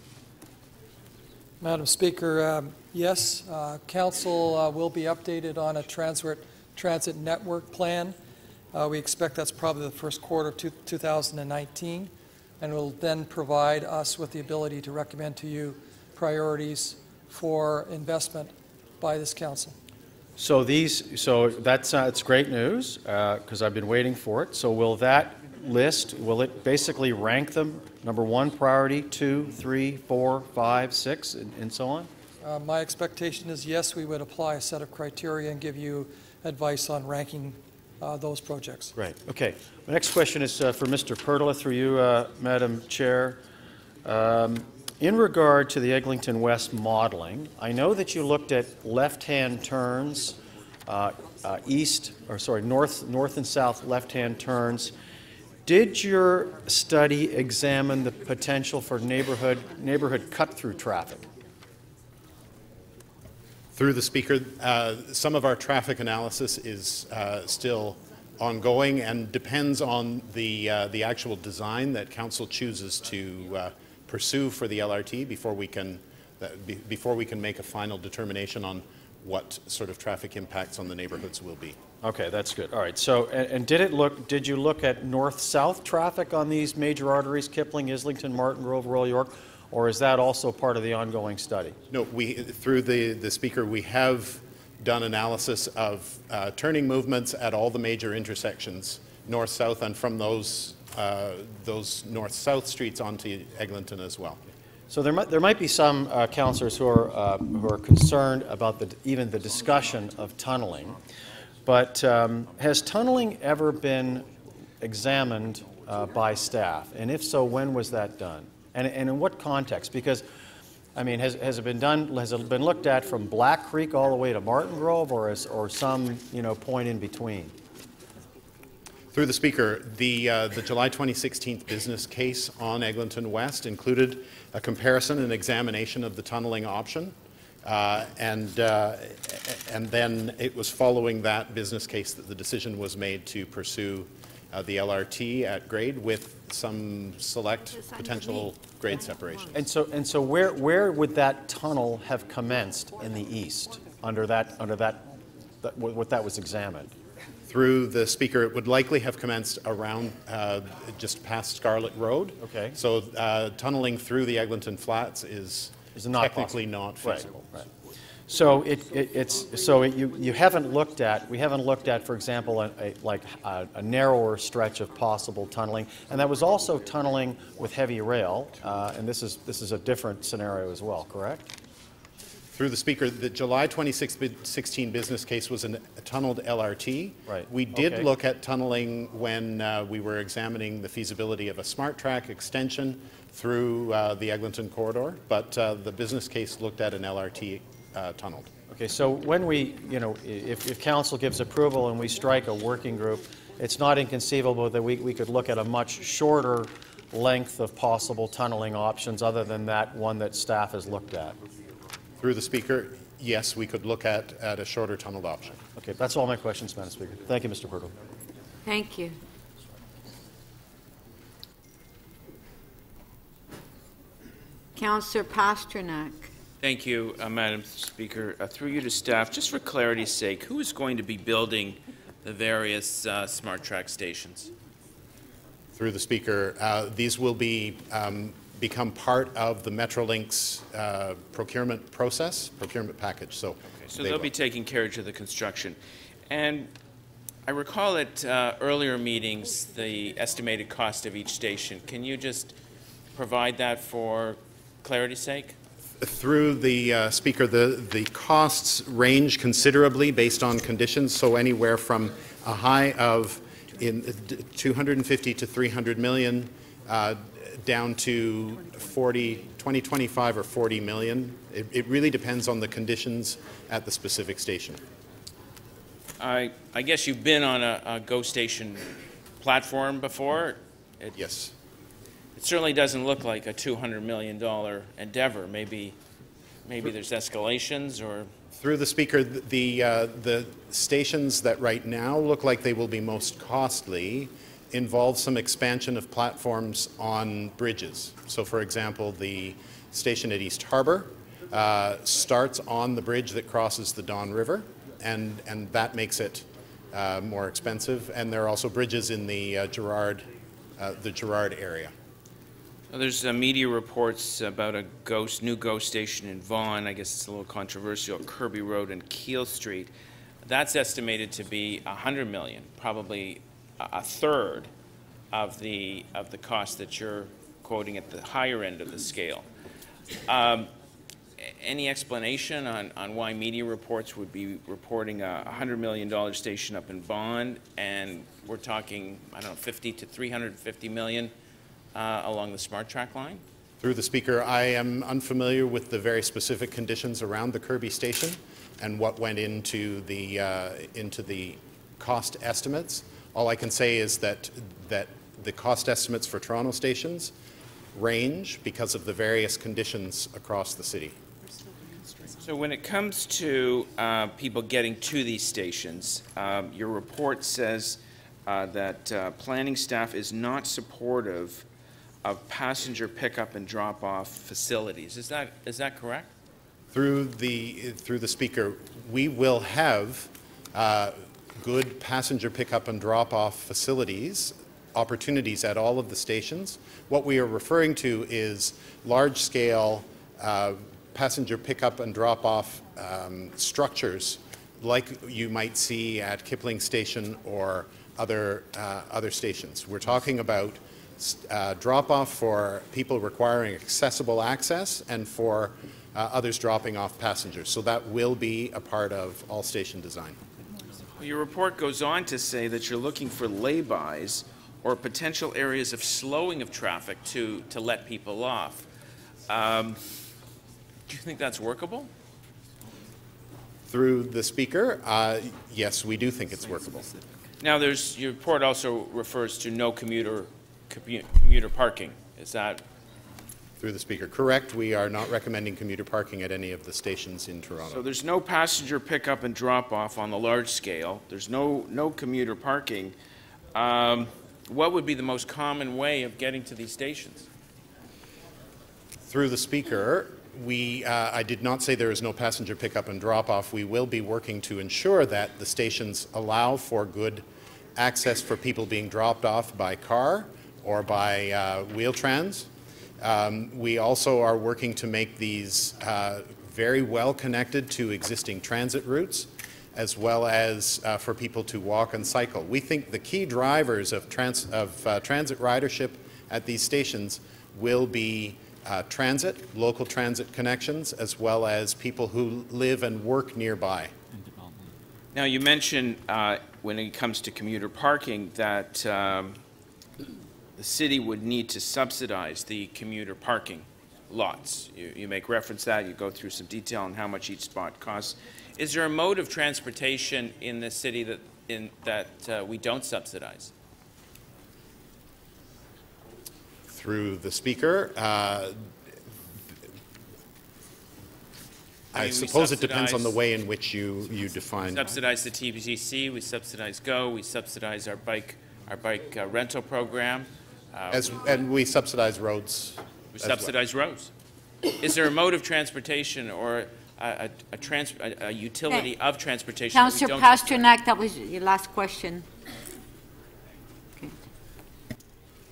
Madam Speaker, yes, Council will be updated on a transit network plan. We expect that's probably the first quarter of 2019, and will then provide us with the ability to recommend to you priorities for investment by this Council. So that's great news, because I've been waiting for it. So will that list, will it basically rank them, number 1 priority, 2, 3, 4, 5, 6, and so on? My expectation is yes, we would apply a set of criteria and give you advice on ranking those projects. Right. Okay. The next question is for Mr. Pertola, through you, Madam Chair. In regard to the Eglinton West modeling, I know that you looked at left-hand turns, north and south left-hand turns. Did your study examine the potential for neighborhood cut-through traffic? Through the Speaker, some of our traffic analysis is still ongoing and depends on the actual design that Council chooses to pursue for the LRT before we can make a final determination on what sort of traffic impacts on the neighborhoods will be. Okay, that's good. All right. So, and did you look at north-south traffic on these major arteries, Kipling, Islington, Martin Grove, Royal York, or is that also part of the ongoing study? No, through the Speaker, we have done analysis of turning movements at all the major intersections, north-south, and from those north-south streets onto Eglinton as well. So there might be some councillors who are concerned about even the discussion of tunneling, but has tunneling ever been examined by staff? And if so, when was that done? And in what context? Because, I mean, has it been looked at from Black Creek all the way to Martin Grove, or some point in between? Through the Speaker, the July 2016 business case on Eglinton West included a comparison and examination of the tunneling option, and then it was following that business case that the decision was made to pursue the LRT at grade with some select potential grade separation. And so where would that tunnel have commenced in the east under what that was examined? Through the Speaker, it would likely have commenced around just past Scarlet Road. Okay. So tunneling through the Eglinton Flats is technically not feasible. Right. So you haven't looked at, we haven't looked at, for example, a narrower stretch of possible tunneling, and that was also tunneling with heavy rail, and this is a different scenario as well, correct? Through the Speaker, the July 2016 business case was a tunneled LRT. Right. We did look at tunneling when we were examining the feasibility of a smart track extension through the Eglinton corridor, but the business case looked at an LRT tunneled. Okay, so when we, if Council gives approval and we strike a working group, it's not inconceivable that we could look at a much shorter length of possible tunneling options other than that one that staff has looked at. Through the Speaker, yes, we could look at a shorter tunneled option. Okay, that's all my questions, Madam Speaker. Thank you, Mr. Pertle. Thank you. Councillor Pasternak. Thank you, Madam Speaker. Through you to staff, just for clarity's sake, who is going to be building the various smart track stations? Through the Speaker, these will be become part of the Metrolinx procurement package. So they'll be taking carriage of the construction. And I recall at earlier meetings the estimated cost of each station. Can you just provide that for clarity's sake? Through the Speaker, the costs range considerably based on conditions, so anywhere from a high of in 250 to 300 million down to 2025 or 40 million. It really depends on the conditions at the specific station. I guess you've been on a GO station platform before? Yes. It certainly doesn't look like a $200 million endeavor. Maybe there's escalations or... Through the Speaker, the stations that right now look like they will be most costly involves some expansion of platforms on bridges. So for example, the station at East Harbour starts on the bridge that crosses the Don River, and that makes it more expensive. And there are also bridges in the Gerard area. Well, there's media reports about a new GO station in Vaughan. I guess it's a little controversial, Kirby Road and Keele Street. That's estimated to be $100 million, probably a third of the cost that you're quoting at the higher end of the scale. Any explanation on why media reports would be reporting a $100 million station up in Vaughan, and we're talking, I don't know, 50 to 350 million along the Smart Track line? Through the Speaker, I am unfamiliar with the very specific conditions around the Kirby station and what went into the cost estimates. All I can say is that the cost estimates for Toronto stations range because of the various conditions across the city. So when it comes to people getting to these stations, your report says that planning staff is not supportive of passenger pickup and drop-off facilities. Is that correct? Through the Speaker, we will have good passenger pickup and drop-off facilities, opportunities at all of the stations. What we are referring to is large-scale passenger pickup and drop-off structures like you might see at Kipling Station or other stations. We're talking about drop-off for people requiring accessible access and for others dropping off passengers. So that will be a part of all station design. Well, your report goes on to say that you're looking for lay-bys or potential areas of slowing of traffic to let people off. Do you think that's workable? Through the Speaker, yes, we do think it's workable. Now, your report also refers to no commuter parking. Is that? Through the Speaker, correct. We are not recommending commuter parking at any of the stations in Toronto. So there's no passenger pickup and drop-off on the large scale. There's no commuter parking. What would be the most common way of getting to these stations? Through the Speaker, I did not say there is no passenger pickup and drop-off. We will be working to ensure that the stations allow for good access for people being dropped off by car or by wheel-trans. We also are working to make these very well connected to existing transit routes, as well as for people to walk and cycle. We think the key drivers of transit ridership at these stations will be local transit connections, as well as people who live and work nearby. Now, you mentioned when it comes to commuter parking that the city would need to subsidize the commuter parking lots. You make reference to that. You go through some detail on how much each spot costs. Is there a mode of transportation in the city that we don't subsidize? Through the Speaker, I suppose it depends on the way in which you define. We subsidize the TBCC, we subsidize GO, we subsidize our bike rental program. And we subsidize roads. We subsidize roads. Is there a mode of transportation or a utility of transportation? Councillor Pasternak, that was your last question. Okay.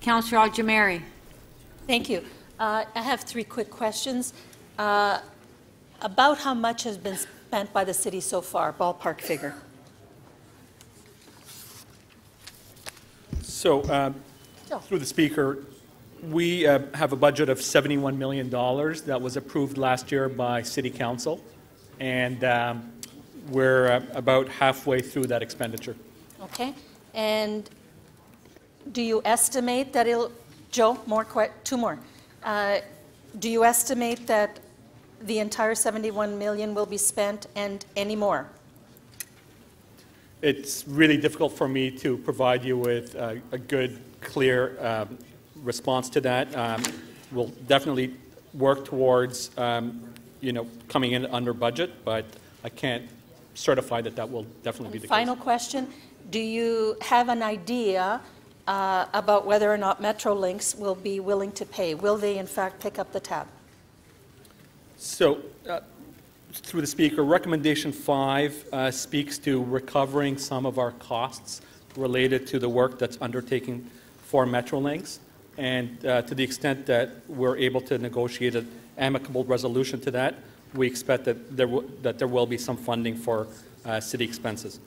Councillor Al-Jamari. Thank you. I have three quick questions. About how much has been spent by the city so far, ballpark figure? So, through the Speaker, we have a budget of $71 million that was approved last year by City Council, and we're about halfway through that expenditure. Okay. And do you estimate that it'll, Joe, two more. Do you estimate that the entire $71 million will be spent and any more? It's really difficult for me to provide you with a good, clear response to that. We'll definitely work towards, coming in under budget, but I can't certify that will definitely be the case. Final question: do you have an idea about whether or not Metrolinx will be willing to pay. Will they, in fact, pick up the tab? So, through the Speaker, Recommendation 5 speaks to recovering some of our costs related to the work that's undertaken for Metrolinx. And to the extent that we're able to negotiate an amicable resolution to that, we expect that there will be some funding for city expenses.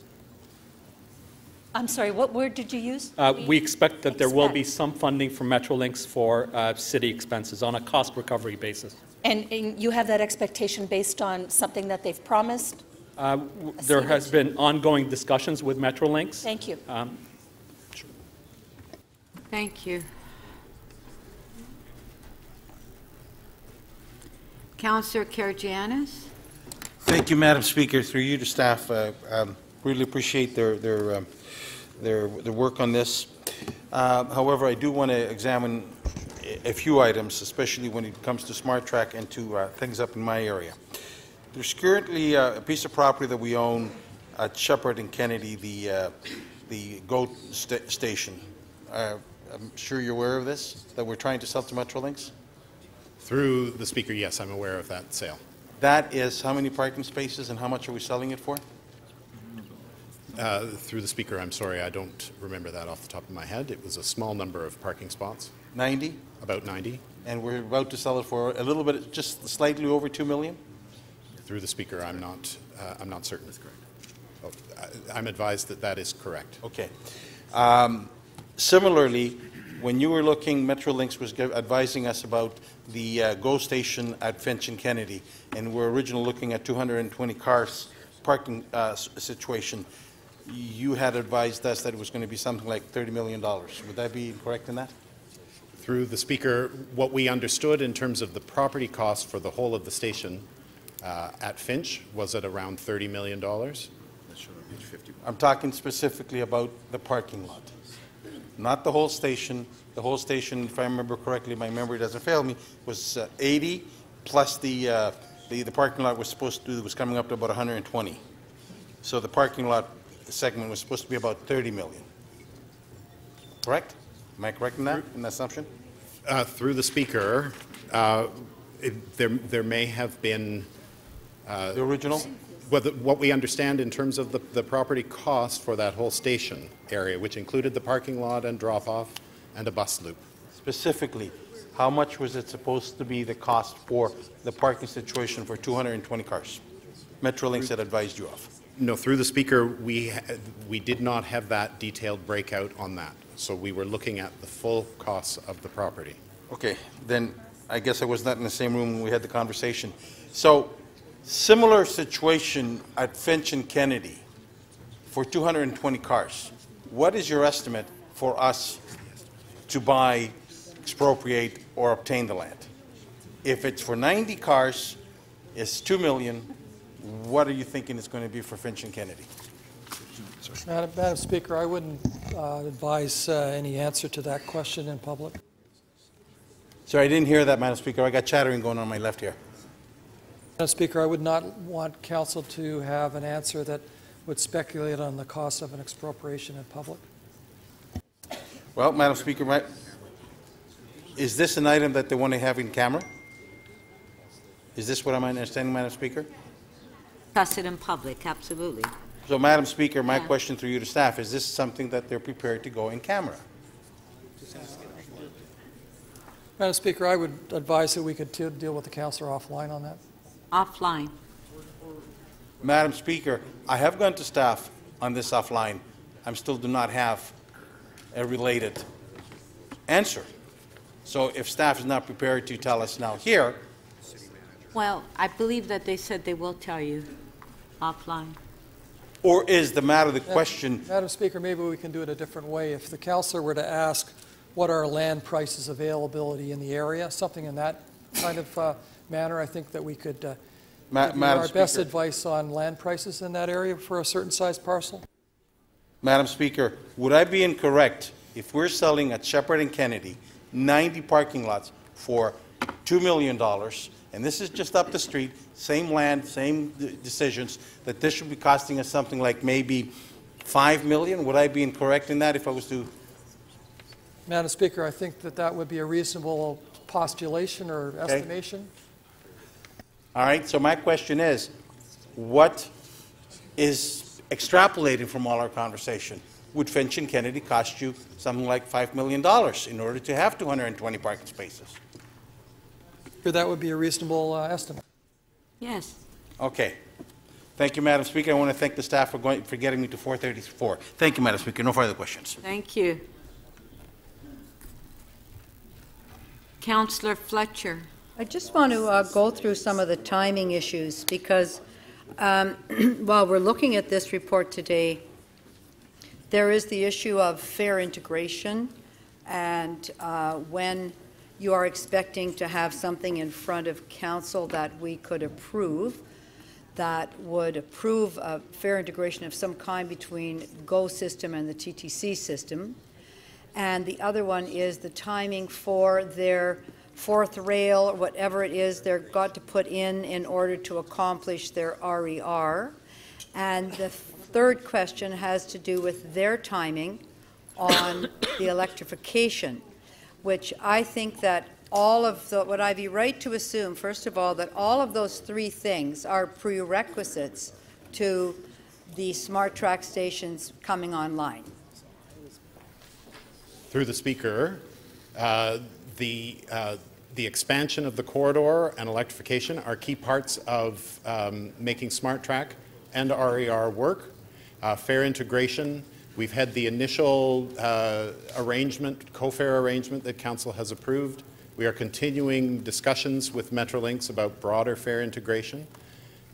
I'm sorry, what word did you use? We expect that there will be some funding from Metrolinx for city expenses on a cost recovery basis. And you have that expectation based on something that they've promised? There has been ongoing discussions with Metrolinx. Thank you. Sure. Thank you. Councillor Karygiannis. Thank you, Madam Speaker. Through you to staff, really appreciate their work on this. However, I do want to examine a few items, especially when it comes to Smart Track and to things up in my area. There's currently a piece of property that we own at Shepherd and Kennedy, the GOAT station. I'm sure you're aware of this, that we're trying to sell to Metrolinx? Through the Speaker, yes, I'm aware of that sale. That is how many parking spaces and how much are we selling it for? Through the Speaker, I'm sorry, I don't remember that off the top of my head. It was a small number of parking spots. 90? About 90. And we're about to sell it for a little bit, just slightly over $2 million? Through the Speaker, I'm not certain. That's correct. Oh, I'm advised that that is correct. Okay. Similarly, when you were looking, Metrolinx was advising us about the GO station at Finch and Kennedy, and we're originally looking at 220 cars parking situation. You had advised us that it was going to be something like $30 million. Would that be correct in that? Through the Speaker, what we understood in terms of the property cost for the whole of the station at Finch was at around $30 million. I'm talking specifically about the parking lot, not the whole station. The whole station, if I remember correctly, my memory doesn't fail me, was 80 plus the parking lot was coming up to about 120. So the parking lot segment was supposed to be about 30 million. Correct? Am I correct in that assumption? Through the Speaker, there may have been the original. What we understand in terms of the property cost for that whole station area, which included the parking lot and drop-off and a bus loop. Specifically, how much was it supposed to be the cost for the parking situation for 220 cars? Metrolinx had advised you of. No, through the Speaker, we did not have that detailed breakout on that. So we were looking at the full costs of the property. Okay, then I guess I was not in the same room when we had the conversation. So, similar situation at Finch and Kennedy for 220 cars. What is your estimate for us to buy, expropriate, or obtain the land? If it's for 90 cars, it's $2 million. What are you thinking it's going to be for Finch and Kennedy? Madam Speaker, I wouldn't advise any answer to that question in public. Sorry, I didn't hear that, Madam Speaker. I got chattering going on my left here. Madam Speaker, I would not want council to have an answer that would speculate on the cost of an expropriation in public. Well, Madam Speaker, is this an item that they want to have in camera? Is this what I'm understanding, Madam Speaker? Discuss it in public, absolutely. So, Madam Speaker, my question through you to staff, is this something that they're prepared to go in camera? Madam Speaker, I would advise that we could deal with the councillor offline on that. Offline. Madam Speaker, I have gone to staff on this offline. I still do not have a related answer. So if staff is not prepared to tell us now here. Well, I believe that they said they will tell you offline. Or is the matter the question? Madam Speaker, maybe we can do it a different way. If the councillor were to ask what are land prices availability in the area, something in that kind of manner, I think that we could give our best advice on land prices in that area for a certain size parcel. Madam Speaker, would I be incorrect if we're selling at Shepherd and Kennedy 90 parking lots for $2 million, and this is just up the street, same land, same decisions, that this should be costing us something like maybe $5 million? Would I be incorrect in that if I was to Madam Speaker, I think that that would be a reasonable postulation or estimation. All right, so my question is, what is extrapolating from all our conversation? Would Finch and Kennedy cost you something like $5 million in order to have 220 parking spaces? That would be a reasonable estimate. Yes. Okay. Thank you, Madam Speaker. I want to thank the staff for getting me to 4:34. Thank you, Madam Speaker. No further questions. Thank you. Councillor Fletcher. I just want to go through some of the timing issues because while we're looking at this report today, there is the issue of fair integration and when you are expecting to have something in front of council that we could approve that would approve a fair integration of some kind between GO system and the TTC system. And the other one is the timing for their fourth rail, or whatever it is they're got to put in order to accomplish their RER. And the third question has to do with their timing on the electrification, which I think that all of the, would I be right to assume, first of all, that all of those three things are prerequisites to the smart track stations coming online? Through the Speaker, the expansion of the corridor and electrification are key parts of making smart track and RER work. Fare integration, we've had the initial arrangement, co-fare arrangement that Council has approved. We are continuing discussions with Metrolinx about broader fare integration,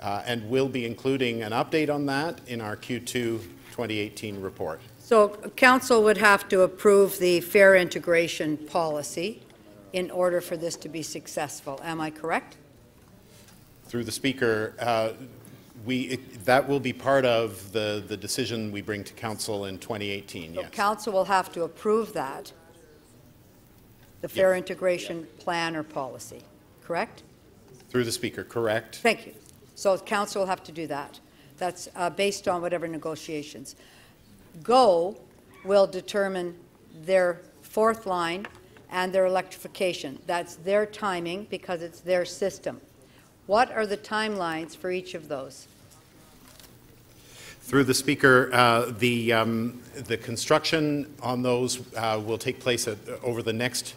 and we'll be including an update on that in our Q2 2018 report. So Council would have to approve the fare integration policy in order for this to be successful. Am I correct? Through the Speaker, that will be part of the decision we bring to Council in 2018, So yes. Council will have to approve that, the fare integration plan or policy, correct? Through the Speaker, correct. Thank you. So Council will have to do that. That's based on whatever negotiations. GO will determine their fourth line and their electrification. That's their timing because it's their system. What are the timelines for each of those? Through the Speaker, the construction on those will take place over the next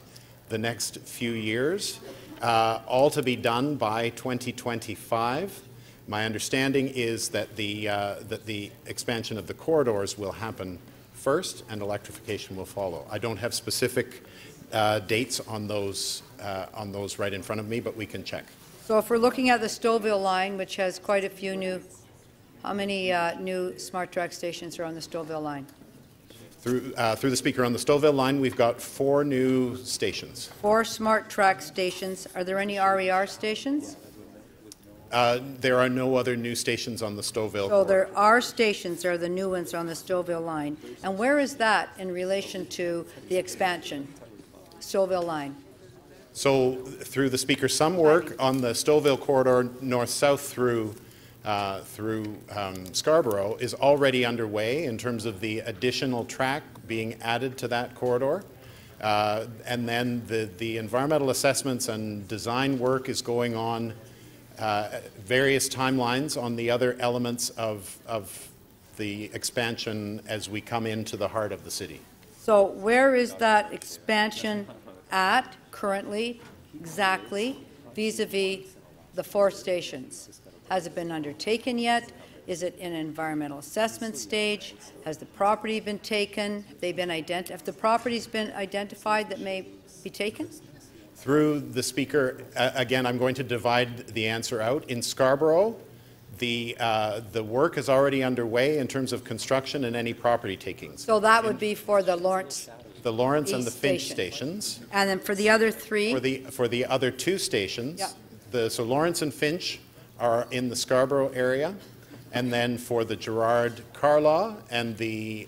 few years, all to be done by 2025. My understanding is that the expansion of the corridors will happen first and electrification will follow. I don't have specific dates on those right in front of me, but we can check. So if we're looking at the Stouffville line, which has quite a few new, how many new smart track stations are on the Stouffville line? Through the Speaker, on the Stouffville line, we've got 4 new stations. 4 smart track stations. Are there any RER stations? There are no other new stations on the Stouffville. So there are stations, there are the new ones on the Stouffville line. And where is that in relation to the expansion, Stouffville line? So through the Speaker, some work on the Stouffville corridor north-south through Scarborough is already underway in terms of the additional track being added to that corridor. And then the environmental assessments and design work is going on, various timelines on the other elements of the expansion as we come into the heart of the city. So where is that expansion at currently, exactly, vis-a-vis the 4 stations? Has it been undertaken yet? Is it in an environmental assessment stage? Has the property been taken? Have the properties been identified that may be taken? Through the Speaker, again, I'm going to divide the answer out. In Scarborough, the work is already underway in terms of construction and any property takings. So that would be for the Lawrence and the Finch stations. And then for the other 3? For the other 2 stations, yeah. So Lawrence and Finch are in the Scarborough area, and then for the Gerard Carlaw and the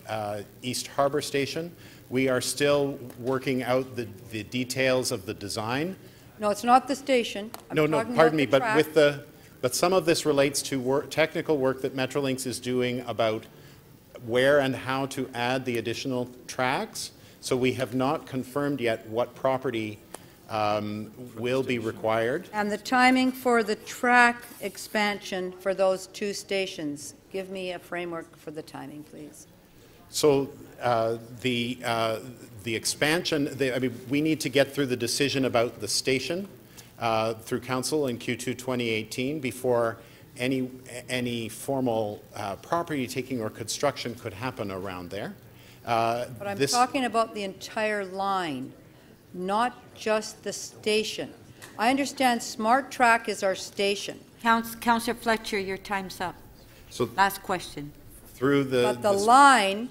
East Harbour station, we are still working out the details of the design. No, it's not the station. Pardon me, but some of this relates to technical work that Metrolinx is doing about where and how to add the additional tracks. So we have not confirmed yet what property will be required. And the timing for the track expansion for those 2 stations. Give me a framework for the timing, please. So the expansion, I mean, we need to get through the decision about the station through council in Q2 2018 before any formal property taking or construction could happen around there. But I'm talking about the entire line, not just the station. I understand Smart Track is our station. Councillor Fletcher, your time's up. So last question. Through But the line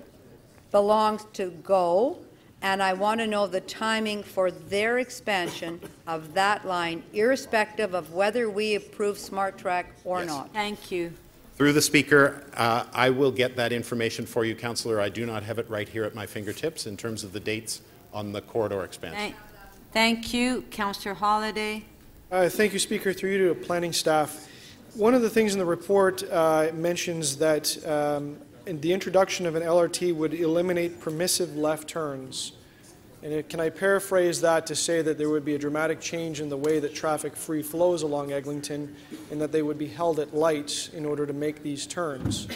belongs to GO, and I want to know the timing for their expansion of that line, irrespective of whether we approve Smart Track or not. Thank you. Through the Speaker, I will get that information for you, Councillor. I do not have it right here at my fingertips in terms of the dates on the corridor expansion. Thank you. Councillor Holyday. Thank you, Speaker. Through you to planning staff. One of the things in the report mentions that the introduction of an LRT would eliminate permissive left turns. And can I paraphrase that to say that there would be a dramatic change in the way that traffic free flows along Eglinton and that they would be held at lights in order to make these turns?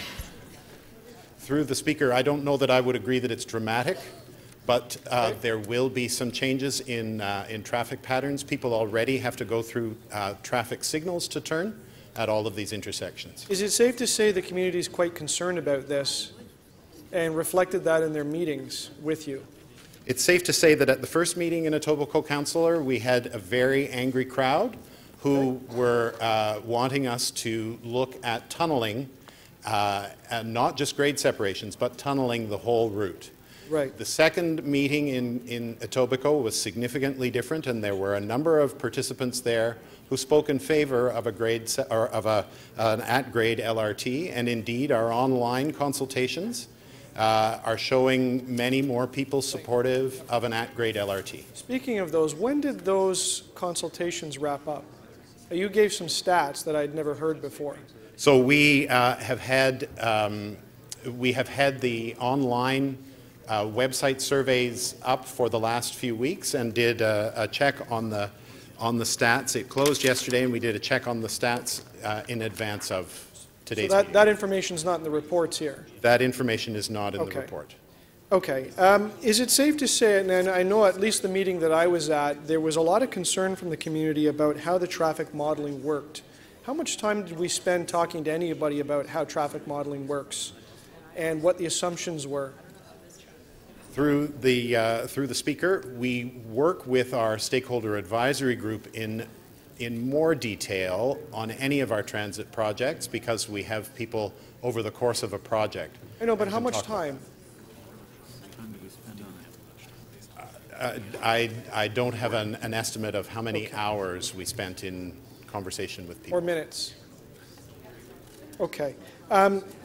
Through the Speaker, I don't know that I would agree that it's dramatic, but there will be some changes in traffic patterns. People already have to go through traffic signals to turn at all of these intersections. Is it safe to say the community is quite concerned about this and reflected that in their meetings with you? It's safe to say that at the first meeting in Etobicoke, Councillor, we had a very angry crowd who were wanting us to look at tunneling, and not just grade separations, but tunneling the whole route. Right. The second meeting in Etobicoke was significantly different, and there were a number of participants there who spoke in favor of an at-grade LRT, and indeed our online consultations are showing many more people supportive of an at-grade LRT. Speaking of those, when did those consultations wrap up? You gave some stats that I'd never heard before. So we have had the online website surveys up for the last few weeks and did a check on the stats. It closed yesterday, and we did a check on the stats in advance of today's meeting. That information is not in the reports here? That information is not in the report. Okay. Is it safe to say, and I know at least the meeting that I was at, there was a lot of concern from the community about how the traffic modeling worked. How much time did we spend talking to anybody about how traffic modeling works and what the assumptions were? Through the Speaker, we work with our stakeholder advisory group in more detail on any of our transit projects because we have people over the course of a project. I know, but how much time? I don't have an estimate of how many hours we spent in conversation with people. Or minutes? Okay.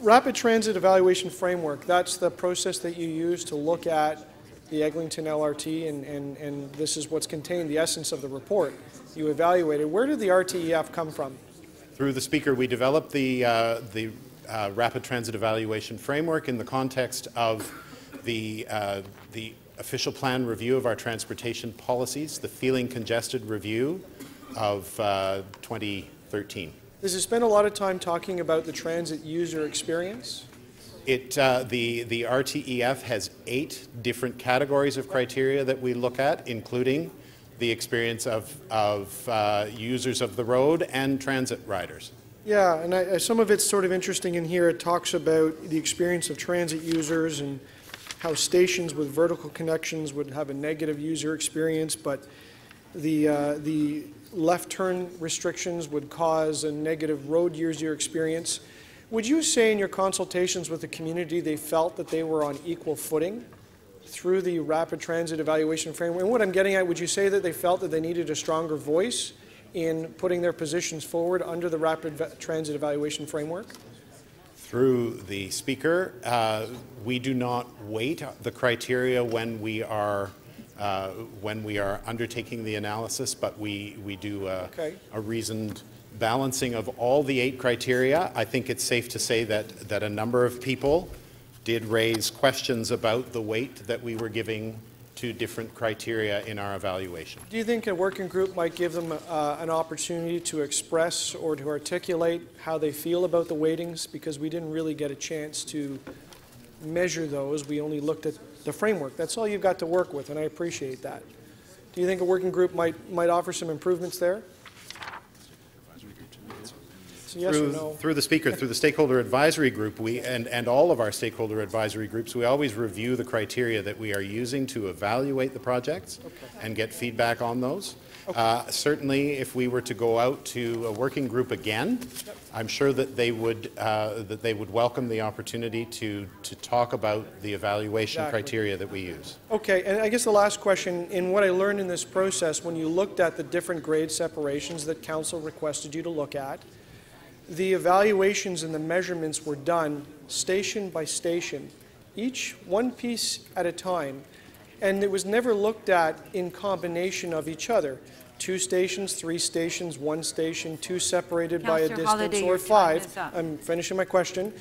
Rapid Transit Evaluation Framework, that's the process that you use to look at the Eglinton LRT, and this is what's contained, the essence of the report. You evaluated. Where did the RTEF come from? Through the Speaker, we developed the Rapid Transit Evaluation Framework in the context of the official plan review of our transportation policies, the feeling congested review of 2013. Does it spend a lot of time talking about the transit user experience? The RTEF has 8 different categories of criteria that we look at, including the experience of users of the road and transit riders. Yeah, and some of it's sort of interesting in here. It talks about the experience of transit users and how stations with vertical connections would have a negative user experience, but the left turn restrictions would cause a negative road user experience. Would you say in your consultations with the community they felt that they were on equal footing through the Rapid Transit Evaluation Framework? And what I'm getting at, would you say that they felt that they needed a stronger voice in putting their positions forward under the Rapid Transit Evaluation Framework? Through the Speaker, we do not weight the criteria when we are undertaking the analysis, but we do a reasoned balancing of all the 8 criteria. I think it's safe to say that a number of people did raise questions about the weight that we were giving to different criteria in our evaluation. Do you think a working group might give them an opportunity to express or to articulate how they feel about the weightings? Because we didn't really get a chance to measure those. We only looked at the framework. That's all you've got to work with, and I appreciate that. Do you think a working group might offer some improvements there? Yes or no? Through the Speaker, through the Stakeholder Advisory Group, and all of our stakeholder advisory groups, we always review the criteria that we are using to evaluate the projects and get feedback on those. Certainly, if we were to go out to a working group again, I'm sure that they would welcome the opportunity to talk about the evaluation criteria that we use. Okay, and I guess the last question, in what I learned in this process, when you looked at the different grade separations that Council requested you to look at, the evaluations and the measurements were done station by station, each one piece at a time, and it was never looked at in combination of each other. 2 stations, 3 stations, 1 station, 2 separated by a distance, Holiday, or 5. up. I'm finishing my question.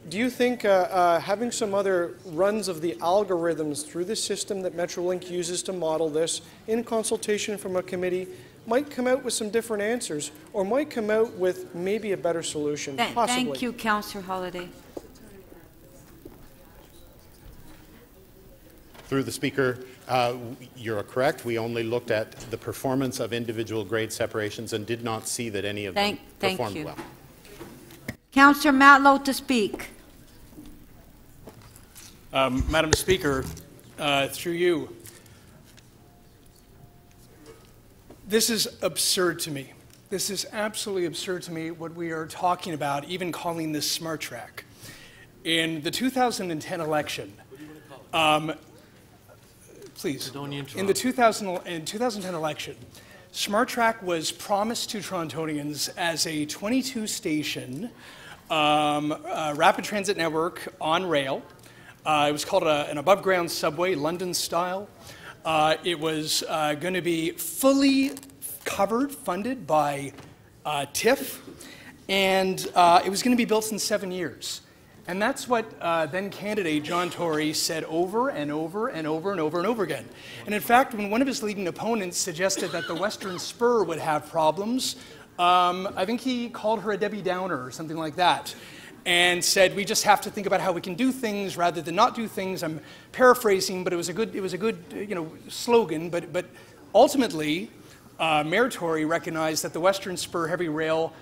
Do you think having some other runs of the algorithms through the system that Metrolink uses to model this in consultation from a committee might come out with some different answers, or might come out with maybe a better solution, possibly? Thank you, Councillor Holiday. Through the Speaker, you're correct. We only looked at the performance of individual grade separations and did not see that any of them performed well. Councillor Matlow to speak. Madam Speaker, through you, this is absurd to me. This is absolutely absurd to me, what we are talking about, even calling this Smart Track. In the 2010 election, please, in the 2010 election, Smart Track was promised to Torontonians as a 22-station rapid transit network on rail. It was called an above-ground subway, London style. It was going to be fully covered, funded by TIF, and it was going to be built in 7 years. And that's what then candidate John Tory said over and over and over and over and over again. And in fact, when one of his leading opponents suggested that the Western Spur would have problems, I think he called her a Debbie Downer or something like that, and said we just have to think about how we can do things rather than not do things. I'm paraphrasing, but it was a good slogan. But ultimately, Mayor Tory recognized that the Western Spur heavy rail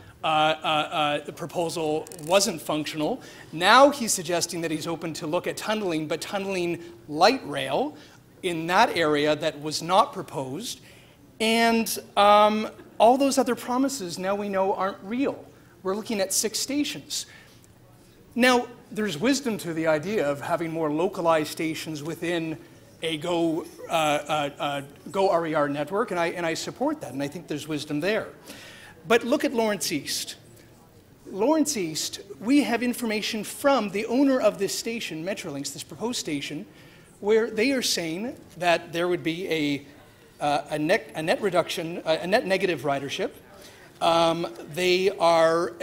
proposal wasn't functional. Now he's suggesting that he's open to look at tunneling, but tunneling light rail in that area that was not proposed. And all those other promises now we know aren't real. We're looking at 6 stations. Now, there's wisdom to the idea of having more localized stations within a Go RER network, and I support that, and I think there's wisdom there. But look at Lawrence East. Lawrence East, we have information from the owner of this station, Metrolinx, this proposed station, where they are saying that there would be a net reduction, a net negative ridership. They are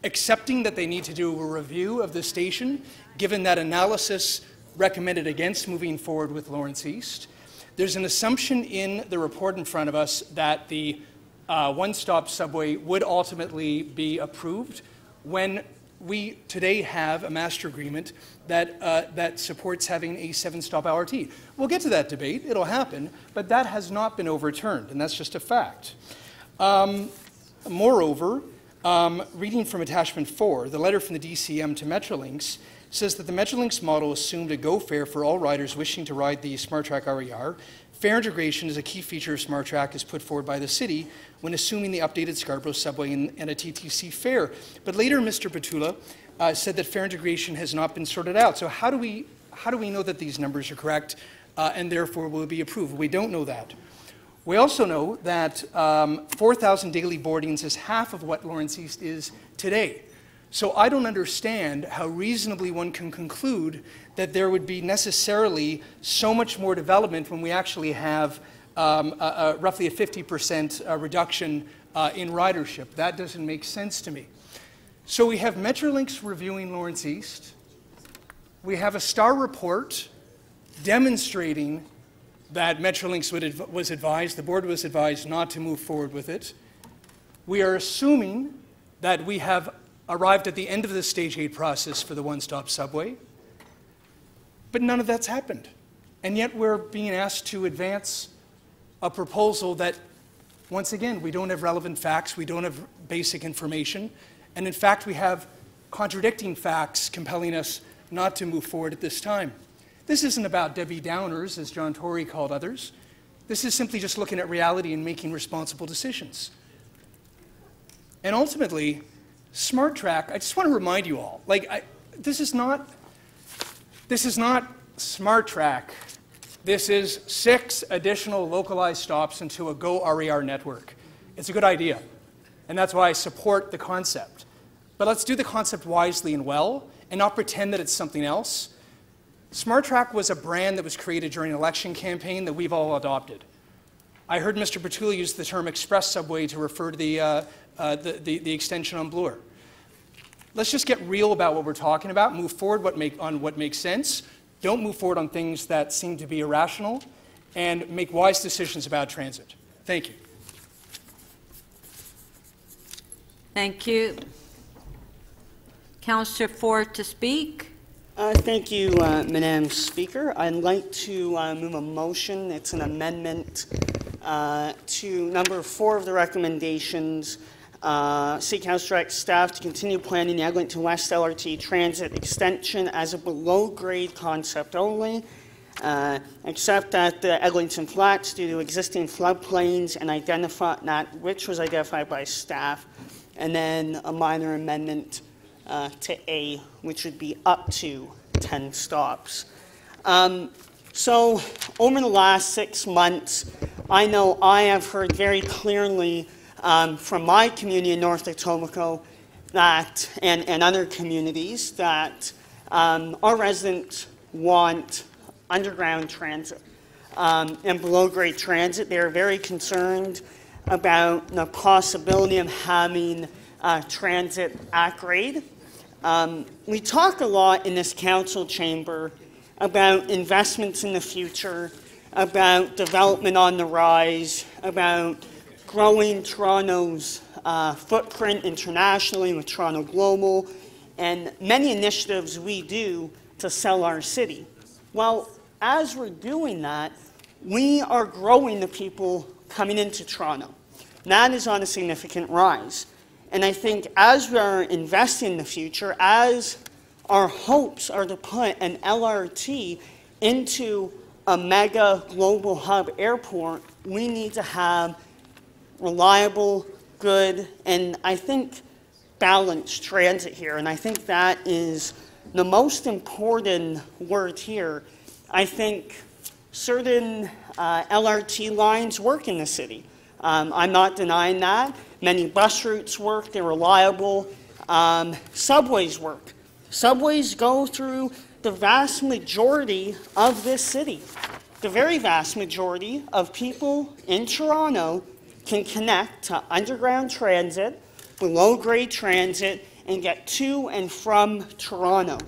accepting that they need to do a review of the station, given that analysis recommended against moving forward with Lawrence East. There's an assumption in the report in front of us that the one-stop subway would ultimately be approved when we today have a master agreement that supports having a 7-stop LRT. We'll get to that debate. It'll happen, but that has not been overturned, and that's just a fact. Moreover, reading from attachment 4, the letter from the DCM to Metrolinx says that the Metrolinx model assumed a GO fare for all riders wishing to ride the Smart Track RER. Fare integration is a key feature of Smart Track as put forward by the city when assuming the updated Scarborough subway and a TTC fare. But later, Mr. Petula said that fare integration has not been sorted out. So how do we know that these numbers are correct and therefore will be approved? We don't know that. We also know that 4,000 daily boardings is half of what Lawrence East is today. So I don't understand how reasonably one can conclude that there would be necessarily so much more development when we actually have roughly a 50% reduction in ridership. That doesn't make sense to me. So we have Metrolinx reviewing Lawrence East. We have a STAR report demonstrating that Metrolinx was advised, the board was advised not to move forward with it. We are assuming that we have arrived at the end of the stage 8 process for the one-stop subway, but none of that's happened. And yet we're being asked to advance a proposal that, once again, we don't have relevant facts, we don't have basic information, and in fact we have contradicting facts compelling us not to move forward at this time. This isn't about Debbie Downers, as John Tory called others. This is simply just looking at reality and making responsible decisions. And ultimately, Smart Track, I just want to remind you all, this is not Smart Track. This is 6 additional localized stops into a Go RER network. It's a good idea, and that's why I support the concept. But let's do the concept wisely and well, and not pretend that it's something else. Smart Track was a brand that was created during an election campaign that we've all adopted. I heard Mr. Bertulli use the term express subway to refer to the extension on Bloor. Let's just get real about what we're talking about, move forward on what makes sense, don't move forward on things that seem to be irrational, and make wise decisions about transit. Thank you. Thank you. Councillor Ford to speak. Thank you, Madam Speaker. I'd like to move a motion. It's an amendment to number 4 of the recommendations. City Council directs staff to continue planning the Eglinton West LRT transit extension as a below-grade concept only, except at the Eglinton Flats due to existing floodplains and which was identified by staff, and then a minor amendment to A, which would be up to 10 stops. So over the last 6 months, I know I have heard very clearly from my community in North Etobicoke that, and other communities, that our residents want underground transit and below-grade transit. They're very concerned about the possibility of having transit at grade. We talk a lot in this council chamber about investments in the future, about development on the rise, about growing Toronto's footprint internationally with Toronto Global, and many initiatives we do to sell our city. Well, as we're doing that, we are growing the people coming into Toronto. That is on a significant rise. And I think as we are investing in the future, as our hopes are to put an LRT into a mega global hub airport, we need to have reliable, good, and I think balanced transit here. And I think that is the most important word here. I think certain LRT lines work in the city. I'm not denying that. Many bus routes work, they're reliable. Subways work. Subways go through the vast majority of this city. The very vast majority of people in Toronto can connect to underground transit, below-grade transit, and get to and from Toronto.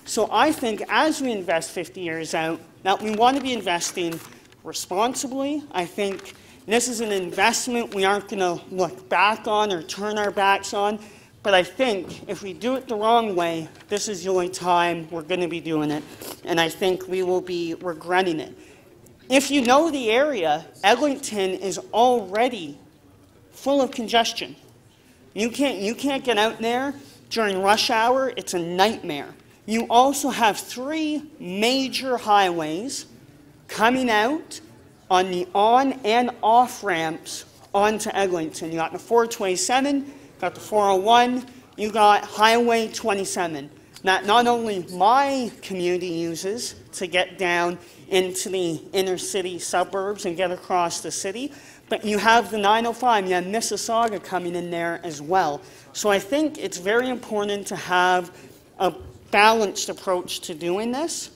So I think as we invest 50 years out, that we want to be investing responsibly. I think this is an investment we aren't going to look back on or turn our backs on. But I think if we do it the wrong way, this is the only time we're going to be doing it. And I think we will be regretting it. If you know the area, Eglinton is already full of congestion. You can't get out there during rush hour. It's a nightmare. You also have 3 major highways coming out on the on and off ramps onto Eglinton. You got the 427, got the 401, you got Highway 27. That not only my community uses to get down into the inner city suburbs and get across the city, but you have the 905, you have Mississauga coming in there as well. So I think it's very important to have a balanced approach to doing this.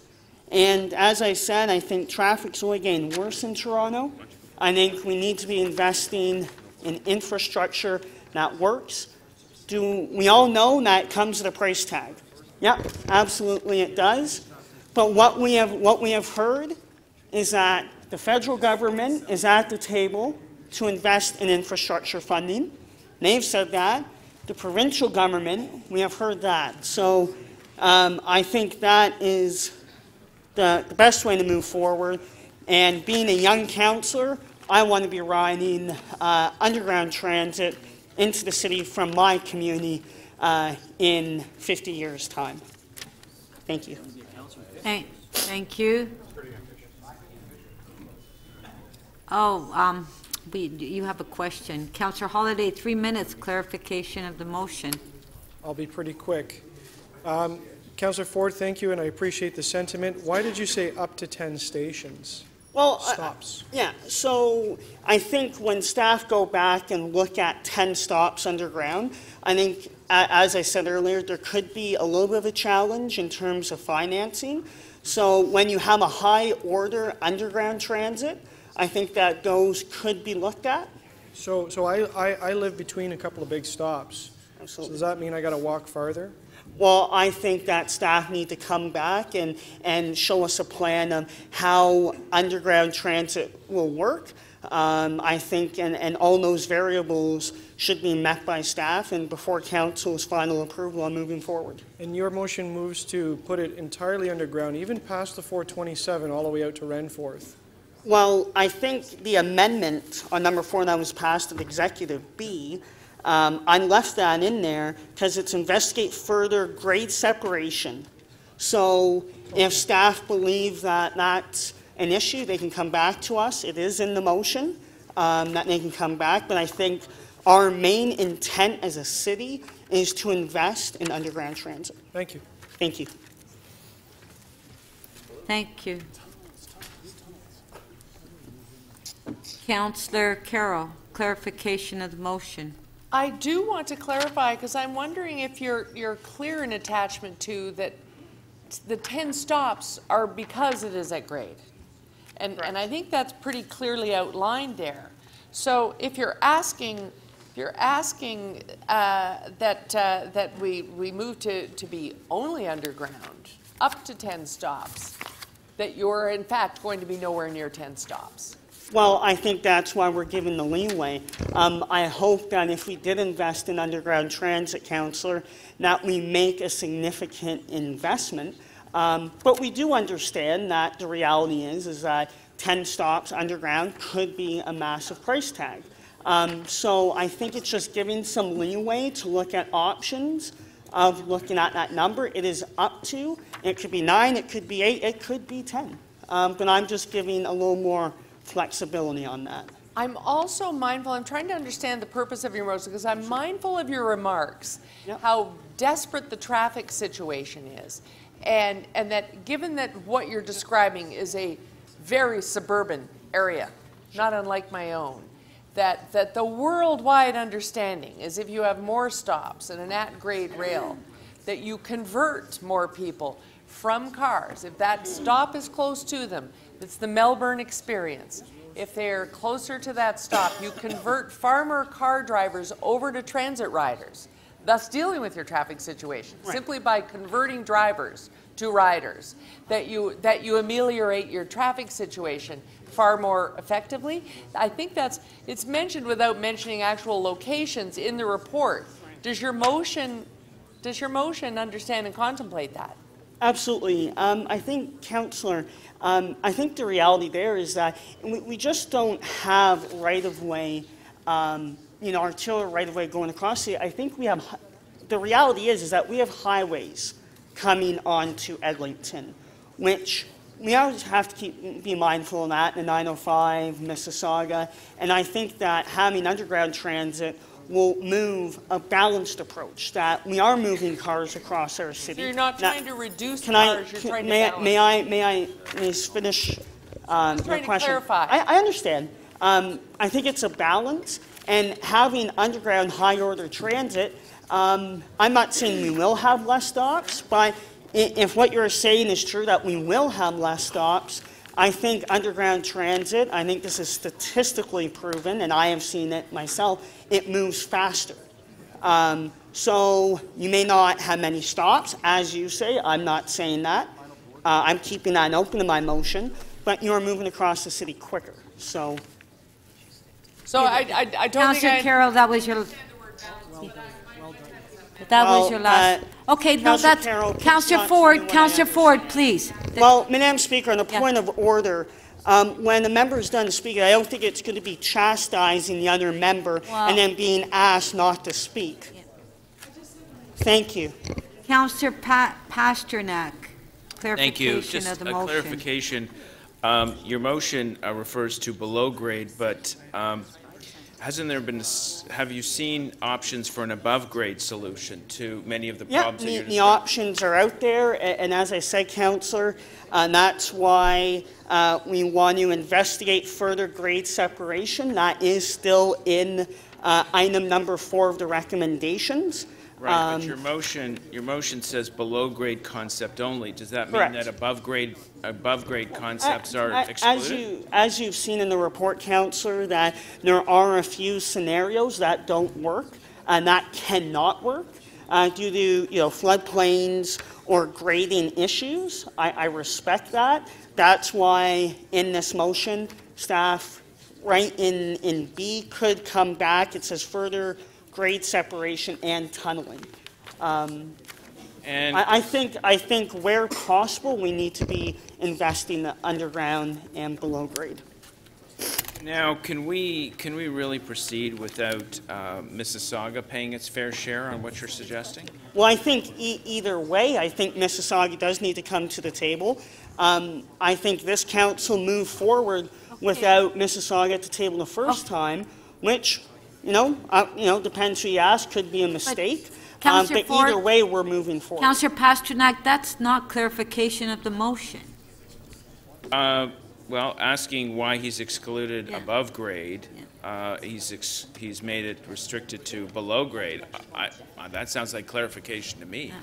And as I said, I think traffic's only getting worse in Toronto. I think we need to be investing in infrastructure that works. Do we all know that comes at a price tag? Yep, absolutely it does. But what we have heard is that The federal government is at the table to invest in infrastructure funding. They've said that. The provincial government, we have heard that. So I think that is the best way to move forward. And being a young councillor, I want to be riding underground transit into the city from my community in 50 years' time. Thank you. Thank you. Oh, you have a question. Councillor Holliday, 3 minutes, clarification of the motion. I'll be pretty quick. Councillor Ford, thank you, and I appreciate the sentiment. Why did you say up to 10 stations? Well, stops. Yeah, so I think when staff go back and look at 10 stops underground, I think, as I said earlier, there could be a little bit of a challenge in terms of financing. So when you have a high order underground transit, I think that those could be looked at. So I live between a couple of big stops. Absolutely. So does that mean I got to walk farther? Well, I think that staff need to come back and show us a plan of how underground transit will work. I think, and all those variables should be met by staff and before council's final approval on moving forward. And your motion moves to put it entirely underground, even past the 427, all the way out to Renforth. Well, I think the amendment on number 4 that was passed of Executive B, I left that in there because it's investigate further grade separation. So if staff believe that that's an issue, they can come back to us. It is in the motion that they can come back, but I think our main intent as a city is to invest in underground transit. Thank you. Thank you. Thank you. Councillor Carroll, clarification of the motion. I do want to clarify, because I'm wondering if you're clear in attachment 2 that the 10 stops are because it is at grade. And I think that's pretty clearly outlined there. So if you're asking that we move to be only underground, up to 10 stops, that you're in fact going to be nowhere near 10 stops. Well, I think that's why we're given the leeway. I hope that if we did invest in underground transit, Councillor, that we make a significant investment. But we do understand that the reality is that 10 stops underground could be a massive price tag. So I think it's just giving some leeway to look at options of looking at that number. It is up to, it could be 9, it could be 8, it could be 10. But I'm just giving a little more flexibility on that. I'm also mindful, I'm trying to understand the purpose of your motion, because I'm mindful of your remarks, how desperate the traffic situation is, and that given that what you're describing is a very suburban area, not unlike my own, that the worldwide understanding is if you have more stops and an at-grade rail, that you convert more people from cars. If that stop is close to them, it's the Melbourne experience. If they're closer to that stop, you convert far more car drivers over to transit riders, thus dealing with your traffic situation, simply by converting drivers to riders, that you ameliorate your traffic situation far more effectively. I think it's mentioned without mentioning actual locations in the report. Does your motion understand and contemplate that? Absolutely. I think, Councillor, I think the reality there is that we just don't have right-of-way, arterial right-of-way going across here. I think we have, the reality is that we have highways coming onto Eglinton, which we always have to be mindful of that, the 905, Mississauga, and I think that having underground transit will move a balanced approach, that we are moving cars across our city. So you're not trying to reduce cars, you're trying to balance. May I finish your question? Clarify. I understand. I think it's a balance, and having underground high-order transit, I'm not saying we will have less stops, but if what you're saying is true, that we will have less stops, I think underground transit, I think this is statistically proven, and I have seen it myself, it moves faster. So you may not have many stops, as you say. I'm not saying that. I'm keeping that open in my motion. but you're moving across the city quicker. So I don't Councillor think Carroll, that was your... That was your last... okay, no, Councillor that's... Carroll, please Councillor not Ford, tell me what I Councillor am. Ford, please. Well, Madam Speaker, on a point of order, when the member is done speaking, I don't think it's going to be chastising the other member and then being asked not to speak. Thank you. Councillor Pasternak, Thank you. clarification Just of the a motion. clarification. Your motion refers to below grade, but hasn't there been, have you seen options for an above grade solution to many of the problems that you're The options are out there, and as I said, Councillor, that's why we want to investigate further grade separation. That is still in item number 4 of the recommendations. Right, but your motion says below grade concept only. Does that mean Correct. that above grade concepts are excluded? As you've seen in the report, Councillor, that there are a few scenarios that don't work and that cannot work due to floodplains or grading issues. I respect that. That's why in this motion, staff right in B could come back. It says further grade separation and tunneling. And I think where possible, we need to be investing the underground and below grade. now, can we really proceed without Mississauga paying its fair share on what you're suggesting? Well, I think either way, I think Mississauga does need to come to the table. I think this council moved forward without Mississauga at the table the first time, which, depends who you ask, could be a mistake. But either way, we're moving forward. Councillor Pasternak, that's not clarification of the motion. Well, asking why he's excluded above grade, he's made it restricted to below grade. That sounds like clarification to me.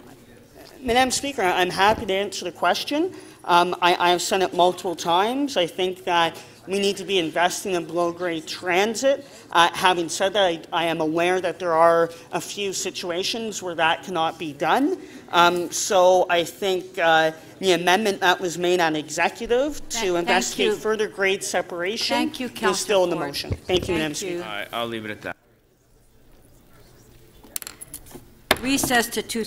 Madam Speaker, I'm happy to answer the question. I have said it multiple times. I think that we need to be investing in below-grade transit. Having said that, I am aware that there are a few situations where that cannot be done. So I think the amendment that was made on executive to investigate further grade separation is still in the motion. Thank you, Madam Speaker. I'll leave it at that. Recess to 2.